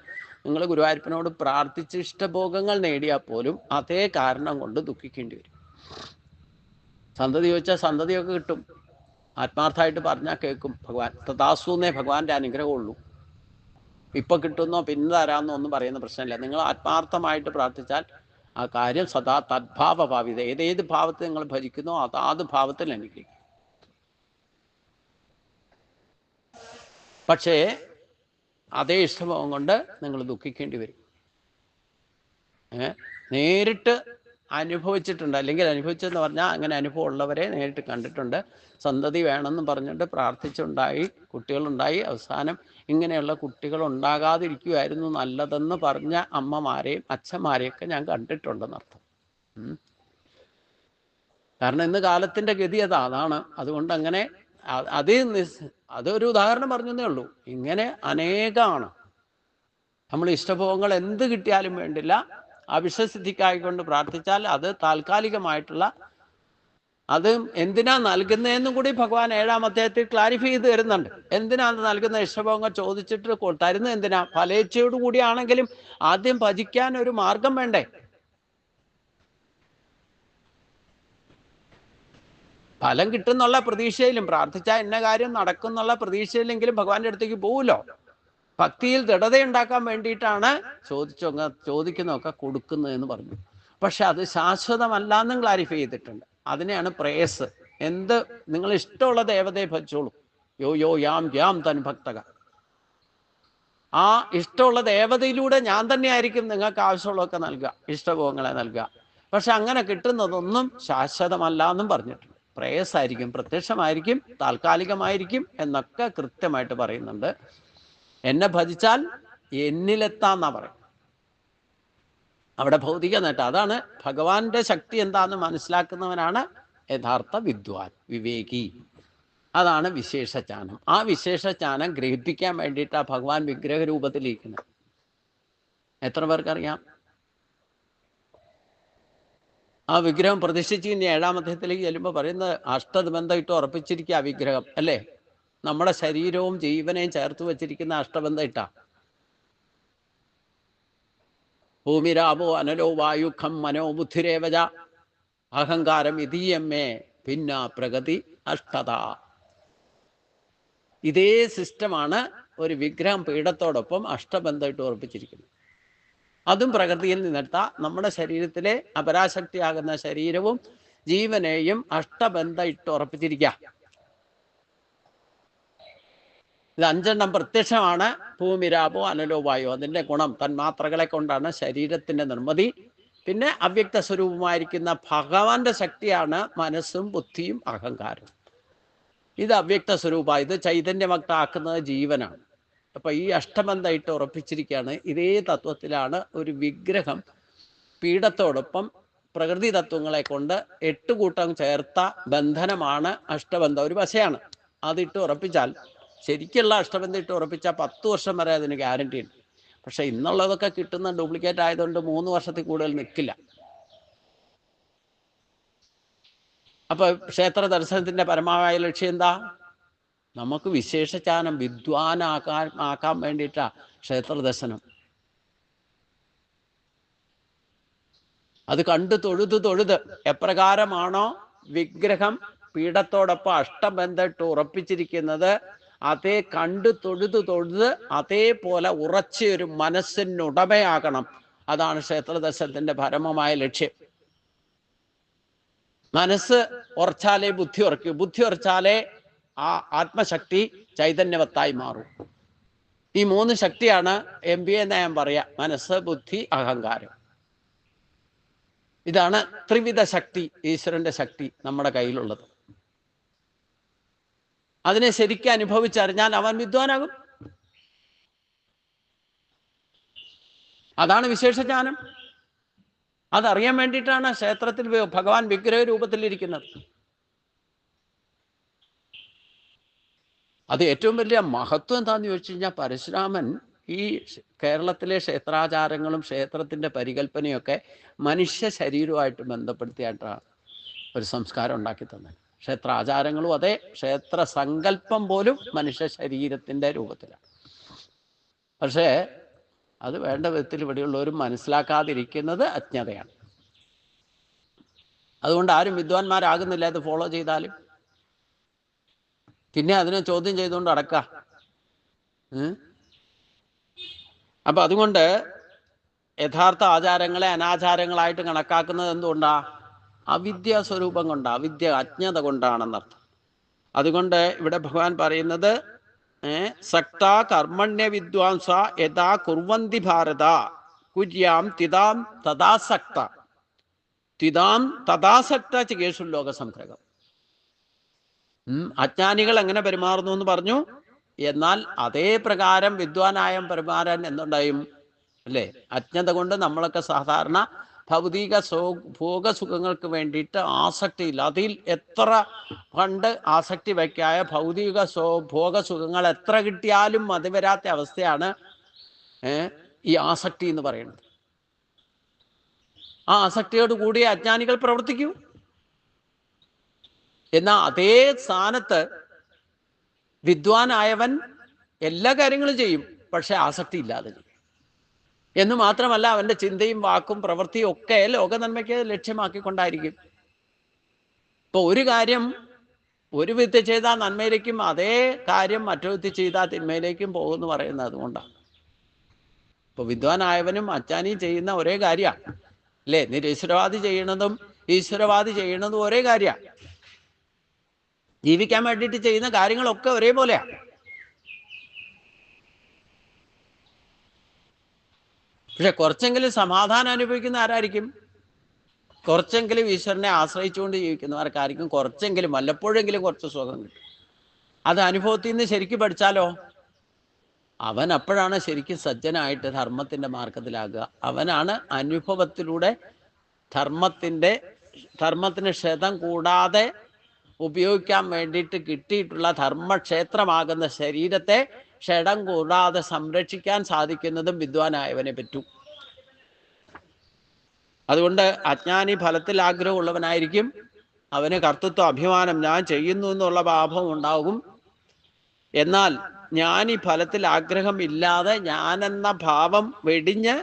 നിങ്ങൾ ഗുരുവായൂരപ്പനോട് പ്രാർത്ഥിച്ച് ഇഷ്ടഭോഗങ്ങൾ നേടിയാൽ പോലും അതേ കാരണം കൊണ്ട് ദുഃഖിക്കേണ്ടി വരും. സന്തതി ചോദിച്ചാൽ സന്തതിയൊക്കെ കിട്ടും, ആത്മാർത്ഥമായിട്ട് പറഞ്ഞാൽ കേൾക്കും ഭഗവാൻ. തഥാസ്തുന്നേ ഭഗവാന്റെ അനുഗ്രഹമുള്ളൂ. ഇപ്പം കിട്ടുന്നോ പിന്നെ തരാമെന്നോ ഒന്നും പറയുന്ന പ്രശ്നമില്ല. നിങ്ങൾ ആത്മാർത്ഥമായിട്ട് പ്രാർത്ഥിച്ചാൽ ആ കാര്യം സദാ തദ്ഭാവഭാവിത, ഏതേത് ഭാവത്തിൽ നിങ്ങൾ ഭജിക്കുന്നോ അതാത് ഭാവത്തിൽ അനുഗ്രഹിക്കും. പക്ഷേ അതേ ഇഷ്ടഭാവം കൊണ്ട് നിങ്ങൾ ദുഃഖിക്കേണ്ടി വരും. നേരിട്ട് അനുഭവിച്ചിട്ടുണ്ട്, അല്ലെങ്കിൽ അനുഭവിച്ചെന്ന് പറഞ്ഞാൽ അങ്ങനെ അനുഭവം ഉള്ളവരെ നേരിട്ട് കണ്ടിട്ടുണ്ട്. സന്തതി വേണമെന്ന് പറഞ്ഞിട്ട് പ്രാർത്ഥിച്ചുണ്ടായി, കുട്ടികളുണ്ടായി, അവസാനം ഇങ്ങനെയുള്ള കുട്ടികൾ ഉണ്ടാകാതിരിക്കുമായിരുന്നു നല്ലതെന്ന് പറഞ്ഞ അമ്മമാരെയും അച്ഛന്മാരെയൊക്കെ ഞാൻ കണ്ടിട്ടുണ്ടെന്നർത്ഥം. കാരണം ഇന്ന് കാലത്തിൻ്റെ ഗതി അതാണ്. അതുകൊണ്ട് അങ്ങനെ അതൊരു ഉദാഹരണം പറഞ്ഞതേ ഉള്ളൂ. ഇങ്ങനെ അനേകമാണ്. നമ്മൾ ഇഷ്ടഭോഗങ്ങൾ എന്ത് കിട്ടിയാലും വേണ്ടില്ല, അവിശ്വസിദ്ധിക്കായിക്കൊണ്ട് പ്രാർത്ഥിച്ചാൽ അത് താൽക്കാലികമായിട്ടുള്ള, അത് എന്തിനാ നൽകുന്നതെന്നും കൂടി ഭഗവാൻ 7-ാം അധ്യായത്തിൽ ക്ലാരിഫൈ ചെയ്ത് തരുന്നുണ്ട്. എന്തിനാണ് നൽകുന്ന ഇഷ്ടഭോഗങ്ങൾ ചോദിച്ചിട്ട് തരുന്നത് എന്തിനാ? ഫലേച്ഛയോടു കൂടിയാണെങ്കിലും ആദ്യം ഭജിക്കാൻ ഒരു മാർഗം വേണ്ടേ? ഫലം കിട്ടുന്നുള്ള പ്രതീക്ഷയിലും, പ്രാർത്ഥിച്ചാൽ എന്ന കാര്യം നടക്കുന്നുള്ള പ്രതീക്ഷയിലെങ്കിലും ഭഗവാന്റെ അടുത്തേക്ക് പോവുമല്ലോ. ഭക്തിയിൽ ദൃഢതയുണ്ടാക്കാൻ വേണ്ടിയിട്ടാണ് ചോദിക്കുന്നതൊക്കെ കൊടുക്കുന്നതെന്ന് പറഞ്ഞു. പക്ഷെ അത് ശാശ്വതമല്ല എന്നും ക്ലാരിഫൈ ചെയ്തിട്ടുണ്ട്. അതിനെയാണ് പ്രേയസ്. എന്ത് നിങ്ങൾ ഇഷ്ടമുള്ള ദേവതയെ ഭജിച്ചോളൂ. യോ യാം തൻ ഭക്തക. ആ ഇഷ്ടമുള്ള ദേവതയിലൂടെ ഞാൻ തന്നെയായിരിക്കും നിങ്ങൾക്ക് ആവശ്യമുള്ളതൊക്കെ നൽകുക, ഇഷ്ടഭോഗങ്ങളെ നൽകുക. പക്ഷെ അങ്ങനെ കിട്ടുന്നതൊന്നും ശാശ്വതമല്ല എന്നും പറഞ്ഞിട്ടുണ്ട്. പ്രേയസായിരിക്കും, പ്രത്യക്ഷമായിരിക്കും, താൽക്കാലികമായിരിക്കും എന്നൊക്കെ കൃത്യമായിട്ട് പറയുന്നുണ്ട്. എന്നെ ഭജിച്ചാൽ എന്നിലെത്താന്നാ പറയും. അവിടെ ഭൗതിക നേട്ടം. അതാണ് ഭഗവാന്റെ ശക്തി എന്താന്ന് മനസ്സിലാക്കുന്നവനാണ് യഥാർത്ഥ വിദ്വാൻ, വിവേകി. അതാണ് വിശേഷജ്ഞാനം. ആ വിശേഷജ്ഞാനം ഗ്രഹിപ്പിക്കാൻ വേണ്ടിയിട്ടാണ് ഭഗവാൻ വിഗ്രഹ രൂപത്തിലിരിക്കുന്നത്. എത്ര പേർക്കറിയാം? ആ വിഗ്രഹം പ്രതിഷ്ഠിച്ച് ഇനി 7-ാം അധ്യായത്തിലേക്ക് ചെല്ലുമ്പോൾ പറയുന്നത് അഷ്ടബന്ധം ഇട്ട് ഉറപ്പിച്ചിരിക്കുക വിഗ്രഹം, അല്ലേ? നമ്മുടെ ശരീരവും ജീവനെയും ചേർത്ത് വെച്ചിരിക്കുന്ന അഷ്ടബന്ധം ഇട്ടാ. ഭൂമിരാപോ അനലോ വായുഖം മനോ ബുദ്ധിരേവജ അഹങ്കാരം ഇതീയമ്മേ ഭിന്ന പ്രഗതി അഷ്ടത. ഇതേ സിസ്റ്റമാണ് ഒരു വിഗ്രഹം പീഠത്തോടൊപ്പം അഷ്ടബന്ധമായിട്ട് ഉറപ്പിച്ചിരിക്കുന്നത്. അതും പ്രകൃതിയിൽ നിന്നെടുത്ത നമ്മുടെ ശരീരത്തിലെ അപരാശക്തിയാകുന്ന ശരീരവും ജീവനെയും അഷ്ടബന്ധം ഇട്ട് ഉറപ്പിച്ചിരിക്കുക. ഇത് 5 പ്രത്യക്ഷമാണ്. ഭൂമിരാപോ അനലോ വായു. അതിൻ്റെ ഗുണം തന്മാത്രകളെ കൊണ്ടാണ് ശരീരത്തിൻ്റെ നിർമ്മിതി. പിന്നെ അവ്യക്ത സ്വരൂപമായിരിക്കുന്ന ഭഗവാന്റെ ശക്തിയാണ് മനസ്സും ബുദ്ധിയും അഹങ്കാരവും. ഇത് അവ്യക്ത സ്വരൂപ. ഇത് ചൈതന്യമക്താക്കുന്നത് ജീവനാണ്. അപ്പൊ ഈ അഷ്ടബന്ധമായിട്ട് ഉറപ്പിച്ചിരിക്കുകയാണ്. ഇതേ തത്വത്തിലാണ് ഒരു വിഗ്രഹം പീഠത്തോടൊപ്പം പ്രകൃതി തത്വങ്ങളെ കൊണ്ട് 8 കൂട്ടം ചേർത്ത ബന്ധനമാണ് അഷ്ടബന്ധം. ഒരു വശയാണ്. അതിട്ട് ഉറപ്പിച്ചാൽ, ശരിക്കുള്ള അഷ്ടബന്ധം ഇട്ട് ഉറപ്പിച്ചാൽ 10 വർഷം വരെ അതിന് ഗ്യാരണ്ടി ഉണ്ട്. പക്ഷെ ഇന്നുള്ളതൊക്കെ കിട്ടുന്ന ഡ്യൂപ്ലിക്കേറ്റ് ആയതുകൊണ്ട് 3 വർഷത്തിൽ കൂടുതൽ നിൽക്കില്ല. അപ്പൊ ക്ഷേത്ര ദർശനത്തിന്റെ പരമാവധി ലക്ഷ്യം എന്താ? നമുക്ക് വിശേഷജ്ഞാനം വിദ്വാനാക്കാൻ വേണ്ടിയിട്ടാ ക്ഷേത്ര ദർശനം. അത് കണ്ട് തൊഴുത് എപ്രകാരമാണോ വിഗ്രഹം പീഠത്തോടൊപ്പം അഷ്ടബന്ധമിട്ട് ഉറപ്പിച്ചിരിക്കുന്നത്, അതേ കണ്ട് തൊഴുത് അതേപോലെ ഉറച്ചൊരു മനസ്സിനുടമയാകണം. അതാണ് ക്ഷേത്ര ദർശനത്തിന്റെ പരമമായ ലക്ഷ്യം. മനസ്സ് ഉറച്ചാലേ ബുദ്ധി ഉറക്കൂ, ബുദ്ധി ഉറച്ചാലേ ആ ആത്മശക്തി ചൈതന്യവത്തായി മാറും. ഈ 3 ശക്തിയാണ് MBA എന്ന് ഞാൻ പറയാം: മനസ്സ്, ബുദ്ധി, അഹങ്കാരം. ഇതാണ് ത്രിവിധ ശക്തി, ഈശ്വരന്റെ ശക്തി നമ്മുടെ കയ്യിലുള്ളത്. അതിനെ ശരിക്കും അനുഭവിച്ചറിഞ്ഞാൽ അവൻ വിദ്വാനാകും. അതാണ് വിശേഷജ്ഞാനം. അതറിയാൻ വേണ്ടിയിട്ടാണ് ക്ഷേത്രത്തിൽ ഭഗവാൻ വിഗ്രഹ രൂപത്തിലിരിക്കുന്നത്. അത് ഏറ്റവും വലിയ മഹത്വം എന്താന്ന് ചോദിച്ചു കഴിഞ്ഞാൽ, പരശുരാമൻ ഈ കേരളത്തിലെ ക്ഷേത്രാചാരങ്ങളും ക്ഷേത്രത്തിന്റെ പരികല്പനയൊക്കെ മനുഷ്യ ശരീരവുമായിട്ട് ബന്ധപ്പെടുത്തിയായിട്ടാണ് ഒരു സംസ്കാരം ഉണ്ടാക്കി തന്നത്. ക്ഷേത്രാചാരങ്ങളും അതെ, ക്ഷേത്ര സങ്കല്പം പോലും മനുഷ്യ ശരീരത്തിന്റെ രൂപത്തിലാണ്. പക്ഷേ അത് വേണ്ട വിധത്തിൽ ഇവിടെയുള്ളവരും മനസ്സിലാക്കാതിരിക്കുന്നത് അജ്ഞതയാണ്. അതുകൊണ്ട് ആരും വിദ്വാൻമാരാകുന്നില്ല അത് ഫോളോ ചെയ്താലും. പിന്നെ അതിനെ ചോദ്യം ചെയ്തുകൊണ്ട് അടക്കുക. അപ്പൊ അതുകൊണ്ട് യഥാർത്ഥ ആചാരങ്ങളെ അനാചാരങ്ങളായിട്ട് കണക്കാക്കുന്നത് എന്തുകൊണ്ടാ? അവിദ്യ സ്വരൂപം കൊണ്ടാ, അവിദ്യ അജ്ഞത കൊണ്ടാണെന്നർത്ഥം. അതുകൊണ്ട് ഇവിടെ ഭഗവാൻ പറയുന്നത്, സക്ത കർമ്മണ്യ വിദ്വാംസ യഥാ കുർവന്തി ഭാരത കുര്യാം തിതാം തഥാസക്ത തിതാം തഥാസക്ത ചികേഷു ലോക സംഗ്രഹം. അജ്ഞാനികൾ എങ്ങനെ പെരുമാറുന്നു എന്ന് പറഞ്ഞു. എന്നാൽ അതേ പ്രകാരം വിദ്വാനായ പെരുമാറാൻ എന്തുണ്ടായും അല്ലേ? അജ്ഞത കൊണ്ട് നമ്മളൊക്കെ സാധാരണ ഭൗതിക ഭോഗസുഖങ്ങൾക്ക് വേണ്ടിയിട്ട് ആസക്തിയില്ല. അതിൽ എത്ര കണ്ട് ആസക്തി വയ്ക്കായ ഭൗതിക ഭോഗസുഖങ്ങൾ എത്ര കിട്ടിയാലും മതി വരാത്ത അവസ്ഥയാണ് ഈ ആസക്തി എന്ന് പറയുന്നത്. ആ ആസക്തിയോട് കൂടി അജ്ഞാനികൾ പ്രവർത്തിക്കൂ. എന്നാൽ അതേ സ്ഥാനത്ത് വിദ്വാനായവൻ എല്ലാ കാര്യങ്ങളും ചെയ്യും, പക്ഷെ ആസക്തി ഇല്ലാതെ ചെയ്യും. എന്ന് മാത്രമല്ല, അവന്റെ ചിന്തയും വാക്കും പ്രവൃത്തിയും ഒക്കെ ലോക നന്മയ്ക്ക് ലക്ഷ്യമാക്കിക്കൊണ്ടായിരിക്കും. ഇപ്പൊ ഒരു കാര്യം ഒരു വിധത്തിൽ ചെയ്താൽ നന്മയിലേക്കും അതേ കാര്യം മറ്റൊരു വിധത്തിൽ ചെയ്താൽ തിന്മയിലേക്കും പോകുമെന്ന് പറയുന്നത് അതുകൊണ്ടാണ്. ഇപ്പൊ വിദ്വാനായവനും അജ്ഞാനിയും ചെയ്യുന്ന ഒരേ കാര്യമാണ് അല്ലേ? നിരീശ്വരവാദി ചെയ്യണതും ഈശ്വരവാദി ചെയ്യണതും ഒരേ കാര്യമാണ്. ജീവിക്കാൻ വേണ്ടിയിട്ട് ചെയ്യുന്ന കാര്യങ്ങളൊക്കെ ഒരേപോലെയാണ്. പക്ഷെ കുറച്ചെങ്കിലും സമാധാനം അനുഭവിക്കുന്ന ആരായിരിക്കും? കുറച്ചെങ്കിലും ഈശ്വരനെ ആശ്രയിച്ചുകൊണ്ട് ജീവിക്കുന്നവർക്കായിരിക്കും കുറച്ചെങ്കിലും വല്ലപ്പോഴെങ്കിലും കുറച്ച് സുഖം കിട്ടും. അത് അനുഭവത്തിൽ നിന്ന് ശരിക്കും പഠിച്ചാലോ, അവൻ അപ്പോഴാണ് ശരിക്കും സജ്ജനായിട്ട് ധർമ്മത്തിന്റെ മാർഗത്തിലാകുക. അവനാണ് അനുഭവത്തിലൂടെ ധർമ്മത്തിന് ക്ഷതം കൂടാതെ ഉപയോഗിക്കാൻ വേണ്ടിയിട്ട് കിട്ടിയിട്ടുള്ള ധർമ്മക്ഷേത്രമാകുന്ന ശരീരത്തെ ക്ഷതം കൂടാതെ സംരക്ഷിക്കാൻ സാധിക്കുന്നതും വിദ്വാനായവനെ പറ്റൂ. അതുകൊണ്ട് അജ്ഞാനി ഫലത്തിൽ ആഗ്രഹമുള്ളവനായിരിക്കും. അവന് കർത്തൃത്വ അഭിമാനം, ഞാൻ ചെയ്യുന്നു എന്നുള്ള ഭാവം ഉണ്ടാകും. എന്നാൽ ജ്ഞാനി ഫലത്തിൽ ആഗ്രഹമില്ലാതെ ഞാനെന്ന ഭാവം വെടിഞ്ഞ്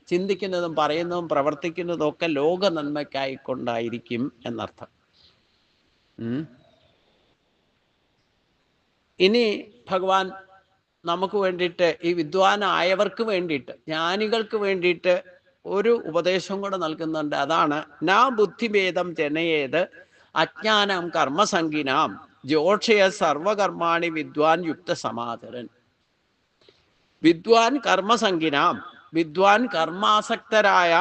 ചിന്തിക്കുന്നതും പറയുന്നതും പ്രവർത്തിക്കുന്നതും ഒക്കെ ലോക നന്മയ്ക്കായിക്കൊണ്ടായിരിക്കും എന്നർത്ഥം. ഇനി ഭഗവാൻ നമുക്ക് വേണ്ടിയിട്ട്, ഈ വിദ്വാനായവർക്ക് വേണ്ടിയിട്ട്, ജ്ഞാനികൾക്ക് വേണ്ടിയിട്ട് ഒരു ഉപദേശം കൂടെ നൽകുന്നുണ്ട്. അതാണ് നാ ബുദ്ധിഭേദം ജനയേത് അജ്ഞാനം കർമ്മസംഗിനാം ജോക്ഷയ സർവകർമാണി വിദ്വാൻ യുക്ത സമാചരൻ. വിദ്വാൻ കർമ്മസംഗിനാം, വിദ്വാൻ കർമാസക്തരായ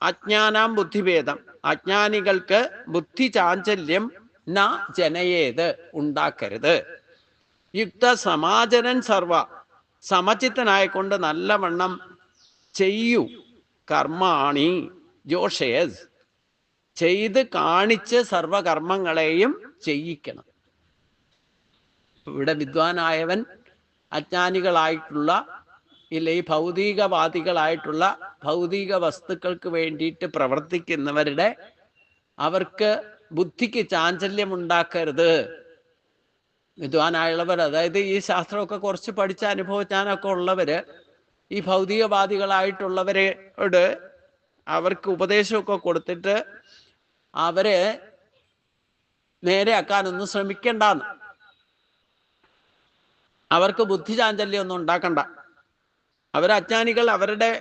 അജ്ഞാനാം ബുദ്ധിഭേദം, അജ്ഞാനികൾക്ക് ബുദ്ധി ചാഞ്ചല്യം ന ജനയേത് ഉണ്ടാക്കരുത്. യുക്ത സമാചരൻ സർവ, സമചിത്തനായിക്കൊണ്ട് നല്ലവണ്ണം ചെയ്യൂ. കർമാണി ജോഷേസ്, ചെയ്ത് കാണിച്ച് സർവകർമ്മങ്ങളെയും ചെയ്യിക്കണം. ഇവിടെ വിദ്വാനായവൻ അജ്ഞാനികളായിട്ടുള്ള ഈ ഭൗതികവാദികളായിട്ടുള്ള ഭൗതിക വസ്തുക്കൾക്ക് വേണ്ടിയിട്ട് പ്രവർത്തിക്കുന്നവരുടെ അവർക്ക് ബുദ്ധിക്ക് ചാഞ്ചല്യം ഉണ്ടാക്കരുത്. വിദ്വാനായുള്ളവർ, അതായത് ഈ ശാസ്ത്രമൊക്കെ കുറച്ച് പഠിച്ച അനുഭവജ്ഞാനമൊക്കെ ഉള്ളവര് ഈ ഭൗതികവാദികളായിട്ടുള്ളവരോട് അവർക്ക് ഉപദേശമൊക്കെ കൊടുത്തിട്ട് അവരെ നേരെയാക്കാനൊന്നും ശ്രമിക്കണ്ടെന്ന്, അവർക്ക് ബുദ്ധി ചാഞ്ചല്യം ഒന്നും ഉണ്ടാക്കണ്ട. അവരജ്ഞാനികൾ അവരുടെ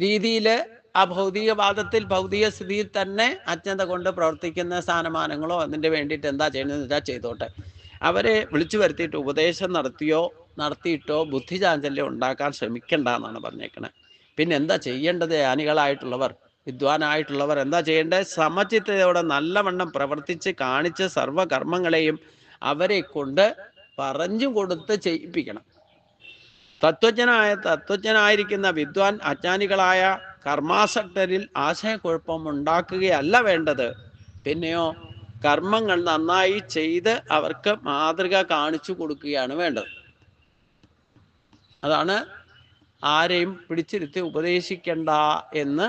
രീതിയിൽ ആ ഭൗതികവാദത്തിൽ ഭൗതിക സ്ഥിതിയിൽ തന്നെ അജ്ഞത കൊണ്ട് പ്രവർത്തിക്കുന്ന സ്ഥാനമാനങ്ങളോ അതിൻ്റെ വേണ്ടിയിട്ട് എന്താ ചെയ്യുന്നതെന്ന് വെച്ചാൽ ചെയ്തോട്ടെ. അവരെ വിളിച്ചു വരുത്തിയിട്ട് ഉപദേശം നടത്തിയിട്ടോ ബുദ്ധിചാഞ്ചല്യം ഉണ്ടാക്കാൻ ശ്രമിക്കണ്ട എന്നാണ് പറഞ്ഞേക്കണത്. പിന്നെ എന്താ ചെയ്യേണ്ടത്? ജ്ഞാനികളായിട്ടുള്ളവർ, വിദ്വാനായിട്ടുള്ളവർ എന്താ ചെയ്യേണ്ടത്? സമചിത്തതയോടെ നല്ലവണ്ണം പ്രവർത്തിച്ച് കാണിച്ച് സർവകർമ്മങ്ങളെയും അവരെ കൊണ്ട് പറഞ്ഞു കൊടുത്ത് ചെയ്യിപ്പിക്കണം. തത്വജ്ഞനായിരിക്കുന്ന വിദ്വാൻ അജ്ഞാനികളായ കർമാസക്തരിൽ ആശയക്കുഴപ്പം ഉണ്ടാക്കുകയല്ല വേണ്ടത്. പിന്നെയോ കർമ്മങ്ങൾ നന്നായി ചെയ്ത് അവർക്ക് മാതൃക കാണിച്ചു കൊടുക്കുകയാണ് വേണ്ടത്. അതാണ് ആരെയും പിടിച്ചിരുത്തി ഉപദേശിക്കണ്ട എന്ന്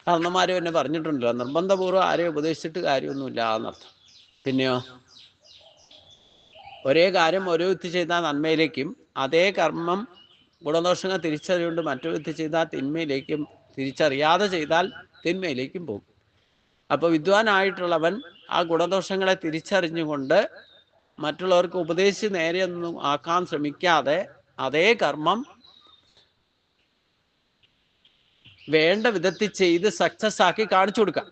കാരണന്മാർ തന്നെ പറഞ്ഞിട്ടുണ്ടല്ലോ. നിർബന്ധപൂർവ്വം ആരെയും ഉപദേശിച്ചിട്ട് കാര്യമൊന്നുമില്ല എന്നർത്ഥം. പിന്നെയോ ഒരേ കാര്യം ഓരോ വ്യക്തി ചെയ്താൽ നന്മയിലേക്കും, അതേ കർമ്മം ഗുണദോഷങ്ങൾ തിരിച്ചറിയുകൊണ്ട് മറ്റൊരു വ്യക്തി ചെയ്താൽ തിന്മയിലേക്കും, തിരിച്ചറിയാതെ ചെയ്താൽ തിന്മയിലേക്കും പോകും. അപ്പോൾ വിദ്വാനായിട്ടുള്ളവൻ ആ ഗുണദോഷങ്ങളെ തിരിച്ചറിഞ്ഞുകൊണ്ട് മറ്റുള്ളവർക്ക് ഉപദേശിച്ച് നേരെയൊന്നും ആക്കാൻ ശ്രമിക്കാതെ അതേ കർമ്മം വേണ്ട വിധത്തിൽ ചെയ്ത് സക്സസ് ആക്കി കാണിച്ചു കൊടുക്കാം.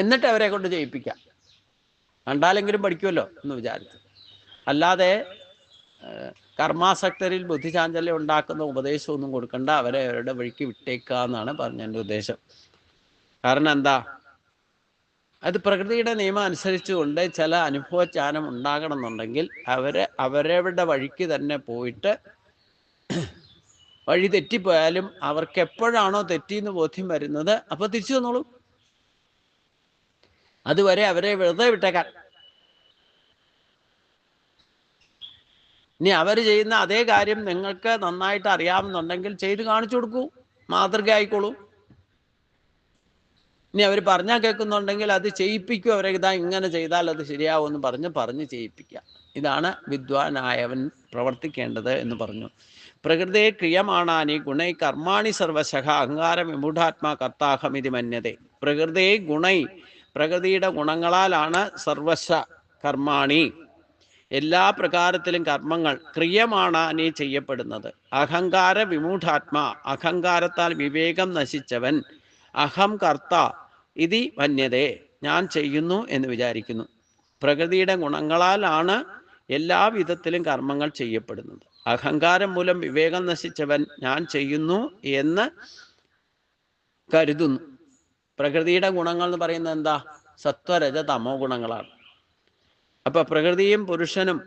എന്നിട്ട് അവരെ കൊണ്ട് ചെയ്യിപ്പിക്കാം. കണ്ടാലെങ്കിലും പഠിക്കുമല്ലോ എന്ന് വിചാരിച്ചു. അല്ലാതെ കർമാസക്തരിൽ ബുദ്ധിചാഞ്ചല്യം ഉണ്ടാക്കുന്ന ഉപദേശമൊന്നും കൊടുക്കണ്ട, അവരെ അവരുടെ വഴിക്ക് വിട്ടേക്കുക എന്നാണ് പറഞ്ഞതിൻ്റെ ഉദ്ദേശം. കാരണം എന്താ? അത് പ്രകൃതിയുടെ നിയമം അനുസരിച്ചുകൊണ്ട് ചില അനുഭവജ്ഞാനം ഉണ്ടാകണം എന്നുണ്ടെങ്കിൽ അവരവരുടെ വഴിക്ക് തന്നെ പോയിട്ട് വഴി തെറ്റിപ്പോയാലും അവർക്ക് എപ്പോഴാണോ തെറ്റിയെന്ന് ബോധ്യം വരുന്നത് അപ്പോൾ തിരിച്ചു വന്നോളൂ. അതുവരെ അവരെ വെറുതെ വിട്ടേക്കാൻ. ഇനി അവർ ചെയ്യുന്ന അതേ കാര്യം നിങ്ങൾക്ക് നന്നായിട്ട് അറിയാമെന്നുണ്ടെങ്കിൽ ചെയ്ത് കാണിച്ചു കൊടുക്കൂ, മാതൃക ആയിക്കോളൂ. ഇനി അവർ പറഞ്ഞാൽ കേൾക്കുന്നുണ്ടെങ്കിൽ അത് ചെയ്യിപ്പിക്കും. അവരെ ഇതാ ഇങ്ങനെ ചെയ്താൽ അത് ശരിയാവുമെന്ന് പറഞ്ഞ് ചെയ്യിപ്പിക്കുക. ഇതാണ് വിദ്വാനായവൻ പ്രവർത്തിക്കേണ്ടത് എന്ന് പറഞ്ഞു. പ്രകൃതിയെ ക്രിയമാണാനി ഗുണൈ കർമാണി സർവശഃ അഹങ്കാര വിമൂഢാത്മാ കർത്താഹമിതി മന്യതേ. പ്രകൃതിയെ ഗുണൈ, പ്രകൃതിയുടെ ഗുണങ്ങളാലാണ് സർവശ കർമാണി, എല്ലാ പ്രകാരത്തിലും കർമ്മങ്ങൾ ക്രിയമാണാനി ചെയ്യപ്പെടുന്നത്. അഹങ്കാര വിമൂഢാത്മാ, അഹങ്കാരത്താൽ വിവേകം നശിച്ചവൻ, അഹം കർത്ത ഇതി മന്യതേ, ഞാൻ ചെയ്യുന്നു എന്ന് വിചാരിക്കുന്നു. പ്രകൃതിയുടെ ഗുണങ്ങളാലാണ് എല്ലാ വിധത്തിലും കർമ്മങ്ങൾ ചെയ്യപ്പെടുന്നത്. അഹങ്കാരം മൂലം വിവേകം നശിച്ചവൻ ഞാൻ ചെയ്യുന്നു എന്ന് കരുതുന്നു. പ്രകൃതിയുടെ ഗുണങ്ങൾ എന്ന് പറയുന്നത് എന്താ? സത്വരജ തമോ ഗുണങ്ങളാണ്. അപ്പൊ പ്രകൃതിയും പുരുഷനും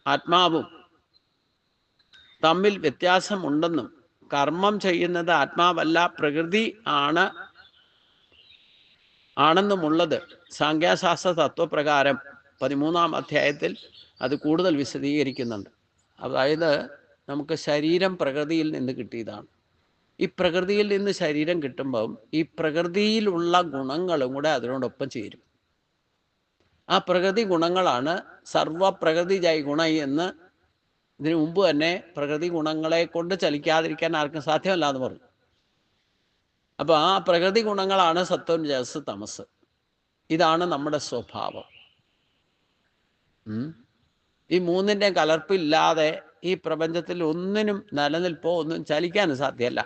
ആത്മാവും തമ്മിൽ വ്യത്യാസമുണ്ടെന്നും കർമ്മം ചെയ്യുന്നത് ആത്മാവല്ല പ്രകൃതി ആണെന്നുമുള്ളത് സാഖ്യശാസ്ത്ര തത്വപ്രകാരം 13-ാം അധ്യായത്തിൽ അത് കൂടുതൽ വിശദീകരിക്കുന്നുണ്ട്. അതായത് നമുക്ക് ശരീരം പ്രകൃതിയിൽ നിന്ന് കിട്ടിയതാണ്. ഈ പ്രകൃതിയിൽ നിന്ന് ശരീരം കിട്ടുമ്പം ഈ പ്രകൃതിയിലുള്ള ഗുണങ്ങളും കൂടെ അതിനോടൊപ്പം ചേരും. ആ പ്രകൃതി ഗുണങ്ങളാണ് സർവപ്രകൃതി ജൈ ഗുണ എന്ന് ഇതിനു മുമ്പ് തന്നെ പ്രകൃതി ഗുണങ്ങളെ കൊണ്ട് ചലിക്കാതിരിക്കാൻ ആർക്കും സാധ്യമല്ല എന്ന് പറഞ്ഞു. അപ്പോൾ ആ പ്രകൃതി ഗുണങ്ങളാണ് സത്വം രജസ് തമസ്. ഇതാണ് നമ്മുടെ സ്വഭാവം. ഈ മൂന്നിൻ്റെ കലർപ്പില്ലാതെ ഈ പ്രപഞ്ചത്തിൽ ഒന്നിനും നിലനിൽപ്പോ ഒന്നും ചലിക്കാനും സാധ്യമല്ല.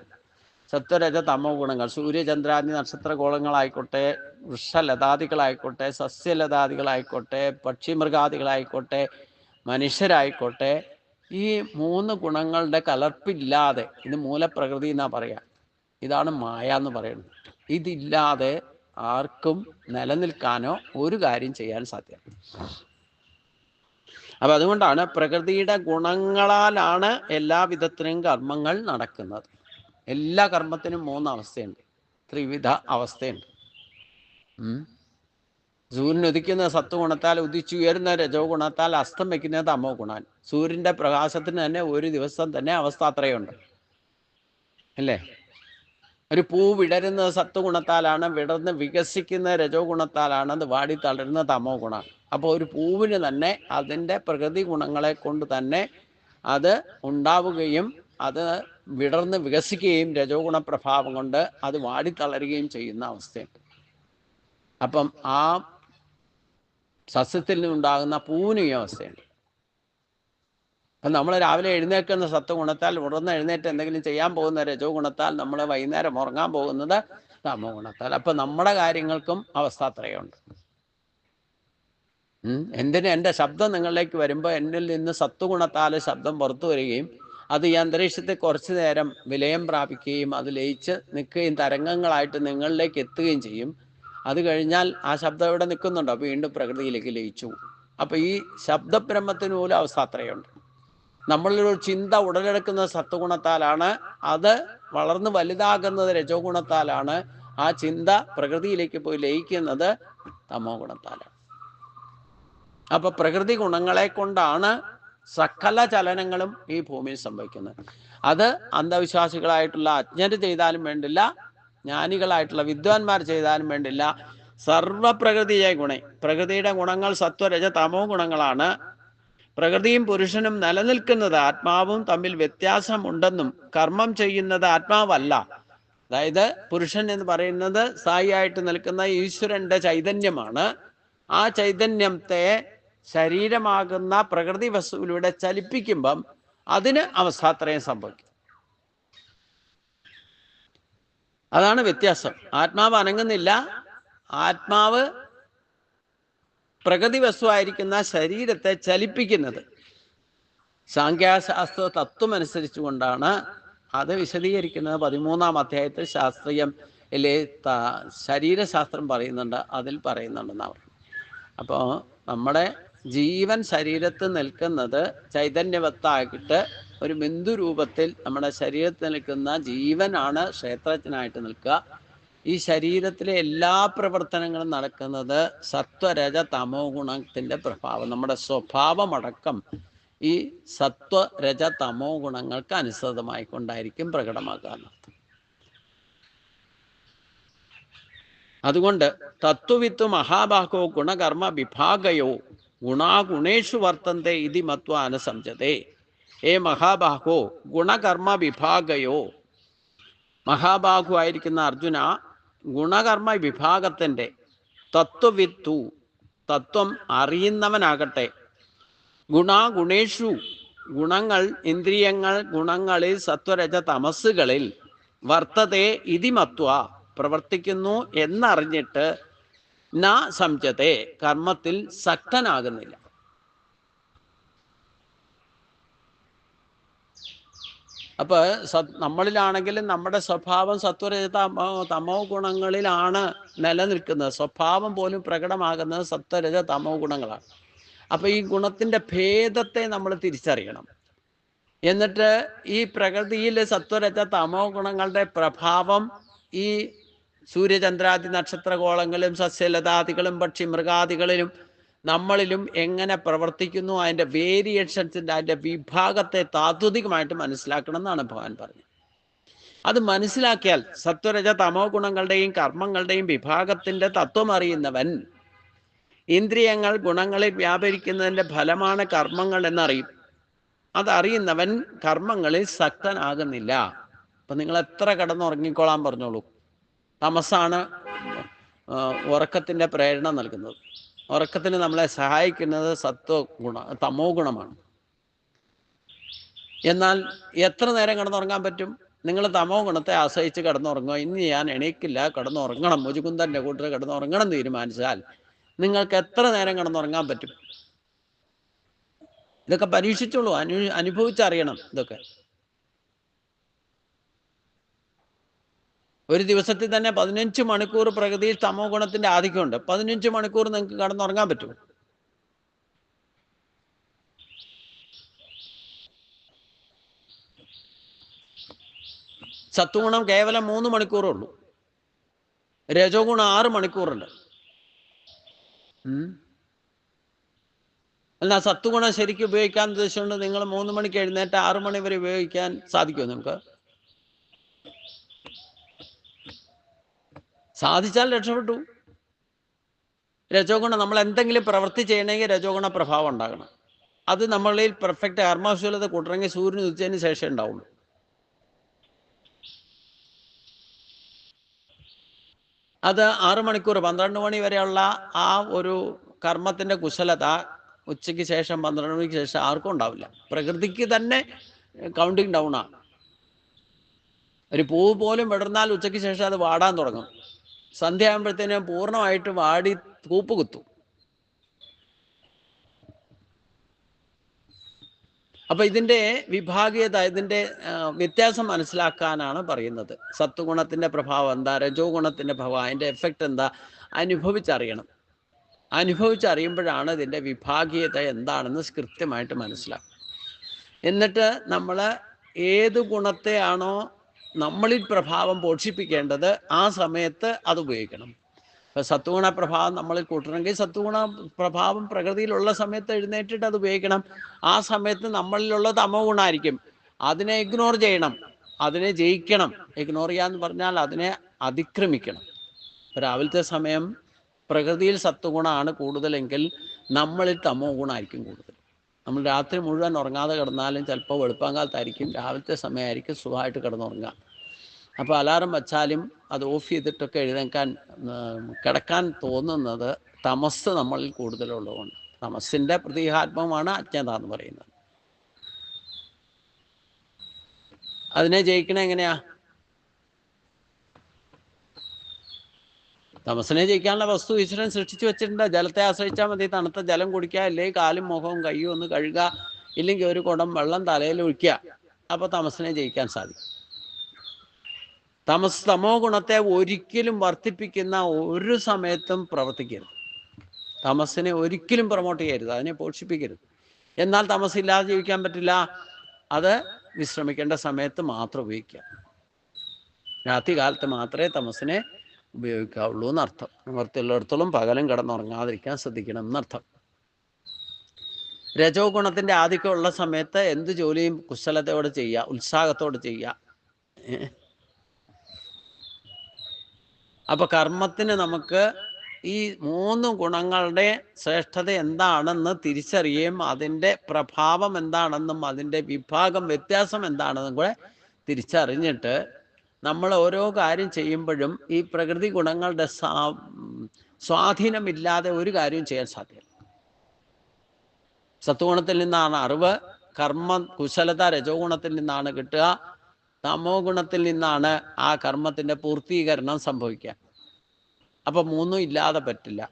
സത്വരജ തമോ ഗുണങ്ങൾ, സൂര്യചന്ദ്രാദി നക്ഷത്രഗോളങ്ങളായിക്കോട്ടെ, വൃക്ഷലതാദികളായിക്കോട്ടെ, സസ്യലതാദികളായിക്കോട്ടെ, പക്ഷിമൃഗാദികളായിക്കോട്ടെ, മനുഷ്യരായിക്കോട്ടെ, ഈ മൂന്ന് ഗുണങ്ങളുടെ കലർപ്പില്ലാതെ, ഇത് മൂലപ്രകൃതി എന്നാ പറയാ, ഇതാണ് മായ എന്ന് പറയുന്നത്. ഇതില്ലാതെ ആർക്കും നിലനിൽക്കാനോ ഒരു കാര്യം ചെയ്യാൻ സാധ്യമല്ല. അപ്പം അതുകൊണ്ടാണ് പ്രകൃതിയുടെ ഗുണങ്ങളാലാണ് എല്ലാ വിധത്തിലും കർമ്മങ്ങൾ നടക്കുന്നത്. എല്ലാ കർമ്മത്തിനും 3 അവസ്ഥയുണ്ട്, ത്രിവിധ അവസ്ഥയുണ്ട്. സൂര്യൻ ഉദിക്കുന്ന സത്വഗുണത്താൽ, ഉദിച്ചുയരുന്ന രജോ ഗുണത്താൽ, അസ്തമിക്കുന്ന തമോ ഗുണാൻ. സൂര്യൻ്റെ പ്രകാശത്തിന് തന്നെ ഒരു ദിവസം തന്നെ അവസ്ഥ അത്രയുണ്ട് അല്ലേ? ഒരു പൂ വിടരുന്ന സത്വഗുണത്താലാണ്, വിടർന്ന് വികസിക്കുന്ന രജോ ഗുണത്താലാണ്, അത് വാടി തളരുന്ന തമോ ഗുണം. അപ്പോൾ ഒരു പൂവിന് തന്നെ അതിൻ്റെ പ്രകൃതി ഗുണങ്ങളെ കൊണ്ട് തന്നെ അത് ഉണ്ടാവുകയും അത് വിടർന്ന് വികസിക്കുകയും രജോ ഗുണപ്രഭാവം കൊണ്ട് അത് വാടിത്തളരുകയും ചെയ്യുന്ന അവസ്ഥയുണ്ട്. അപ്പം ആ സസ്യത്തിൽ നിന്നുണ്ടാകുന്ന പൂവിനും ഈ അവസ്ഥയുണ്ട്. അപ്പം നമ്മൾ രാവിലെ എഴുന്നേൽക്കുന്ന സത്വഗുണത്താൽ, ഉണർന്ന് എഴുന്നേറ്റ് എന്തെങ്കിലും ചെയ്യാൻ പോകുന്ന രജോ ഗുണത്താൽ, നമ്മൾ വൈകുന്നേരം ഉറങ്ങാൻ പോകുന്നത് തമോ ഗുണത്താൽ. അപ്പം നമ്മുടെ കാര്യങ്ങൾക്കും അവസ്ഥാത്രയമുണ്ട്. എൻ്റെ ശബ്ദം നിങ്ങളിലേക്ക് വരുമ്പോൾ എന്നിൽ നിന്ന് സത്വഗുണത്താൽ ശബ്ദം പുറത്തു വരികയും അത് ഈ അന്തരീക്ഷത്തിൽ കുറച്ചു നേരം വിലയം പ്രാപിക്കുകയും അത് ലയിച്ച് നിൽക്കുകയും തരംഗങ്ങളായിട്ട് നിങ്ങളിലേക്ക് എത്തുകയും ചെയ്യും. അത് കഴിഞ്ഞാൽ ആ ശബ്ദം ഇവിടെ നിൽക്കുന്നുണ്ടോ, വീണ്ടും പ്രകൃതിയിലേക്ക് ലയിച്ചു. അപ്പം ഈ ശബ്ദബ്രഹ്മത്തിന് പോലും അവസ്ഥാത്രയമുണ്ട്. നമ്മളിലൊരു ചിന്ത ഉടലെടുക്കുന്നത് സത്വഗുണത്താലാണ്, അത് വളർന്ന് വലുതാകുന്നത് രജോ ഗുണത്താലാണ്, ആ ചിന്ത പ്രകൃതിയിലേക്ക് പോയി ലയിക്കുന്നത് തമോ ഗുണത്താലാണ്. അപ്പൊ പ്രകൃതി ഗുണങ്ങളെ കൊണ്ടാണ് സകല ചലനങ്ങളും ഈ ഭൂമിയിൽ സംഭവിക്കുന്നത്. അത് അന്ധവിശ്വാസികളായിട്ടുള്ള അജ്ഞര് ചെയ്താലും വേണ്ടില്ല, ജ്ഞാനികളായിട്ടുള്ള വിദ്വാൻമാർ ചെയ്താലും വേണ്ടില്ല. സർവപ്രകൃതിയെ ഗുണേ, പ്രകൃതിയുടെ ഗുണങ്ങൾ സത്വരജ തമോ ഗുണങ്ങളാണ്. പ്രകൃതിയും പുരുഷനും നിലനിൽക്കുന്നത് ആത്മാവും തമ്മിൽ വ്യത്യാസമുണ്ടെന്നും കർമ്മം ചെയ്യുന്നത് ആത്മാവല്ല. അതായത് പുരുഷൻ എന്ന് പറയുന്നത് സ്ഥായിയായിട്ട് നിൽക്കുന്ന ഈശ്വരന്റെ ചൈതന്യമാണ്. ആ ചൈതന്യത്തെ ശരീരമാകുന്ന പ്രകൃതി വസ്തുവിലൂടെ ചലിപ്പിക്കുമ്പം അതിന് അവസ്ഥാത്രയം സംഭവിക്കും. അതാണ് വ്യത്യാസം. ആത്മാവ് അനങ്ങുന്നില്ല, ആത്മാവ് പ്രകൃതി വസ്തുവായിരിക്കുന്ന ശരീരത്തെ ചലിപ്പിക്കുന്നത്. സാഖ്യശാസ്ത്ര തത്വം അനുസരിച്ചുകൊണ്ടാണ് അത് വിശദീകരിക്കുന്നത് 13-ാം അധ്യായത്തിൽ ശാസ്ത്രീയം ശരീരശാസ്ത്രം പറയുന്നുണ്ട്, അതിൽ പറയുന്നുണ്ടെന്നാണ് പറയുന്നത്. അപ്പോൾ നമ്മുടെ ജീവൻ ശരീരത്തിൽ നിൽക്കുന്നത് ചൈതന്യവത്തായിട്ട് ഒരു ബിന്ദു രൂപത്തിൽ നമ്മുടെ ശരീരത്തിൽ നിൽക്കുന്ന ജീവനാണ് ക്ഷേത്രജ്ഞനായിട്ട് നിൽക്കുക. ഈ ശരീരത്തിലെ എല്ലാ പ്രവർത്തനങ്ങളും നടക്കുന്നത് സത്വരജ തമോ ഗുണത്തിൻ്റെ പ്രഭാവം, നമ്മുടെ സ്വഭാവമടക്കം ഈ സത്വരജ തമോ ഗുണങ്ങൾക്ക് അനുസൃതമായിക്കൊണ്ടായിരിക്കും പ്രകടമാക്കുക. അതുകൊണ്ട് തത്വവിത്ത് മഹാബാഹോ ഗുണകർമ്മ വിഭാഗയോ ഗുണാഗുണേഷു വർത്തന്തെ ഇതി മത്വ അനുസംജതേ. ഏ മഹാബാഹോ ഗുണകർമ്മ വിഭാഗയോ, മഹാബാഹു ആയിരിക്കുന്ന അർജുന, ഗുണകർമ്മ വിഭാഗത്തിൻ്റെ തത്വവിത്തു, തത്വം അറിയുന്നവനാകട്ടെ, ഗുണാഗുണേഷു, ഗുണങ്ങൾ ഇന്ദ്രിയങ്ങൾ ഗുണങ്ങളിൽ സത്വരജ തമസ്സുകളിൽ വർത്തതേ ഇതി മത്വ പ്രവർത്തിക്കുന്നു എന്നറിഞ്ഞിട്ട് ന സംജതേ കർമ്മത്തിൽ സക്തനാകുന്നില്ല. അപ്പൊ നമ്മളിലാണെങ്കിലും നമ്മുടെ സ്വഭാവം സത്വരജ തമോ ഗുണങ്ങളിലാണ് നിലനിൽക്കുന്നത്. സ്വഭാവം പോലും പ്രകടമാകുന്നത് സത്വരജ തമോ ഗുണങ്ങളാണ്. അപ്പൊ ഈ ഗുണത്തിന്റെ ഭേദത്തെ നമ്മൾ തിരിച്ചറിയണം. എന്നിട്ട് ഈ പ്രകൃതിയിൽ സത്വരജ തമോ ഗുണങ്ങളുടെ പ്രഭാവം ഈ സൂര്യചന്ദ്രാദി നക്ഷത്രഗോളങ്ങളിലും സസ്യലതാദികളും പക്ഷി മൃഗാദികളിലും നമ്മളിലും എങ്ങനെ പ്രവർത്തിക്കുന്നു, അതിൻ്റെ വേരിയേഷൻസിൻ്റെ അതിൻ്റെ വിഭാഗത്തെ താത്വികമായിട്ട് മനസ്സിലാക്കണം എന്നാണ് ഭഗവാൻ പറഞ്ഞത്. അത് മനസ്സിലാക്കിയാൽ സത്വരജ തമോ ഗുണങ്ങളുടെയും കർമ്മങ്ങളുടെയും വിഭാഗത്തിൻ്റെ തത്വം അറിയുന്നവൻ ഇന്ദ്രിയങ്ങൾ ഗുണങ്ങളിൽ വ്യാപരിക്കുന്നതിൻ്റെ ഫലമാണ് കർമ്മങ്ങൾ എന്നറിയും. അതറിയുന്നവൻ കർമ്മങ്ങളിൽ സക്തനാകുന്നില്ല. അപ്പം നിങ്ങൾ എത്ര കിടന്നുറങ്ങിക്കോളാൻ പറഞ്ഞോളൂ, തമസാണ് ഉറക്കത്തിൻ്റെ പ്രേരണ നൽകുന്നത്. ഉറക്കത്തിന് നമ്മളെ സഹായിക്കുന്നത് തമോ ഗുണമാണ്. എന്നാൽ എത്ര നേരം കിടന്നുറങ്ങാൻ പറ്റും? നിങ്ങൾ തമോ ഗുണത്തെ ആശ്രയിച്ച് കിടന്നുറങ്ങുക. ഇനി ഞാൻ എണീക്കില്ല, കിടന്നുറങ്ങണം, മുജുകുന്ദൻ്റെ കൂട്ടർ കിടന്നുറങ്ങണം തീരുമാനിച്ചാൽ നിങ്ങൾക്ക് എത്ര നേരം കിടന്നുറങ്ങാൻ പറ്റും? ഇതൊക്കെ പരീക്ഷിച്ചോളൂ, അനുഭവിച്ചറിയണം. ഇതൊക്കെ ഒരു ദിവസത്തിൽ തന്നെ 15 മണിക്കൂർ പ്രകൃതിയിൽ തമോ ഗുണത്തിന്റെ ആധിക്യമുണ്ട്. 15 മണിക്കൂർ നിങ്ങൾക്ക് കിടന്നുറങ്ങാൻ പറ്റും? സത്വഗുണം കേവലം 3 മണിക്കൂറേ ഉള്ളൂ. രജോ ഗുണം 6 മണിക്കൂറുണ്ട്. അല്ല, സത്വഗുണം ശരിക്കും ഉപയോഗിക്കാൻ ഉദ്ദേശിച്ചുകൊണ്ട് നിങ്ങൾ 3 മണിക്ക് എഴുന്നേറ്റ് 6 മണി വരെ ഉപയോഗിക്കാൻ സാധിക്കുമോ നിങ്ങൾക്ക്? സാധിച്ചാൽ രക്ഷപ്പെട്ടു. രജോ ഗുണം, നമ്മൾ എന്തെങ്കിലും പ്രവൃത്തി ചെയ്യണമെങ്കിൽ രജോ ഗുണ പ്രഭാവം ഉണ്ടാകണം. അത് നമ്മളിൽ പെർഫെക്റ്റ് കർമ്മശീലത കൂട്ടണമെങ്കിൽ സൂര്യൻ ഉദിച്ചതിന് ശേഷം ഉണ്ടാവുള്ളൂ. അത് 6 മണിക്കൂർ 12 മണി വരെയുള്ള ആ ഒരു കർമ്മത്തിന്റെ കുശലത ഉച്ചയ്ക്ക് ശേഷം 12 മണിക്ക് ശേഷം ആർക്കും ഉണ്ടാവില്ല. പ്രകൃതിക്ക് തന്നെ കൗണ്ടിങ് ഡൗണാണ്. ഒരു പൂവ് പോലും വിടർന്നാൽ ഉച്ചയ്ക്ക് ശേഷം അത് വാടാൻ തുടങ്ങും. സന്ധ്യ ആകുമ്പോഴത്തേനും പൂർണ്ണമായിട്ട് വാടി കൂപ്പ് കുത്തും. അപ്പൊ ഇതിൻ്റെ വിഭാഗീയത, ഇതിൻ്റെ വ്യത്യാസം മനസ്സിലാക്കാനാണ് പറയുന്നത്. സത്വഗുണത്തിൻ്റെ പ്രഭാവം എന്താ, രജോ ഗുണത്തിൻ്റെ പ്രഭാവം, അതിൻ്റെ എഫക്റ്റ് എന്താ അനുഭവിച്ചറിയണം. അനുഭവിച്ചറിയുമ്പോഴാണ് ഇതിൻ്റെ വിഭാഗീയത എന്താണെന്ന് കൃത്യമായിട്ട് മനസ്സിലാക്കും. എന്നിട്ട് നമ്മൾ ഏത് ഗുണത്തെയാണോ നമ്മളിൽ പ്രഭാവം പോഷിപ്പിക്കേണ്ടത് ആ സമയത്ത് അത് ഉപയോഗിക്കണം. ഇപ്പം സത്വഗുണ പ്രഭാവം നമ്മളിൽ കൂട്ടണമെങ്കിൽ സത്വഗുണ പ്രഭാവം പ്രകൃതിയിലുള്ള സമയത്ത് എഴുന്നേറ്റിട്ട് അത് ഉപയോഗിക്കണം. ആ സമയത്ത് നമ്മളിലുള്ള തമോ ഗുണമായിരിക്കും, അതിനെ ഇഗ്നോർ ചെയ്യണം, അതിനെ ജയിക്കണം. ഇഗ്നോർ ചെയ്യാന്ന് പറഞ്ഞാൽ അതിനെ അതിക്രമിക്കണം. രാവിലത്തെ സമയം പ്രകൃതിയിൽ സത്വഗുണമാണ് കൂടുതലെങ്കിൽ നമ്മളിൽ തമോ ഗുണമായിരിക്കും കൂടുതൽ. നമ്മൾ രാത്രി മുഴുവൻ ഉറങ്ങാതെ കിടന്നാലും ചിലപ്പോൾ വെളുപ്പാങ്കാലത്തായിരിക്കും, രാവിലത്തെ സമയമായിരിക്കും സുഖമായിട്ട് കിടന്നുറങ്ങുക. അപ്പോൾ അലാറം വച്ചാലും അത് ഓഫ് ചെയ്തിട്ടൊക്കെ എഴുന്നേക്കാൻ കിടക്കാൻ തോന്നുന്നത് തമസ് നമ്മളിൽ കൂടുതലുള്ളതുകൊണ്ട്. തമസ്സിൻ്റെ പ്രതീകാത്മകമാണ് അജ്ഞത എന്ന് പറയുന്നത്. അതിനെ ജയിക്കണേ എങ്ങനെയാ? തമസിനെ ജയിക്കാനുള്ള വസ്തു ഈശ്വരൻ സൃഷ്ടിച്ചു വെച്ചിട്ടുണ്ട്. ജലത്തെ ആശ്രയിച്ചാൽ മതി. തണുത്ത ജലം കുടിക്കുക, ഇല്ലെങ്കിൽ കാലും മുഖവും കയ്യും ഒന്ന് കഴുകുക, ഇല്ലെങ്കിൽ ഒരു കുടം വെള്ളം തലയിൽ ഒഴിക്കുക. അപ്പോൾ തമസിനെ ജയിക്കാൻ സാധിക്കും. തമോ ഗുണത്തെ ഒരിക്കലും വർദ്ധിപ്പിക്കുന്ന ഒരു സമയത്തും പ്രവർത്തിക്കരുത്. തമസിനെ ഒരിക്കലും പ്രൊമോട്ട് ചെയ്യരുത്, അതിനെ പോഷിപ്പിക്കരുത്. എന്നാൽ തമസില്ലാതെ ജീവിക്കാൻ പറ്റില്ല. അത് വിശ്രമിക്കേണ്ട സമയത്ത് മാത്രം ഉപയോഗിക്കുക. രാത്രി കാലത്ത് മാത്രമേ തമസിനെ ഉപയോഗിക്കാവുള്ളൂ എന്നർത്ഥം. നിവർത്തിയുള്ളിടത്തോളം പകലും കിടന്നുറങ്ങാതിരിക്കാൻ ശ്രദ്ധിക്കണം എന്നർത്ഥം. രജോ ഗുണത്തിൻ്റെ ആധിക്യമുള്ള സമയത്ത് എന്ത് ജോലിയും കുശലതയോടെ ചെയ്യുക, ഉത്സാഹത്തോടെ ചെയ്യുക. അപ്പൊ കർമ്മത്തിന് നമുക്ക് ഈ 3 ഗുണങ്ങളുടെ ശ്രേഷ്ഠത എന്താണെന്ന് തിരിച്ചറിയുകയും അതിൻ്റെ പ്രഭാവം എന്താണെന്നും അതിൻ്റെ വിഭാഗം വ്യത്യാസം എന്താണെന്നും കൂടെ തിരിച്ചറിഞ്ഞിട്ട് നമ്മൾ ഓരോ കാര്യം ചെയ്യുമ്പോഴും ഈ പ്രകൃതി ഗുണങ്ങളുടെ സ്വാധീനമില്ലാതെ ഒരു കാര്യവും ചെയ്യാൻ സാധ്യമല്ല. സത്വഗുണത്തിൽ നിന്നാണ് അറിവ്, കർമ്മ കുശലത രജോ ഗുണത്തിൽ നിന്നാണ് കിട്ടുക, തമോ ഗുണത്തിൽ നിന്നാണ് ആ കർമ്മത്തിൻ്റെ പൂർത്തീകരണം സംഭവിക്കുക. അപ്പോൾ 3 ഇല്ലാതെ പറ്റില്ല.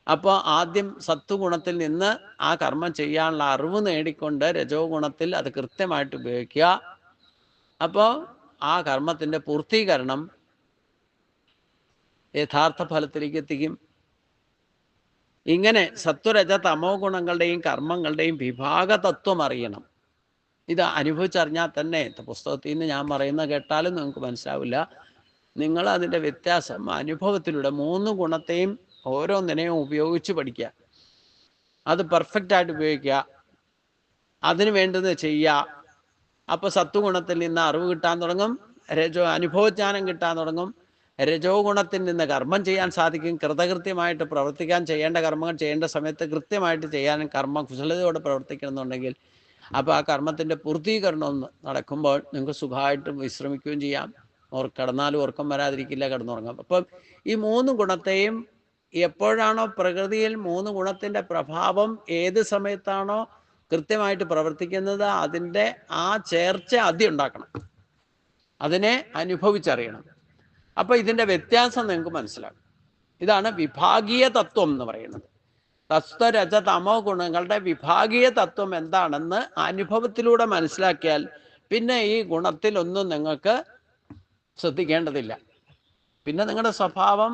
അപ്പോൾ ആദ്യം സത്വഗുണത്തിൽ നിന്ന് ആ കർമ്മം ചെയ്യാനുള്ള അറിവ് നേടിക്കൊണ്ട് രജോ ഗുണത്തിൽ അത് കൃത്യമായിട്ട് ഉപയോഗിക്കുക. അപ്പോൾ ആ കർമ്മത്തിൻ്റെ പൂർത്തീകരണം യഥാർത്ഥ ഫലത്തിലേക്ക് എത്തിക്കും. ഇങ്ങനെ സത്വരജ തമോ ഗുണങ്ങളുടെയും കർമ്മങ്ങളുടെയും വിഭാഗ തത്വം അറിയണം. ഇത് അനുഭവിച്ചറിഞ്ഞാൽ തന്നെ, പുസ്തകത്തിൽ നിന്ന് ഞാൻ പറയുന്നത് കേട്ടാലും നിങ്ങൾക്ക് മനസ്സിലാവില്ല. നിങ്ങൾ അതിൻ്റെ വ്യത്യാസം അനുഭവത്തിലൂടെ 3 ഗുണത്തെയും ഓരോന്നിനെയും ഉപയോഗിച്ച് പഠിക്കുക. അത് പെർഫെക്റ്റായിട്ട് ഉപയോഗിക്കുക, അതിന് വേണ്ടത് ചെയ്യുക. അപ്പോൾ സത്വഗുണത്തിൽ നിന്ന് അറിവ് കിട്ടാൻ തുടങ്ങും, അനുഭവജ്ഞാനം കിട്ടാൻ തുടങ്ങും. രജോ ഗുണത്തിൽ നിന്ന് കർമ്മം ചെയ്യാൻ സാധിക്കും. കൃതകൃത്യമായിട്ട് പ്രവർത്തിക്കാൻ, ചെയ്യേണ്ട കർമ്മങ്ങൾ ചെയ്യേണ്ട സമയത്ത് കൃത്യമായിട്ട് ചെയ്യാൻ കർമ്മ കുശലതയോടെ പ്രവർത്തിക്കണമെന്നുണ്ടെങ്കിൽ അപ്പോൾ ആ കർമ്മത്തിൻ്റെ പൂർത്തീകരണം നടക്കുമ്പോൾ നിങ്ങൾക്ക് സുഖമായിട്ട് വിശ്രമിക്കുകയും ചെയ്യാം. കിടന്നാലും ഉറക്കം വരാതിരിക്കില്ല, കിടന്നുറങ്ങാം. അപ്പം ഈ 3 ഗുണത്തെയും എപ്പോഴാണോ പ്രകൃതിയിൽ 3 ഗുണത്തിൻ്റെ പ്രഭാവം ഏത് സമയത്താണോ കൃത്യമായിട്ട് പ്രവർത്തിക്കുന്നത് അതിൻ്റെ ആ ചേർച്ച ആദ്യം ഉണ്ടാക്കണം, അതിനെ അനുഭവിച്ചറിയണം. അപ്പോൾ ഇതിൻ്റെ വ്യത്യാസം നിങ്ങൾക്ക് മനസ്സിലാകും. ഇതാണ് വിഭാഗീയ തത്വം എന്ന് പറയുന്നത്. സത്വരജ തമോ ഗുണങ്ങളുടെ വിഭാഗീയ തത്വം എന്താണെന്ന് അനുഭവത്തിലൂടെ മനസ്സിലാക്കിയാൽ പിന്നെ ഈ ഗുണത്തിലൊന്നും നിങ്ങൾക്ക് ശ്രദ്ധിക്കേണ്ടതില്ല. പിന്നെ നിങ്ങളുടെ സ്വഭാവം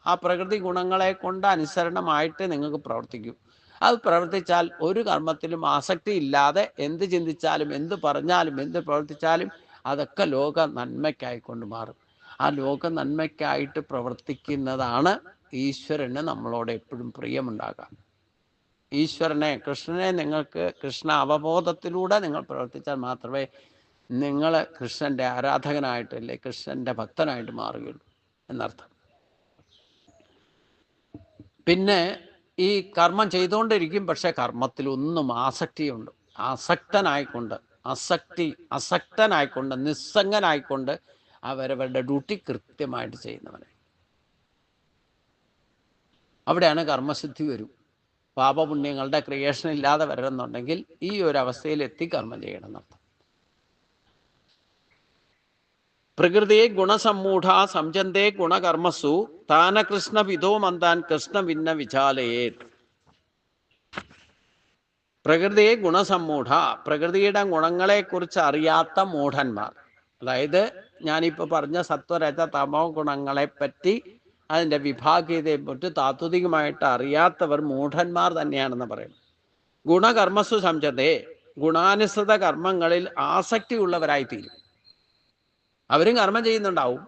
ആ പ്രകൃതി ഗുണങ്ങളെ കൊണ്ട് അനുസരണമായിട്ട് നിങ്ങൾക്ക് പ്രവർത്തിക്കും. അത് പ്രവർത്തിച്ചാൽ ഒരു കർമ്മത്തിലും ആസക്തി ഇല്ലാതെ എന്ത് ചിന്തിച്ചാലും, എന്ത് പറഞ്ഞാലും, എന്ത് പ്രവർത്തിച്ചാലും അതൊക്കെ ലോക നന്മയ്ക്കായിക്കൊണ്ട് മാറും. ആ ലോക നന്മയ്ക്കായിട്ട് പ്രവർത്തിക്കുന്നതാണ് ഈശ്വരന് നമ്മളോട് എപ്പോഴും പ്രിയമുണ്ടാകാം. ഈശ്വരനെ, കൃഷ്ണനെ നിങ്ങൾക്ക് കൃഷ്ണ അവബോധത്തിലൂടെ നിങ്ങൾ പ്രവർത്തിച്ചാൽ മാത്രമേ നിങ്ങൾ കൃഷ്ണൻ്റെ ആരാധകനായിട്ട്, അല്ലെ കൃഷ്ണൻ്റെ ഭക്തനായിട്ട് മാറുകയുള്ളൂ എന്നർത്ഥം. പിന്നെ ഈ കർമ്മം ചെയ്തുകൊണ്ടിരിക്കും, പക്ഷെ കർമ്മത്തിലൊന്നും ആസക്തിയുണ്ട്. അസക്തനായിക്കൊണ്ട് നിസ്സംഗനായിക്കൊണ്ട് അവരവരുടെ ഡ്യൂട്ടി കൃത്യമായിട്ട് ചെയ്യുന്നവനെ, അവിടെയാണ് കർമ്മസിദ്ധി വരും. പാപപുണ്യങ്ങളുടെ ക്രിയേഷൻ ഇല്ലാതെ വരണമെന്നുണ്ടെങ്കിൽ ഈ ഒരു അവസ്ഥയിൽ എത്തി കർമ്മം ചെയ്യണം എന്നർത്ഥം. പ്രകൃതിയെ ഗുണസമ്മൂഢ സംജന്തേ ഗുണകർമ്മസു താന കൃഷ്ണ വിധോ മന്താൻ കൃഷ്ണ ഭിന്ന വിചാലയേ. പ്രകൃതിയെ ഗുണസമ്മൂഢ, പ്രകൃതിയുടെ ഗുണങ്ങളെക്കുറിച്ച് അറിയാത്ത മൂഢന്മാർ. അതായത് ഞാനിപ്പോൾ പറഞ്ഞ സത്വരജ തമോ ഗുണങ്ങളെപ്പറ്റി അതിൻ്റെ വിഭാഗീയതയെപ്പറ്റി താത്വികമായിട്ട് അറിയാത്തവർ മൂഢന്മാർ തന്നെയാണെന്ന് പറയുന്നു. ഗുണകർമ്മസു സംജതേ, ഗുണാനുസൃത കർമ്മങ്ങളിൽ ആസക്തിയുള്ളവരായിത്തീരും. അവരും കർമ്മം ചെയ്യുന്നുണ്ടാവും,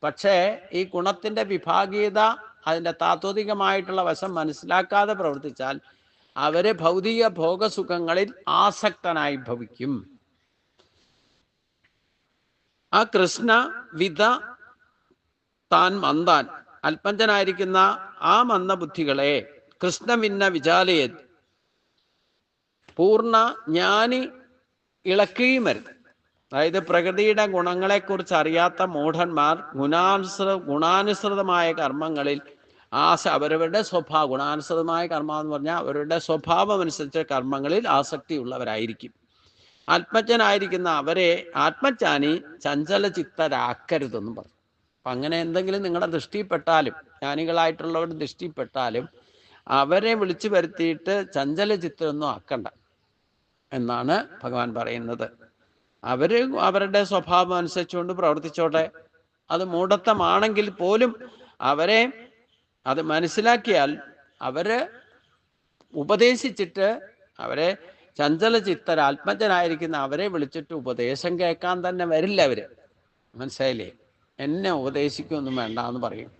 പക്ഷേ ഈ ഗുണത്തിൻ്റെ വിഭാഗീയത അതിൻ്റെ താത്വികമായിട്ടുള്ള വശം മനസ്സിലാക്കാതെ പ്രവർത്തിച്ചാൽ അവര് ഭൗതിക ഭോഗസുഖങ്ങളിൽ ആസക്തനായി ഭവിക്കും. ആ കൃഷ്ണ വിധ താൻ മന്ദാൻ, അല്പഞ്ചനായിരിക്കുന്ന ആ മന്ദബുദ്ധികളെ കൃഷ്ണഭിന്ന വിചാലയ, പൂർണ്ണ ജ്ഞാനി ഇളക്കുകയും വരുന്നു. അതായത് പ്രകൃതിയുടെ ഗുണങ്ങളെക്കുറിച്ച് അറിയാത്ത മൂഢന്മാർ ഗുണാനുസൃതമായ കർമ്മങ്ങളിൽ അവരവരുടെ ഗുണാനുസൃതമായ കർമ്മം എന്ന് പറഞ്ഞാൽ അവരുടെ സ്വഭാവം അനുസരിച്ച് കർമ്മങ്ങളിൽ ആസക്തിയുള്ളവരായിരിക്കും. ആത്മജ്ഞനായിരിക്കുന്ന അവരെ ആത്മജ്ഞാനി ചഞ്ചല ചിത്തരാക്കരുതെന്നും പറഞ്ഞു. അപ്പം അങ്ങനെ എന്തെങ്കിലും നിങ്ങളുടെ ദൃഷ്ടിപ്പെട്ടാലും, ജ്ഞാനികളായിട്ടുള്ളവരുടെ ദൃഷ്ടിപ്പെട്ടാലും അവരെ വിളിച്ചു വരുത്തിയിട്ട് ചഞ്ചല ചിത്തമൊന്നും ആക്കണ്ട എന്നാണ് ഭഗവാൻ പറയുന്നത്. അവര് അവരുടെ സ്വഭാവം അനുസരിച്ചുകൊണ്ട് പ്രവർത്തിച്ചോട്ടെ. അത് മൂഢത്വമാണെങ്കിൽ പോലും അവരെ അത് മനസ്സിലാക്കിയാൽ അവര് ഉപദേശിച്ചിട്ട്, അവരെ ചഞ്ചല ചിത്തർ ആത്മജനായിരിക്കുന്ന അവരെ വിളിച്ചിട്ട് ഉപദേശം കേൾക്കാൻ തന്നെ വരില്ല അവര്. മനസ്സിലായില്ലേ? എന്നെ ഉപദേശിക്കൊന്നും വേണ്ട എന്ന് പറയും.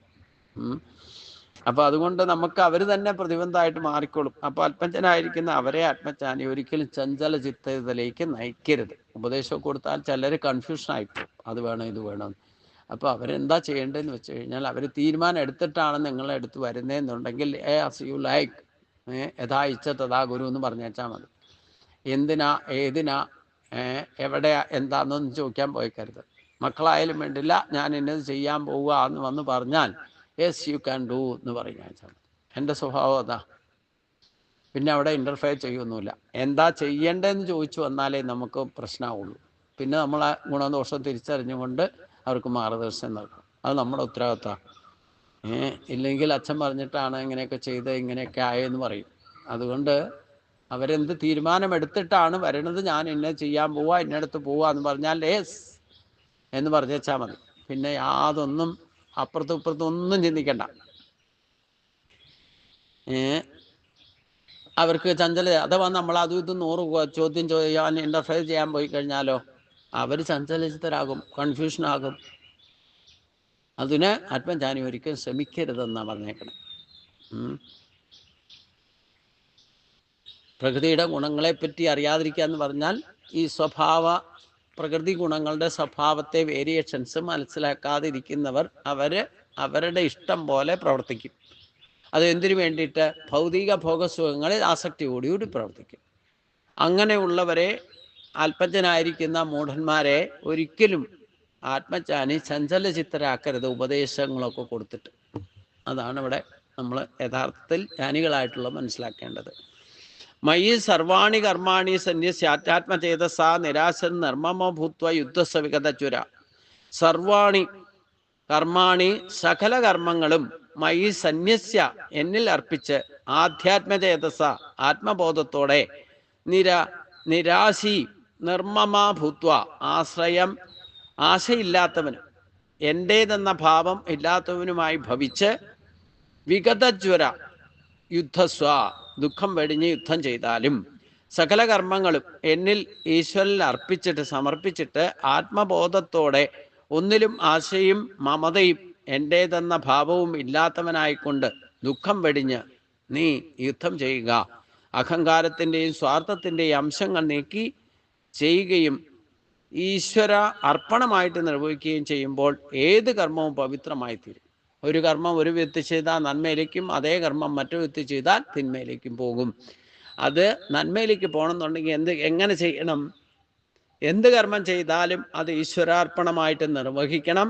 അപ്പൊ അതുകൊണ്ട് നമുക്ക് അവർ തന്നെ പ്രതിബന്ധമായിട്ട് മാറിക്കോളും. അപ്പൊ അല്പജ്ഞനായിരിക്കുന്ന അവരെ ആത്മജ്ഞാനി ഒരിക്കലും ചഞ്ചല ചിത്തത്തിലേക്ക് നയിക്കരുത്. ഉപദേശം കൊടുത്താൽ ചിലർ കൺഫ്യൂഷൻ ആയിപ്പോകും, അത് വേണം ഇത് വേണം. അപ്പൊ അവരെന്താ ചെയ്യേണ്ടതെന്ന് വെച്ച് കഴിഞ്ഞാൽ അവർ തീരുമാനം എടുത്തിട്ടാണ് നിങ്ങളെ അടുത്ത് വരുന്നതെന്നുണ്ടെങ്കിൽ ആസ് യു ലൈക്ക്, യഥാ ഇച്ഛ തഥാ ഗുരു എന്ന് പറഞ്ഞേച്ചാൽ മതി. എന്തിനാ ഏതിനാ എവിടെയാ എന്താണെന്നൊന്നും ചോദിക്കാൻ പോയിക്കരുത്. മക്കളായാലും വേണ്ടില്ല, ഞാൻ ഇന്നത് ചെയ്യാൻ പോവുക എന്ന് വന്ന് പറഞ്ഞാൽ യെസ് യു ക്യാൻ ഡു എന്ന് പറഞ്ഞാൽ എൻ്റെ സ്വഭാവം അതാ. പിന്നെ അവിടെ ഇൻ്റർഫെയർ ചെയ്യൊന്നുമില്ല. എന്താ ചെയ്യേണ്ടതെന്ന് ചോദിച്ചു വന്നാലേ നമുക്ക് പ്രശ്നമാവുള്ളൂ. പിന്നെ നമ്മളെ ഗുണദോഷം തിരിച്ചറിഞ്ഞുകൊണ്ട് അവർക്ക് മാർഗദർശനം നൽകും. അത് നമ്മുടെ ഉത്തരവാദിത്തമാണ്. ഇല്ലെങ്കിൽ അച്ഛൻ പറഞ്ഞിട്ടാണ് ഇങ്ങനെയൊക്കെ ചെയ്ത് ഇങ്ങനെയൊക്കെ ആയെന്ന് പറയും. അതുകൊണ്ട് അവരെന്ത് തീരുമാനമെടുത്തിട്ടാണ് വരണത്, ഞാൻ ഇന്നെ ചെയ്യാൻ പോവാ, ഇന്നടത്ത് പോവാ എന്ന് പറഞ്ഞാൽ യേസ് എന്ന് പറഞ്ഞേച്ചാൽ മതി. പിന്നെ യാതൊന്നും അപ്പുറത്തും ഇപ്പുറത്തും ഒന്നും ചിന്തിക്കണ്ട. അവർക്ക് ചഞ്ചല, അഥവാ നമ്മൾ അതും ഇതും 100 ചോദ്യം ചെയ്യാൻ ഇൻ്റർഫെയർ ചെയ്യാൻ പോയി കഴിഞ്ഞാലോ അവർ ചഞ്ചലിതരാകും, കൺഫ്യൂഷനാകും. അതിന് ആത്മജ്ഞാനി ഒരിക്കലും ശ്രമിക്കരുതെന്നാണ് പറഞ്ഞേക്കണം. പ്രകൃതിയുടെ ഗുണങ്ങളെപ്പറ്റി അറിയാതിരിക്കുക എന്ന് പറഞ്ഞാൽ ഈ പ്രകൃതി ഗുണങ്ങളുടെ സ്വഭാവത്തെ വേരിയേഷൻസ് മനസ്സിലാക്കാതിരിക്കുന്നവർ അവരുടെ ഇഷ്ടം പോലെ പ്രവർത്തിക്കും. അത് എന്തിനു വേണ്ടിയിട്ട്? ഭൗതിക ഭോഗസുഖങ്ങളിൽ ആസക്തിയോടുകൂടി പ്രവർത്തിക്കും. അങ്ങനെയുള്ളവരെ, അല്പജ്ഞനായിരിക്കുന്ന മൂഢന്മാരെ ഒരിക്കലും ആത്മജ്ഞാനി ചഞ്ചലചിത്തരാക്കരുത് ഉപദേശങ്ങളൊക്കെ കൊടുത്തിട്ട്. അതാണ് ഇവിടെ നമ്മൾ യഥാർത്ഥത്തിൽ ജ്ഞാനികളായിട്ടുള്ള മനസ്സിലാക്കേണ്ടത്. മയി സർവാണി കർമാണി സന്യസ്യാത്മചേതസ നിരാശൻ നിർമ്മമോ ഭൂത്വ യുദ്ധസ വിഗതചുര. സർവാണി കർമാണി, സകല കർമ്മങ്ങളും മയി സന്യസ്യ എന്നിൽ അർപ്പിച്ച് ആധ്യാത്മചേതസ ആത്മബോധത്തോടെ നിരാശി നിർമ്മമാ ഭൂത്വ ആശയില്ലാത്തവനും എൻ്റേതെന്ന ഭാവം ഇല്ലാത്തവനുമായി ഭവിച്ച് വിഗതജ്വര യുദ്ധസ്വ ദുഃഖം വെടിഞ്ഞ് യുദ്ധം ചെയ്താലും സകല കർമ്മങ്ങളും എന്നിൽ ഈശ്വരനിൽ അർപ്പിച്ചിട്ട് സമർപ്പിച്ചിട്ട് ആത്മബോധത്തോടെ ഒന്നിലും ആശയും മമതയും എൻ്റേതെന്ന ഭാവവും ഇല്ലാത്തവനായിക്കൊണ്ട് ദുഃഖം വെടിഞ്ഞ് നീ യുദ്ധം ചെയ്യുക. അഹങ്കാരത്തിൻ്റെയും സ്വാർത്ഥത്തിൻ്റെയും അംശങ്ങൾ നീക്കി ചെയ്യുകയും ഈശ്വര അർപ്പണമായിട്ട് നിർവഹിക്കുകയും ചെയ്യുമ്പോൾ ഏത് കർമ്മവും പവിത്രമായി തീരും. ഒരു കർമ്മം ഒരു വ്യക്തി ചെയ്താൽ നന്മയിലേക്കും, അതേ കർമ്മം മറ്റൊരു വ്യക്തി ചെയ്താൽ തിന്മയിലേക്കും പോകും. അത് നന്മയിലേക്ക് പോകണമെന്നുണ്ടെങ്കിൽ എങ്ങനെ ചെയ്യണം? എന്ത് കർമ്മം ചെയ്താലും അത് ഈശ്വരാർപ്പണമായിട്ട് നിർവഹിക്കണം.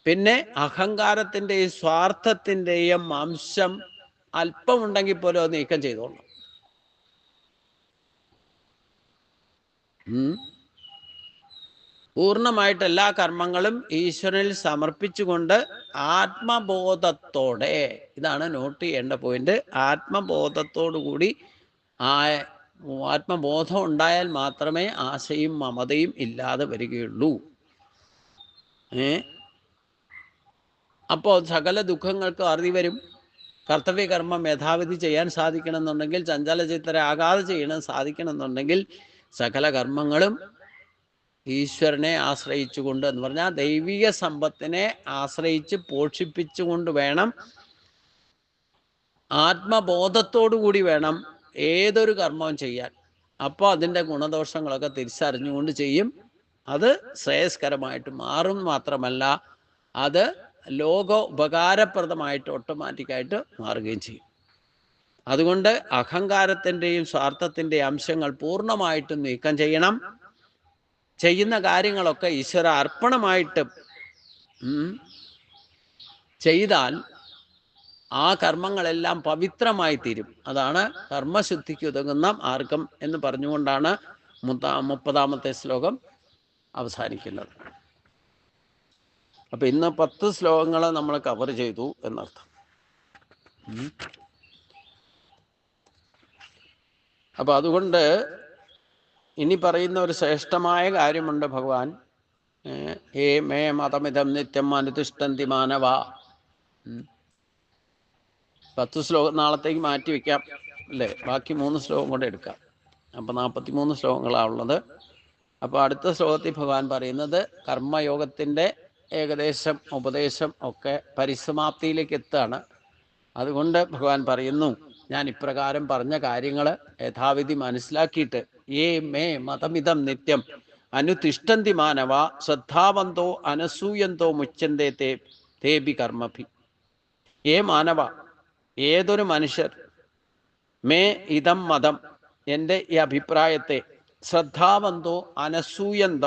പിന്നെ അഹങ്കാരത്തിൻ്റെയും സ്വാർത്ഥത്തിൻ്റെയും അംശം അല്പമുണ്ടെങ്കിൽ പോലും അത് നീക്കം ചെയ്തോളണം. പൂർണ്ണമായിട്ട് എല്ലാ കർമ്മങ്ങളും ഈശ്വരനിൽ സമർപ്പിച്ചുകൊണ്ട് ആത്മബോധത്തോടെ, ഇതാണ് നോട്ട് ചെയ്യേണ്ട പോയിന്റ്, ആത്മബോധത്തോടു കൂടി ആത്മബോധം ഉണ്ടായാൽ മാത്രമേ ആശയും മമതയും ഇല്ലാതെ വരികയുള്ളൂ. അപ്പോൾ സകല ദുഃഖങ്ങൾക്ക് അറുതി വരും. കർത്തവ്യകർമ്മം യഥാവിധി ചെയ്യാൻ സാധിക്കണമെന്നുണ്ടെങ്കിൽ, ചഞ്ചലചിത്തരാകാതെ ചെയ്യണം സാധിക്കണമെന്നുണ്ടെങ്കിൽ സകല കർമ്മങ്ങളും ഈശ്വരനെ ആശ്രയിച്ചുകൊണ്ട് എന്ന് പറഞ്ഞാൽ ദൈവിക സമ്പത്തിനെ ആശ്രയിച്ച് പോഷിപ്പിച്ചുകൊണ്ട് വേണം, ആത്മബോധത്തോടു കൂടി വേണം ഏതൊരു കർമ്മവും ചെയ്യാൻ. അപ്പോൾ അതിൻ്റെ ഗുണദോഷങ്ങളൊക്കെ തിരിച്ചറിഞ്ഞുകൊണ്ട് ചെയ്യും. അത് ശ്രേയസ്കരമായിട്ട് മാറും. മാത്രമല്ല അത് ലോക ഉപകാരപ്രദമായിട്ട് ഓട്ടോമാറ്റിക്കായിട്ട് മാറുകയും ചെയ്യും. അതുകൊണ്ട് അഹങ്കാരത്തിൻ്റെയും സ്വാർത്ഥത്തിൻ്റെയും അംശങ്ങൾ പൂർണ്ണമായിട്ടും നീക്കം ചെയ്യണം. ചെയ്യുന്ന കാര്യങ്ങളൊക്കെ ഈശ്വര അർപ്പണമായിട്ട് ചെയ്താൽ ആ കർമ്മങ്ങളെല്ലാം പവിത്രമായി തീരും. അതാണ് കർമ്മശുദ്ധിക്ക് ഉതകുന്ന മാർഗം എന്ന് പറഞ്ഞുകൊണ്ടാണ് 30ാമത്തെ ശ്ലോകം അവസാനിക്കുന്നത്. അപ്പം ഇന്ന് 10 ശ്ലോകങ്ങൾ നമ്മൾ കവർ ചെയ്തു എന്നർത്ഥം. അപ്പം അതുകൊണ്ട് ഇനി പറയുന്ന ഒരു ശ്രേഷ്ഠമായ കാര്യമുണ്ട്. ഭഗവാൻ ഏ മേ മതമിതം നിത്യം അനുതിഷ്ഠന്തി മാനവ. 10 ശ്ലോകം നാളത്തേക്ക് മാറ്റി വയ്ക്കാം അല്ലേ? ബാക്കി 3 ശ്ലോകം കൂടെ എടുക്കാം. അപ്പം 43 ശ്ലോകങ്ങളാണുള്ളത്. അപ്പോൾ അടുത്ത ശ്ലോകത്തിൽ ഭഗവാൻ പറയുന്നത് കർമ്മയോഗത്തിൻ്റെ ഏകദേശം ഉപദേശം ഒക്കെ പരിസമാപ്തിയിലേക്ക് എത്തുകയാണ്. അതുകൊണ്ട് ഭഗവാൻ പറയുന്നു, ഞാൻ ഇപ്രകാരം പറഞ്ഞ കാര്യങ്ങൾ യഥാവിധി മനസ്സിലാക്കിയിട്ട് ഏ മേ മതമിതം നിത്യം അനുതിഷ്ഠന്തി മാനവ ശ്രദ്ധാവന്തോ അനസൂയന്തോ മുച്യന്തേ തേബി കർമ്മഭി. ഏ മാനവ, ഏതൊരു മനുഷ്യർ മേ ഇതം മതം, എൻ്റെ ഈ അഭിപ്രായത്തെ ശ്രദ്ധാവന്തോ അനസൂയന്ത,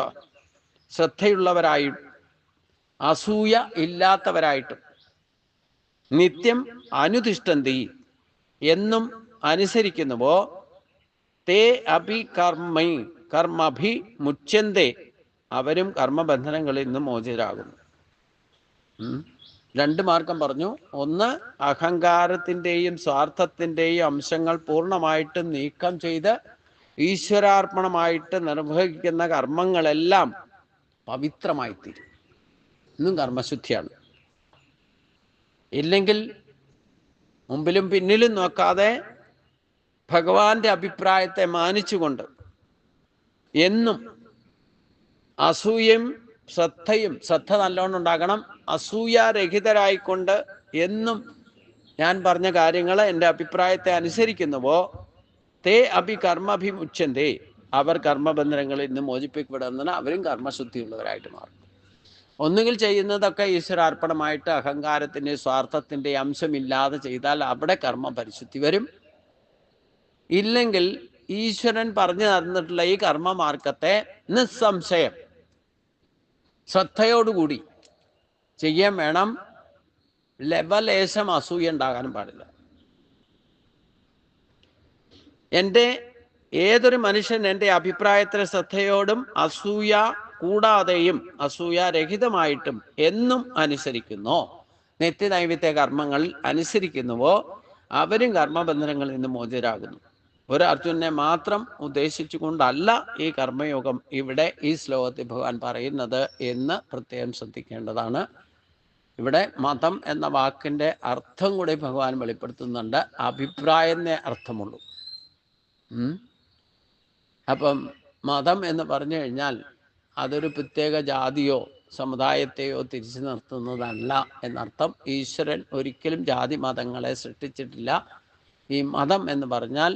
ശ്രദ്ധയുള്ളവരായും അസൂയ ഇല്ലാത്തവരായിട്ടും നിത്യം അനുതിഷ്ഠന്തി, എന്നും അനുസരിക്കുന്നുവോ തേ അഭി കർമ്മഭി മുച്യന്തേ, അവരും കർമ്മബന്ധനങ്ങളിൽ നിന്ന് മോചിതരാകുന്നു. 2 മാർഗം പറഞ്ഞു. ഒന്ന്, അഹങ്കാരത്തിൻ്റെയും സ്വാർത്ഥത്തിൻ്റെയും അംശങ്ങൾ പൂർണ്ണമായിട്ടും നീക്കം ചെയ്ത് ഈശ്വരാർപ്പണമായിട്ട് നിർവഹിക്കുന്ന കർമ്മങ്ങളെല്ലാം പവിത്രമായിത്തീരും. ഇന്നും കർമ്മശുദ്ധിയാണ്. ഇല്ലെങ്കിൽ മുമ്പിലും പിന്നിലും നോക്കാതെ ഭഗവാന്റെ അഭിപ്രായത്തെ മാനിച്ചുകൊണ്ട് എന്നും അസൂയയും ശ്രദ്ധ നല്ലോണം ഉണ്ടാകണം. അസൂയാരഹിതരായിക്കൊണ്ട് എന്നും ഞാൻ പറഞ്ഞ കാര്യങ്ങൾ, എൻ്റെ അഭിപ്രായത്തെ അനുസരിക്കുന്നുവോ തേ അഭി കർമ്മഭിമുച്യന്തേ, അവർ കർമ്മബന്ധനങ്ങളിൽ നിന്ന് മോചിപ്പിക്കപ്പെടുന്നതിന് അവരും കർമ്മശുദ്ധിയുള്ളവരായിട്ട് മാറും. ഒന്നുകിൽ ചെയ്യുന്നതൊക്കെ ഈശ്വരാർപ്പണമായിട്ട് അഹങ്കാരത്തിൻ്റെ സ്വാർത്ഥത്തിൻ്റെ അംശമില്ലാതെ ചെയ്താൽ അവിടെ കർമ്മ പരിശുദ്ധി വരും. ഇല്ലെങ്കിൽ ഈശ്വരൻ പറഞ്ഞു തന്നിട്ടുള്ള ഈ കർമ്മമാർഗത്തെ നിസ്സംശയം ശ്രദ്ധയോടുകൂടി ചെയ്യാൻ വേണം. ലവലേശം അസൂയ ഉണ്ടാകാനും പാടില്ല. ഏതൊരു മനുഷ്യൻ എൻ്റെ അഭിപ്രായത്തിലെ ശ്രദ്ധയോടും അസൂയ കൂടാതെയും അസൂയാരഹിതമായിട്ടും എന്നും അനുസരിക്കുന്നോ, നിത്യനൈമിത്യ കർമ്മങ്ങൾ അനുസരിക്കുന്നുവോ, അവരും കർമ്മബന്ധനങ്ങളിൽ നിന്ന് മോചിതരാകുന്നു. ഒരു അർജുനെ മാത്രം ഉദ്ദേശിച്ചുകൊണ്ടല്ല ഈ കർമ്മയോഗം ഇവിടെ ഈ ശ്ലോകത്തിൽ ഭഗവാൻ പറയുന്നത് എന്ന് പ്രത്യേകം ശ്രദ്ധിക്കേണ്ടതാണ്. ഇവിടെ മതം എന്ന വാക്കിൻ്റെ അർത്ഥം കൂടി ഭഗവാൻ വെളിപ്പെടുത്തുന്നുണ്ട്. അഭിപ്രായമേ അർത്ഥമുള്ളൂ. അപ്പം മതം എന്ന് പറഞ്ഞു കഴിഞ്ഞാൽ അതൊരു പ്രത്യേക ജാതിയോ സമുദായത്തെയോ തിരിച്ചു നിർത്തുന്നതല്ല എന്നർത്ഥം. ഈശ്വരൻ ഒരിക്കലും ജാതി മതങ്ങളെ സൃഷ്ടിച്ചിട്ടില്ല. ഈ മതം എന്ന് പറഞ്ഞാൽ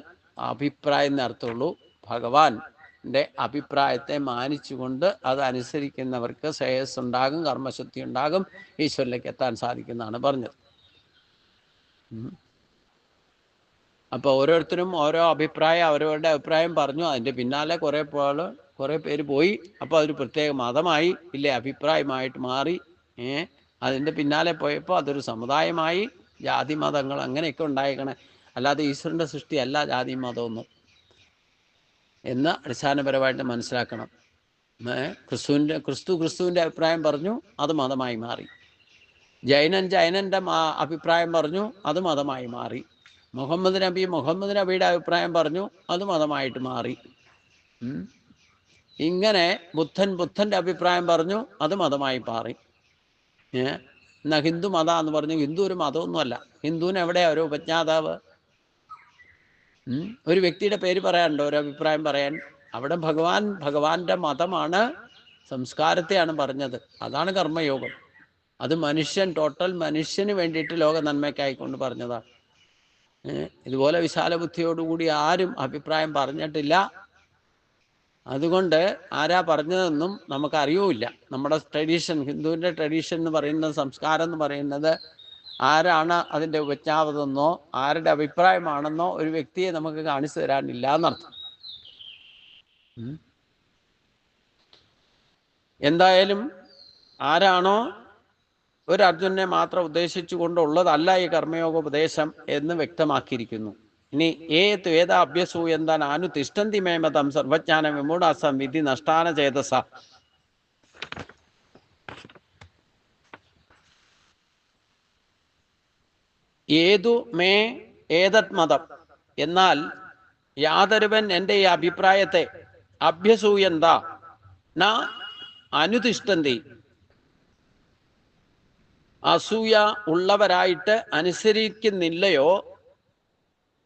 അഭിപ്രായം എന്നർത്ഥമുള്ളൂ. ഭഗവാന്റെ അഭിപ്രായത്തെ മാനിച്ചുകൊണ്ട് അതനുസരിക്കുന്നവർക്ക് ശ്രേയസ് ഉണ്ടാകും, കർമ്മശുദ്ധി ഉണ്ടാകും, ഈശ്വരിലേക്ക് എത്താൻ സാധിക്കുന്നതാണ് പറഞ്ഞത്. അപ്പോൾ ഓരോരുത്തരും ഓരോ അവരവരുടെ അഭിപ്രായം പറഞ്ഞു. അതിൻ്റെ പിന്നാലെ കുറേ പേര് പോയി. അപ്പോൾ അതൊരു പ്രത്യേക മതമായി, ഇല്ലേ, അഭിപ്രായമായിട്ട് മാറി. അതിൻ്റെ പിന്നാലെ പോയപ്പോൾ അതൊരു സമുദായമായി, ജാതി മതങ്ങൾ അങ്ങനെയൊക്കെ ഉണ്ടായേക്കണേ. അല്ലാതെ ഈശ്വരൻ്റെ സൃഷ്ടിയല്ല ജാതി മതമൊന്നും എന്ന് അടിസ്ഥാനപരമായിട്ട് മനസ്സിലാക്കണം. ക്രിസ്തുവിൻ്റെ അഭിപ്രായം പറഞ്ഞു, അത് മതമായി മാറി. ജൈനൻ്റെ അഭിപ്രായം പറഞ്ഞു, അത് മതമായി മാറി. മുഹമ്മദ് നബിയുടെ അഭിപ്രായം പറഞ്ഞു, അത് മതമായിട്ട് മാറി. ഇങ്ങനെ ബുദ്ധൻ്റെ അഭിപ്രായം പറഞ്ഞു, അത് മതമായി മാറി. എന്നാ ഹിന്ദു മതം എന്ന് പറഞ്ഞു, ഹിന്ദു ഒരു മതമൊന്നുമല്ല. ഹിന്ദുവിന് എവിടെയാ ഒരു ഉപജ്ഞാതാവ്? ഒരു വ്യക്തിയുടെ പേര് പറയാനുണ്ടോ ഒരു അഭിപ്രായം പറയാൻ? അവിടെ ഭഗവാന്റെ മതമാണ്, സംസ്കാരത്തെയാണ് പറഞ്ഞത്. അതാണ് കർമ്മയോഗം. അത് ടോട്ടൽ മനുഷ്യന് വേണ്ടിയിട്ട് ലോക നന്മയ്ക്കായിക്കൊണ്ട് പറഞ്ഞതാണ്. ഇതുപോലെ വിശാല ബുദ്ധിയോടുകൂടി ആരും അഭിപ്രായം പറഞ്ഞിട്ടില്ല. അതുകൊണ്ട് ആരാ പറഞ്ഞതെന്നും നമുക്കറിയൂല്ല. നമ്മുടെ ട്രഡീഷൻ, ഹിന്ദുവിൻ്റെ ട്രഡീഷൻ എന്ന് പറയുന്നത്, സംസ്കാരം എന്ന് പറയുന്നത്, ആരാണ് അതിൻ്റെ ഉപജ്ഞാതമെന്നോ ആരുടെ അഭിപ്രായമാണെന്നോ ഒരു വ്യക്തിയെ നമുക്ക് കാണിച്ചു തരാനില്ല എന്നർത്ഥം. എന്തായാലും ആരാണോ ഒരു അർജുനനെ മാത്രം ഉദ്ദേശിച്ചുകൊണ്ടുള്ളതല്ല ഈ കർമ്മയോഗോപദേശം എന്ന് വ്യക്തമാക്കിയിരിക്കുന്നു. ഇനി ഏത അഭ്യസൂയന്താൻ അനുതിഷ്ഠന്തി മേമതം സർവജ്ഞാനം വിമൂഢാസം വിധി നഷ്ടാന ചേതസ. ഏതു മേ ഏതത് മതം, എന്നാൽ യാതൊരുവൻ എൻ്റെ ഈ അഭിപ്രായത്തെ അഭ്യസൂയന്ത ന അനുതിഷ്ഠന്തി, അസൂയ ഉള്ളവരായിട്ട് അനുസരിക്കുന്നില്ലയോ,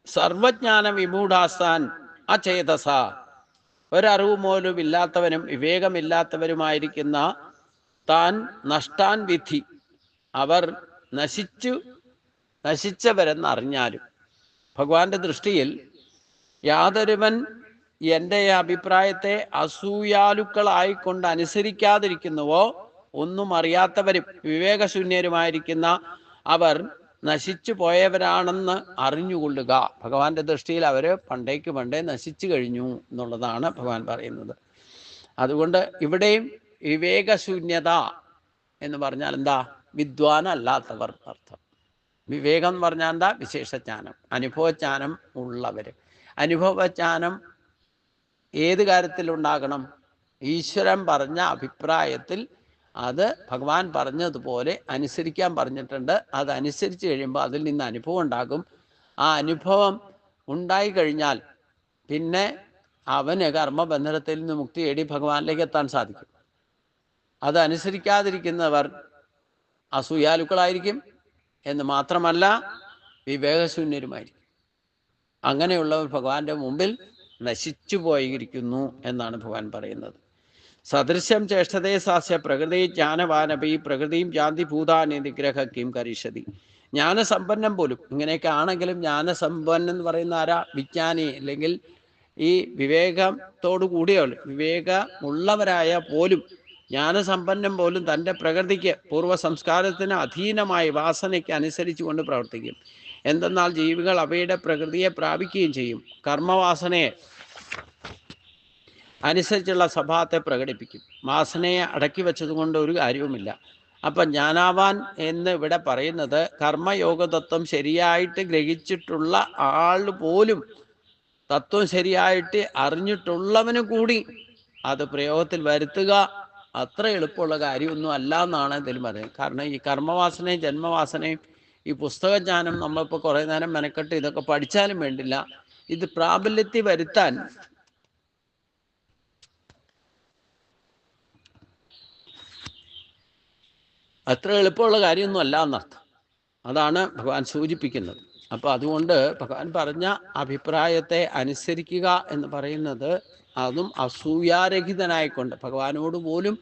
സർവജ്ഞാന വിമൂഢാസാൻ അചേതസ, ഒരറിവ് പോലും ഇല്ലാത്തവനും വിവേകമില്ലാത്തവരുമായിരിക്കുന്ന താൻ നഷ്ടാൻ വിധി, അവർ നശിച്ചവരെന്നറിഞ്ഞാലും. ഭഗവാന്റെ ദൃഷ്ടിയിൽ യാതൊരുവൻ എൻ്റെ അഭിപ്രായത്തെ അസൂയാലുക്കളായിക്കൊണ്ട് അനുസരിക്കാതിരിക്കുന്നുവോ, ഒന്നും അറിയാത്തവരും വിവേകശൂന്യരുമായിരിക്കുന്ന അവർ നശിച്ചു പോയവരാണെന്ന് അറിഞ്ഞുകൊള്ളുക. ഭഗവാന്റെ ദൃഷ്ടിയിൽ അവർ പണ്ടേ നശിച്ചു കഴിഞ്ഞു എന്നുള്ളതാണ് ഭഗവാൻ പറയുന്നത്. അതുകൊണ്ട് ഇവിടെയും വിവേകശൂന്യത എന്ന് പറഞ്ഞാൽ എന്താ? വിദ്വാനല്ലാത്തവർ അർത്ഥം. വിവേകം എന്ന് പറഞ്ഞാൽ എന്താ? വിശേഷജ്ഞാനം, അനുഭവജ്ഞാനം ഉള്ളവർ. അനുഭവജ്ഞാനം ഏത് കാര്യത്തിലുണ്ടാകണം? ഈശ്വരൻ പറഞ്ഞ അഭിപ്രായത്തിൽ അത് ഭഗവാൻ പറഞ്ഞതുപോലെ അനുസരിക്കാൻ പറഞ്ഞിട്ടുണ്ട്. അതനുസരിച്ച് കഴിയുമ്പോൾ അതിൽ നിന്ന് അനുഭവം ഉണ്ടാകും. ആ അനുഭവം ഉണ്ടായിക്കഴിഞ്ഞാൽ പിന്നെ അവന് കർമ്മബന്ധനത്തിൽ നിന്ന് മുക്തി നേടി ഭഗവാനിലേക്ക് എത്താൻ സാധിക്കും. അതനുസരിക്കാതിരിക്കുന്നവർ അസൂയാലുക്കളായിരിക്കും എന്ന് മാത്രമല്ല വിവേകശൂന്യരുമായിരിക്കും. അങ്ങനെയുള്ളവർ ഭഗവാന്റെ മുമ്പിൽ നശിച്ചു പോയിരിക്കുന്നു എന്നാണ് ഭഗവാൻ പറയുന്നത്. സദൃശ്യം ചേഷ്ടതേ സാസ്യ പ്രകൃതി ജ്ഞാനവാനപി പ്രകൃതിയും ജാതി ഭൂതാനി നിഗ്രഹ കിം കരിഷതി. ജ്ഞാനസമ്പന്നം പോലും, ഇങ്ങനെയൊക്കെ ആണെങ്കിലും ജ്ഞാനസമ്പന്നൻ എന്ന് പറയുന്ന ആരാ? വിജ്ഞാനി, അല്ലെങ്കിൽ ഈ വിവേകത്തോടു കൂടിയുള്ള വിവേകമുള്ളവരായ പോലും, ജ്ഞാനസമ്പന്നം പോലും തൻ്റെ പ്രകൃതിക്ക് പൂർവ്വ സംസ്കാരത്തിന് അധീനമായി വാസനയ്ക്ക് അനുസരിച്ചു കൊണ്ട് പ്രവർത്തിക്കും. എന്തെന്നാൽ ജീവികൾ അവയുടെ പ്രകൃതിയെ പ്രാപിക്കുകയും ചെയ്യും. കർമ്മവാസനയെ അനുസരിച്ചുള്ള സ്വഭാവത്തെ പ്രകടിപ്പിക്കും. വാസനയെ അടക്കി വെച്ചതുകൊണ്ട് ഒരു കാര്യവുമില്ല. അപ്പം ജ്ഞാനാവാൻ എന്ന് ഇവിടെ പറയുന്നത് കർമ്മയോഗതത്വം ശരിയായിട്ട് ഗ്രഹിച്ചിട്ടുള്ള ആൾ പോലും, തത്വം ശരിയായിട്ട് അറിഞ്ഞിട്ടുള്ളവന് കൂടി അത് പ്രയോഗത്തിൽ വരുത്തുക അത്ര എളുപ്പമുള്ള കാര്യമൊന്നും അല്ല എന്നാണ് ഇതിൽ പറയുന്നത്. കാരണം ഈ കർമ്മവാസനയും ജന്മവാസനയും ഈ പുസ്തകജ്ഞാനം നമ്മളിപ്പോൾ കുറേ നേരം മെനക്കെട്ട് ഇതൊക്കെ പഠിച്ചാലും വേണ്ടില്ല, ഇത് പ്രാബല്യത്തിൽ വരുത്താൻ അത്ര എളുപ്പമുള്ള കാര്യമൊന്നും അല്ല എന്നർത്ഥം. അതാണ് ഭഗവാൻ സൂചിപ്പിക്കുന്നത്. അപ്പോൾ അതുകൊണ്ട് ഭഗവാൻ പറഞ്ഞ അഭിപ്രായത്തെ അനുസരിക്കുക എന്ന് പറയുന്നത് അതും അസൂയാരഹിതനായിക്കൊണ്ട്, ഭഗവാനോട് പോലും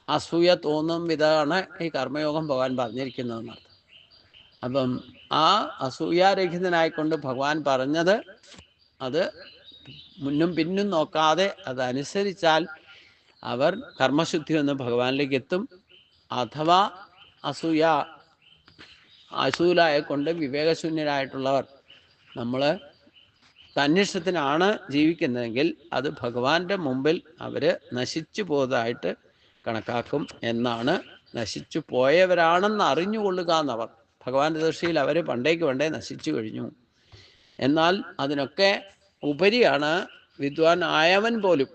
അസൂയ തോന്നും വിധമാണ് ഈ കർമ്മയോഗം ഭഗവാൻ പറഞ്ഞിരിക്കുന്നതെന്നർത്ഥം. അപ്പം ആ അസൂയാരഹിതനായിക്കൊണ്ട് ഭഗവാൻ പറഞ്ഞത് അത് മുന്നും പിന്നും നോക്കാതെ അതനുസരിച്ചാൽ അവർ കർമ്മശുദ്ധി എന്ന് ഭഗവാനിലേക്ക് എത്തും. അഥവാ അസൂലായെക്കൊണ്ട് വിവേകശൂന്യരായിട്ടുള്ളവർ നമ്മൾ തന്നിഷ്ടത്തിനാണ് ജീവിക്കുന്നതെങ്കിൽ അത് ഭഗവാന്റെ മുമ്പിൽ അവർ നശിച്ചു പോയതായിട്ട് കണക്കാക്കും എന്നാണ് നശിച്ചു പോയവരാണെന്ന് അറിഞ്ഞുകൊള്ളുക എന്നവർ. ഭഗവാന്റെ ദൃഷ്ടിയിൽ അവർ പണ്ടേ നശിച്ചു കഴിഞ്ഞു. എന്നാൽ അതിനൊക്കെ ഉപരിയാണ് വിദ്വാൻ ആയവൻ പോലും,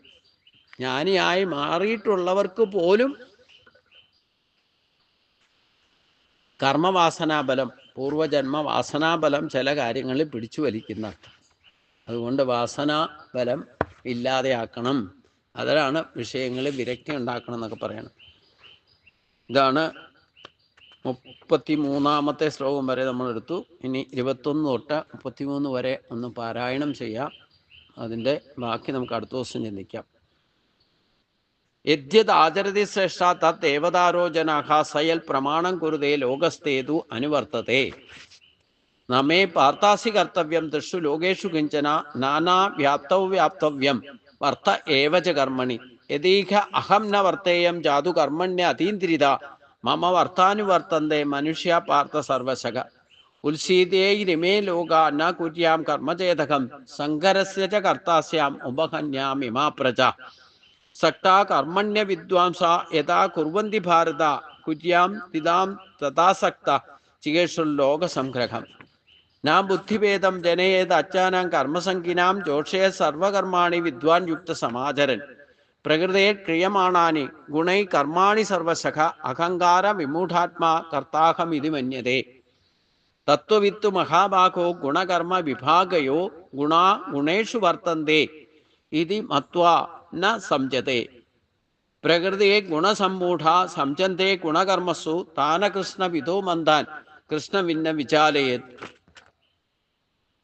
ജ്ഞാനിയായി മാറിയിട്ടുള്ളവർക്ക് പോലും കർമ്മവാസനാബലം, പൂർവജന്മ വാസനാബലം ചില കാര്യങ്ങളിൽ പിടിച്ചു വലിക്കുന്ന. അതുകൊണ്ട് വാസനാബലം ഇല്ലാതെയാക്കണം. അതിലാണ് വിഷയങ്ങളിൽ വിരക്തി ഉണ്ടാക്കണം എന്നൊക്കെ പറയണം. ഇതാണ് 33-ാമത്തെ ശ്ലോകം വരെ നമ്മൾ എടുത്തു. ഇനി 21 തൊട്ട് 33 വരെ ഒന്ന് പാരായണം ചെയ്യാം. അതിൻ്റെ ബാക്കി നമുക്ക് അടുത്ത ദിവസം ചിന്തിക്കാം. യദ്യത് ആചരതി ശ്രേഷ്ഠ തത് ദേവതാരോ ജനാഹ സയൽ പ്രമാണം കുരുതേ ലോകസ്തേതു അനുവർത്തത്തെ. നമേ പാർത്ഥാസി കർത്തവ്യം ദൃഷു ലോകേഷു കിഞ്ചന നാനാ വ്യാപ്തവ്യം വർത്ത ഏവച കർമ്മണി യദീഹ അഹം ന വർത്തേയം ജാതു കർമ്മണ്യ അതീന്ദ്രിത മമ വർത്താനുവർത്തന്തേ മനുഷ്യ പാർത്ഥ സർവശക. ഉത്സീതേരിമേ ലോക ന കുര്യാം കർമ്മചേതകം സങ്കരസ്യ ച കർത്താസ്യാം ഉപഹന്യാമിമാ പ്രജ. സക്താ കർമ്മണ്യ വിദ്വാംസ യഥാ കുർവന്തി ഭാരത കുര്യാം തിദാം തഥാസക്ത ചികേഷുർലോകസംഗ്രഹം. നാ ബുദ്ധിഭേദം ജനയേത് അച്ചാനാം കർമ്മസംഖിനാം ജോഷേ സർവകർമാണി വിദ്വാൻ യുക്ത സമാചരൻ. പ്രകൃതേ ക്രിയമാണാനി ഗുണൈ കർമാണി സർവശഃ അഹങ്കാര വിമൂഢാത്മാ കർത്താഹമിതി മന്യതേ. തത്വവിത്തു മഹാഭാഗോ ഗുണകർമ്മ വിഭാഗയോ ഗുണാ ഗുണേഷു വർത്തന്തേ ഇതി മത്വാ ന സംജതേ. പ്രകൃതിയെ ഗുണസമ്മൂഢ സംജന്തേ ഗുണകർമ്മസു താന കൃഷ്ണവിദോ മന്ദാൻ കൃഷ്ണവിന്ന വിചാലയേത്.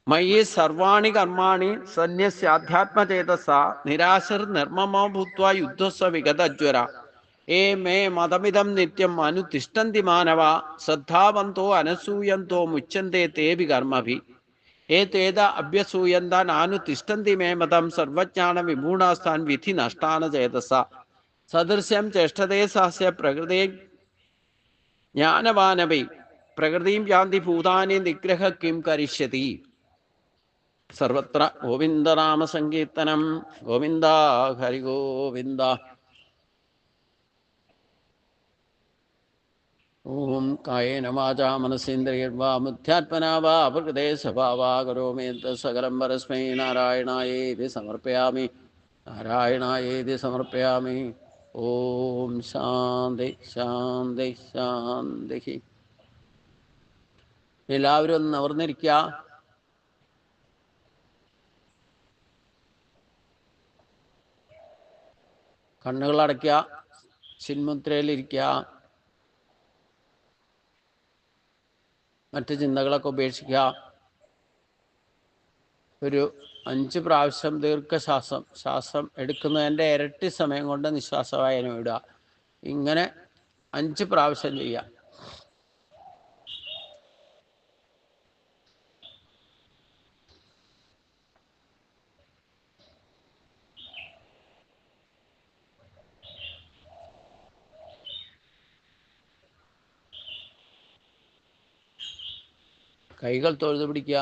മയി സർവാണി കർമാണി സന്യസ്യാധ്യാത്മചേതസ നിരാശർ നിർമ്മമോ ഭൂത്വാ യുദ്ധസ്വ വിഗതജ്വര. ഏ മേ മതമിദം നിത്യം അനുതിഷ്ഠന്തി മാനവ ശ്രദ്ധാവന്തോ അനസൂയന്തോ മുച്യന്തേ തേഭി കർമ്മഭി. ഏതേത അഭ്യസൂയന്ത നാനുതിഷ്ഠന്തി മേ മതം സർവജ്ഞാന വിമൂഢാസ്ഥാൻ വിധി നഷ്ടാന ചേതസ. സദൃശ്യം ചേഷ്ടതേ സാസ്യ പ്രകൃതേ ജ്ഞാനവാനവൈ പ്രകൃതിം യാന്തി ഭൂതാനി നിഗ്രഹ കിം കരിഷ്യതി. സർവത്ര ഗോവിന്ദനാമസങ്കീർത്തനം. ഗോവിന്ദ ഹരി ഗോവിന്ദ. ഓം കായേന വാചാ മനസേന്ദ്രിയർവാ ബുദ്ധ്യാത്മനാ വാ പ്രകൃതേ സ്വഭാവാ കരോമി സകലം പരസ്മൈ നാരായണായേതി സമർപ്പയാമി. നാരായണായേതി സമർപ്പയാമി. ഓം ശാന്തി ശാന്തി ശാന്തി. എല്ലാവരും ഒന്ന് നിവർന്നിരിക്കുക. കണ്ണുകളടയ്ക്കുക. ചിന്മുദ്രയിലിരിക്കുക. മറ്റ് ചിന്തകളൊക്കെ ഉപേക്ഷിക്കുക. ഒരു 5 പ്രാവശ്യം ശ്വാസം എടുക്കുന്നതിൻ്റെ ഇരട്ടി സമയം കൊണ്ട് നിശ്വാസവായനം വിടുക. ഇങ്ങനെ 5 പ്രാവശ്യം ചെയ്യുക. കൈകൾ തൊഴുതു പിടിക്കുക.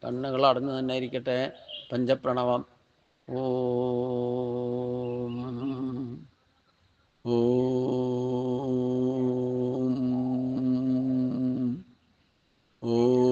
കണ്ണുകൾ അടഞ്ഞു തന്നെ ഇരിക്കട്ടെ. പഞ്ചപ്രണവം. ഓം ഓം ഓം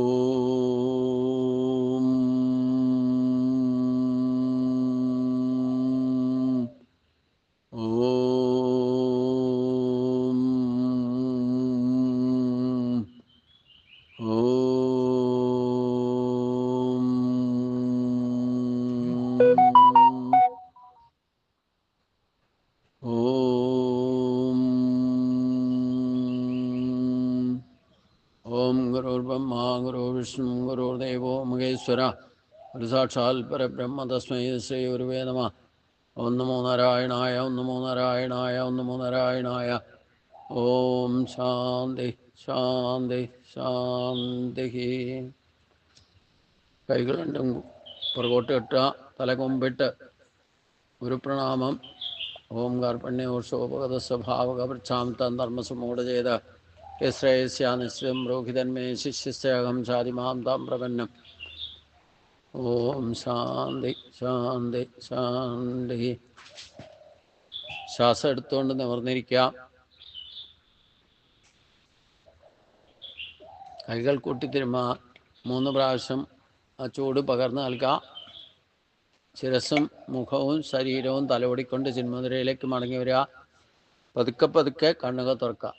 गुरुर्ब्रह्मा गुरुर्विष्णु गुरुर्देवो महेश्वर गुरु साक्षात् परब्रह्म तस्मै श्री गुरुवे नमः. ओम नमो नारायणाय ओम नमो नारायणाय ओम नमो नारायणाय. ओम शांति शांति शांति. കൈകൾ രണ്ടും പുറകോട്ട് കെട്ടുക. തലകൊമ്പിട്ട് ഗുരുപ്രണാമം. ഓം കാർപ്പണ്യോഷോപഗത സ്വഭാവക വൃക്ഷാന്തം ധർമ്മസുമൂഢ ചെയ്ത് ശ്രേയസ്യാനിശ്രം രോഹിതന്മേ ശിഷ്യസ്യഹം ശാതിമാം താം പ്രപന്നം. ഓം ശാന്തി ശാന്തി ശാന്തി. ശ്വാസം എടുത്തുകൊണ്ട് നിവർന്നിരിക്കുക. കൈകൾ കൂട്ടിത്തിരുമ്മുക. 3 പ്രാവശ്യം ആ ചൂട് പകർന്നു നൽകുക. ശിരസും മുഖവും ശരീരവും തലോടിക്കൊണ്ട് ചിന്മുദ്രയിലേക്ക് മടങ്ങി വരിക. പതുക്കെ പതുക്കെ കണ്ണുകൾ തുറക്കുക.